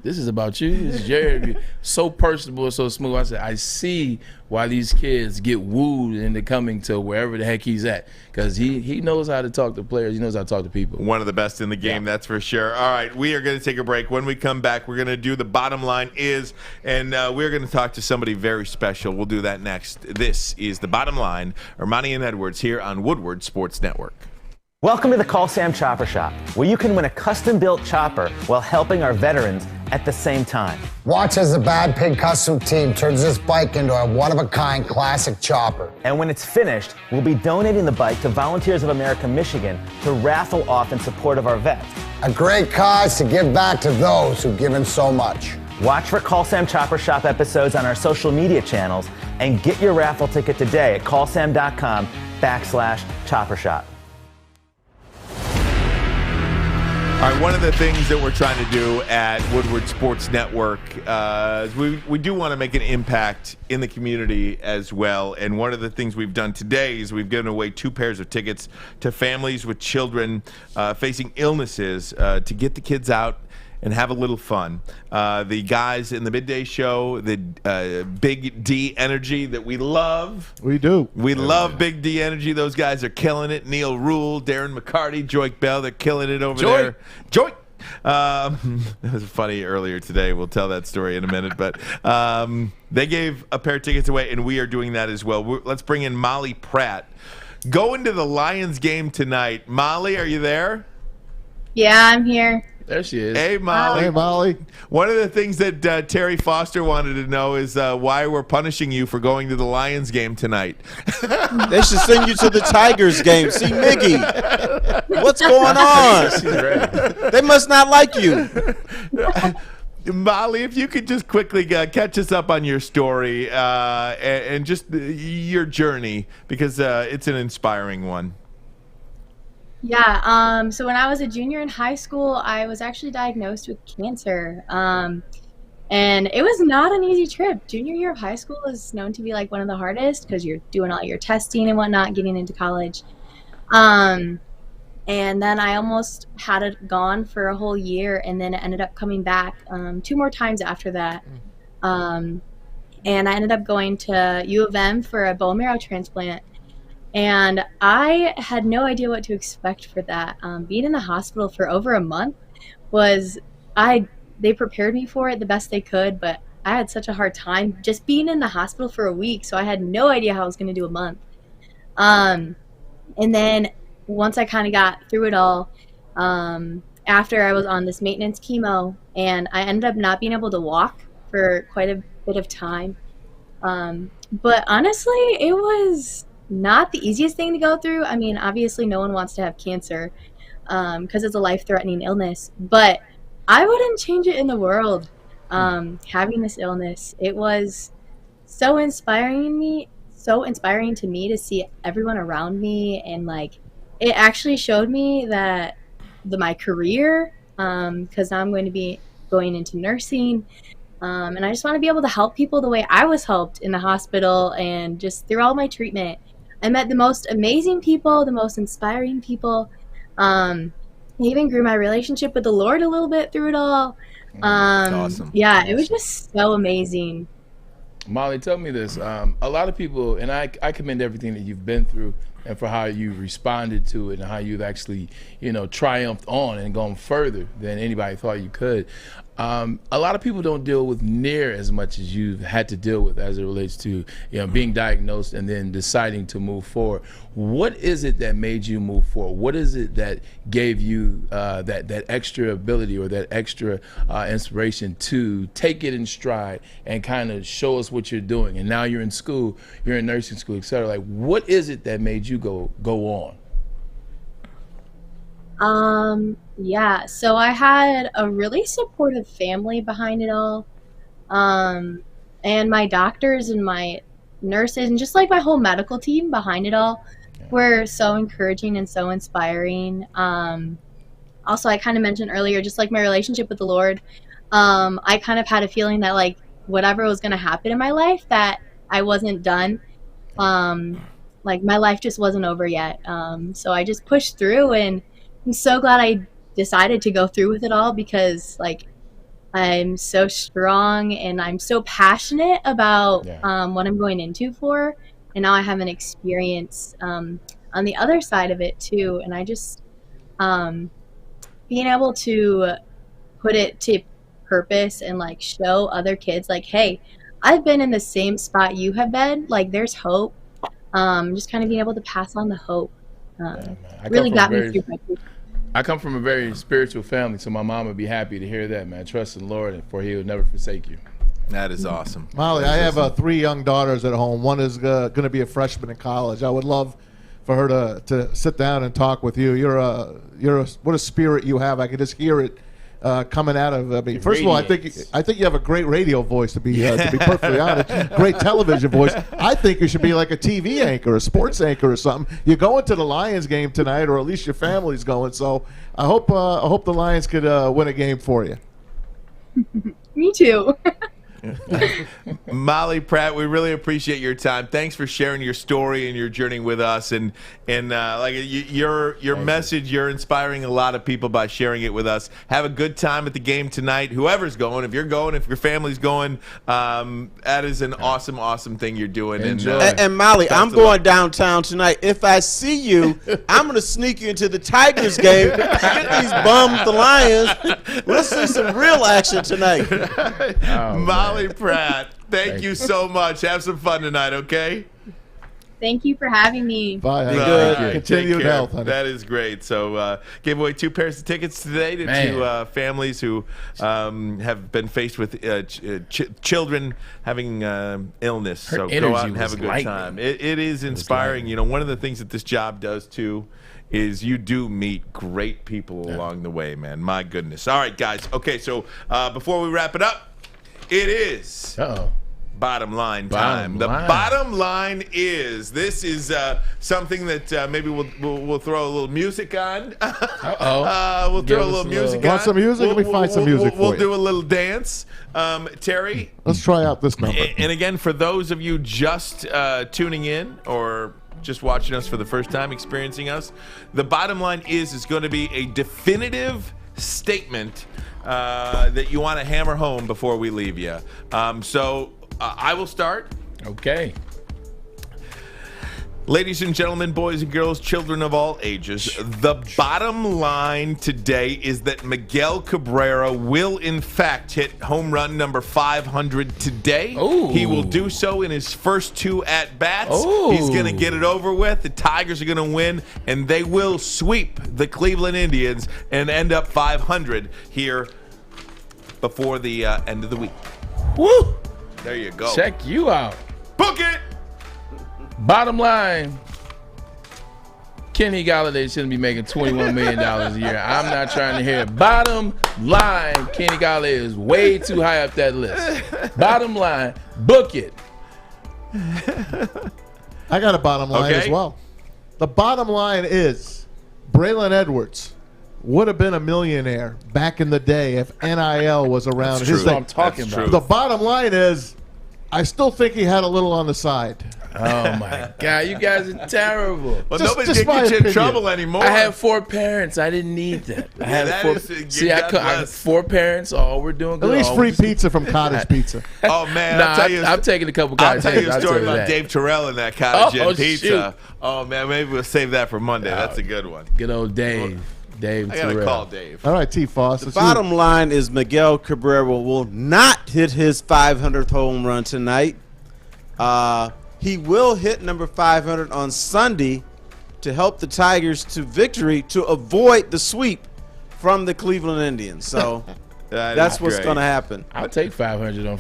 this is about you. This is your interview. So personable, so smooth. I said, I see why these kids get wooed into coming to wherever the heck he's at because he knows how to talk to players. He knows how to talk to people. One of the best in the game, that's for sure. All right, we are going to take a break. When we come back, we're going to do the bottom line is, and we're going to talk to somebody very special. We'll do that next. This is the bottom line. Ermanni and Edwards here on Woodward Sports Network. Welcome to the Call Sam Chopper Shop, where you can win a custom-built chopper while helping our veterans at the same time. Watch as the Bad Pig Custom Team turns this bike into a one-of-a-kind classic chopper. And when it's finished, we'll be donating the bike to Volunteers of America Michigan to raffle off in support of our vets. A great cause to give back to those who've given so much. Watch for Call Sam Chopper Shop episodes on our social media channels and get your raffle ticket today at callsam.com/chopper shop. All right, one of the things that we're trying to do at Woodward Sports Network is we do want to make an impact in the community as well. And one of the things we've done today is we've given away 2 pairs of tickets to families with children facing illnesses to get the kids out and have a little fun. The guys in the midday show, the Big D Energy that we love. We do. We love Big D Energy. Those guys are killing it. Neil Rule, Darren McCarty, Joik Bell, they're killing it over there. Joik! That was funny earlier today. We'll tell that story in a minute. But they gave a pair of tickets away, and we are doing that as well. Let's bring in Molly Pratt. Going to the Lions game tonight. Molly, are you there? Yeah, I'm here. There she is. Hey, Molly. Hey, Molly. One of the things that Terry Foster wanted to know is why we're punishing you for going to the Lions game tonight. They should send you to the Tigers game. See Miggy. What's going on? They must not like you. Molly, if you could just quickly catch us up on your story and just your journey, because it's an inspiring one. Yeah, so when I was a junior in high school, I was actually diagnosed with cancer. And it was not an easy trip. Junior year of high school is known to be like one of the hardest because you're doing all your testing and whatnot, getting into college. And then I almost had it gone for a whole year, and then it ended up coming back 2 more times after that. And I ended up going to U of M for a bone marrow transplant. And I had no idea what to expect for that. Being in the hospital for over a month they prepared me for it the best they could, but I had such a hard time just being in the hospital for a week, so I had no idea how I was going to do a month. And then once I kind of got through it all, after I was on this maintenance chemo, and I ended up not being able to walk for quite a bit of time. But honestly, it was not the easiest thing to go through. I mean, obviously no one wants to have cancer because it's a life-threatening illness, but I wouldn't change it in the world. Having this illness, it was so inspiring to me to see everyone around me, and like it actually showed me that my career, because now I'm going to be going into nursing, and I just want to be able to help people the way I was helped in the hospital and just through all my treatment. I met the most amazing people, the most inspiring people. I even grew my relationship with the Lord a little bit through it all. That's awesome. Yeah, it was just so amazing. Molly, tell me this. A lot of people, and I commend everything that you've been through, and for how you responded to it and how you've actually, triumphed on and gone further than anybody thought you could. A lot of people don't deal with near as much as you've had to deal with as it relates to being diagnosed and then deciding to move forward. What is it that made you move forward? What is it that gave you that extra ability or that extra inspiration to take it in stride and kind of show us what you're doing? And now you're in school, you're in nursing school, et cetera. Like, what is it that made you go on? Yeah, so I had a really supportive family behind it all. And my doctors and my nurses and just like my whole medical team behind it all were so encouraging and so inspiring. Also, I kind of mentioned earlier, just like my relationship with the Lord, I kind of had a feeling that like whatever was going to happen in my life, that I wasn't done. Like my life just wasn't over yet. So I just pushed through, and I'm so glad I decided to go through with it all, because like I'm so strong and I'm so passionate about what I'm going into for, and now I have an experience on the other side of it too, and I just being able to put it to purpose and like show other kids like, hey, I've been in the same spot you have been, like there's hope. Just kind of being able to pass on the hope really got me through my life. I come from a very spiritual family, so my mom would be happy to hear that, man. Trust in the Lord, for He will never forsake you. That is awesome. Molly, I have 3 young daughters at home. One is going to be a freshman in college. I would love for her to sit down and talk with you. What a spirit you have. I can just hear it coming out of. I mean, first of all, I think you have a great radio voice, to be perfectly honest. Great television voice. I think you should be like a TV anchor, a sports anchor, or something. You're going to the Lions game tonight, or at least your family's going. So I hope the Lions could win a game for you. Me too. Molly Pratt, we really appreciate your time. Thanks for sharing your story and your journey with us, and like your message. You're inspiring a lot of people by sharing it with us. Have a good time at the game tonight. Whoever's going, if you're going, if your family's going, that is an awesome thing you're doing. And Molly, I'm going downtown tonight. If I see you, I'm going to sneak you into the Tigers game. Get these bums, the Lions. Let's see some real action tonight. Molly Pratt, thank you so much. Have some fun tonight, okay? Thank you for having me. Bye. Be good. Right, Continued health, honey. That is great. So gave away 2 pairs of tickets today to 2 families who have been faced with children having illness. So go out and have a good time. It is inspiring. You know, one of the things that this job does too is you do meet great people along the way, man. My goodness. All right, guys. Okay, so before we wrap it up, it is bottom line time. The bottom line is, this is something that maybe we'll throw a little music on. We'll throw a little music on. Want some music? Let me find some music for you. We'll do a little dance. Terry? Let's try out this number. And again, for those of you just tuning in or just watching us for the first time, experiencing us, the bottom line is going to be a definitive statement that you want to hammer home before we leave you. So I will start. Okay. Ladies and gentlemen, boys and girls, children of all ages, the bottom line today is that Miguel Cabrera will in fact hit home run number 500 today. Ooh. He will do so in his first 2 at-bats. Ooh. He's going to get it over with. The Tigers are going to win, and they will sweep the Cleveland Indians and end up 500 here before the end of the week. Woo! There you go. Check you out. Book it! Bottom line, Kenny Galladay shouldn't be making $21 million a year. I'm not trying to hear it. Bottom line, Kenny Galladay is way too high up that list. Bottom line, book it. I got a bottom line as well. The bottom line is Braylon Edwards would have been a millionaire back in the day if NIL was around. That's true. That's what I'm talking about. The bottom line is I still think he had a little on the side. Oh my God, you guys are terrible. Well, nobody's gonna get you in trouble anymore. I had 4 parents. I didn't need that. I had I had 4 parents. Oh, we're doing good. At least free pizza from Cottage Pizza. Oh man, I'm taking a couple cottage. I'll tell you a story about that. Dave Terrell and that cottage and pizza. Shoot. Oh man, maybe we'll save that for Monday. That's a good one. Good old Dave. Dave I gotta Terrell. call Dave. All right, T-Foss. The bottom line is Miguel Cabrera will not hit his 500th home run tonight. He will hit number 500 on Sunday to help the Tigers to victory to avoid the sweep from the Cleveland Indians. So that's what's going to happen. I'll take 500 on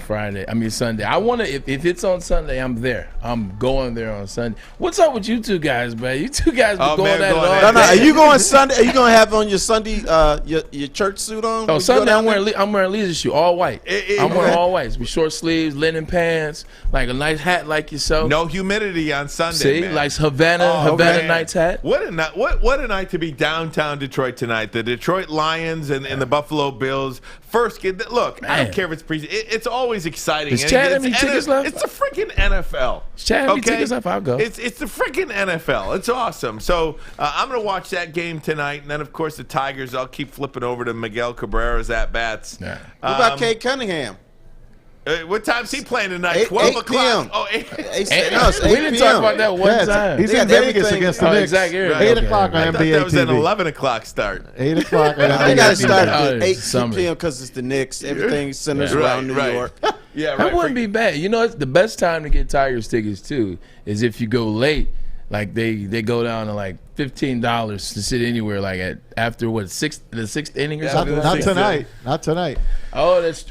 Sunday. I want to. If it's on Sunday, I'm there. I'm going there on Sunday. What's up with you two guys, man? You two guys be going at it all. No. Are you going Sunday? Are you going to have on your Sunday your church suit on? Oh, Sunday I'm wearing leisure suit, all white. I'm wearing all white. It's be short sleeves, linen pants, like a nice hat like yourself. No humidity on Sunday. See, man. like Havana Nights hat. What a night to be downtown Detroit tonight. The Detroit Lions and the Buffalo Bills. First, look, I don't care if it's preseason. It's always exciting. Is Chad have any tickets left? It's the freaking NFL. Chad have any tickets left? I'll go. It's the freaking NFL. It's awesome. So I'm going to watch that game tonight. And then, of course, the Tigers. I'll keep flipping over to Miguel Cabrera's at-bats. Yeah. What about Kate Cunningham? What time's he playing tonight? 12 o'clock. Oh, 8 we didn't talk about that one time. He's in Vegas against the Knicks. Exactly. 8 o'clock on NBA TV. That was an 11 o'clock start. 8 o'clock on NBA They got to start TV. at 8 p.m. because it's the Knicks. Everything centers around New York. Yeah, right. That wouldn't be bad. You know, it's the best time to get Tigers tickets too is if you go late. Like they go down to like $15 to sit anywhere. Like after the sixth inning or something. Not tonight. Not tonight. Oh, that's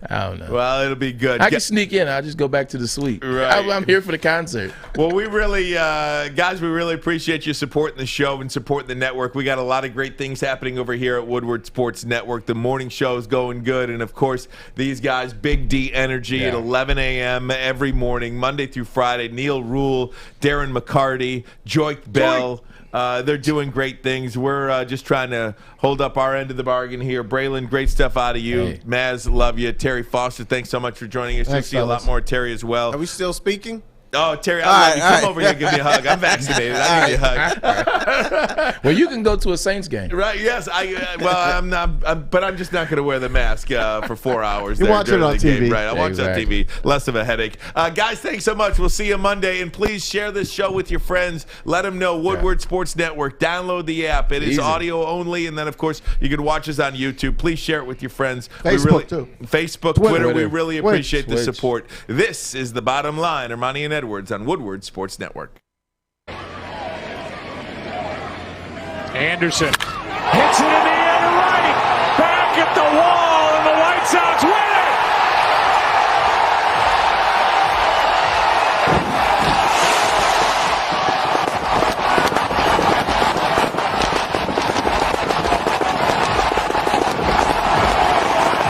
I don't know. Well, it'll be good. I can sneak in. I'll just go back to the suite. Right. I'm here for the concert. Well, we really, guys, we really appreciate you supporting the show and supporting the network. We got a lot of great things happening over here at Woodward Sports Network. The morning show is going good. And, of course, these guys, Big D Energy at 11 a.m. every morning, Monday through Friday. Neil Rule, Darren McCarty, Joik Bell. They're doing great things. We're just trying to hold up our end of the bargain here. Braylon, great stuff out of you. Hey. Maz, love you. Terry Foster, thanks so much for joining us. You'll see a lot more Terry as well. Are we still speaking? Oh, Terry, I love you. Come over here and give me a hug. I'm vaccinated. I'll give you a hug. Well, you can go to a Saints game. Right, yes. I'm not, but I'm just not going to wear the mask for 4 hours. You watch it on TV. Game. Right, I watch it on TV. Less of a headache. Guys, thanks so much. We'll see you Monday. And please share this show with your friends. Let them know Woodward Sports Network. Download the app. It is audio only. And then, of course, you can watch us on YouTube. Please share it with your friends. Facebook, too. Facebook, Twitter. We really appreciate the support. This is The Bottom Line. Ermanni and Edwards on Woodward Sports Network. Anderson hits it in the air to right. Back at the wall, and the White Sox win.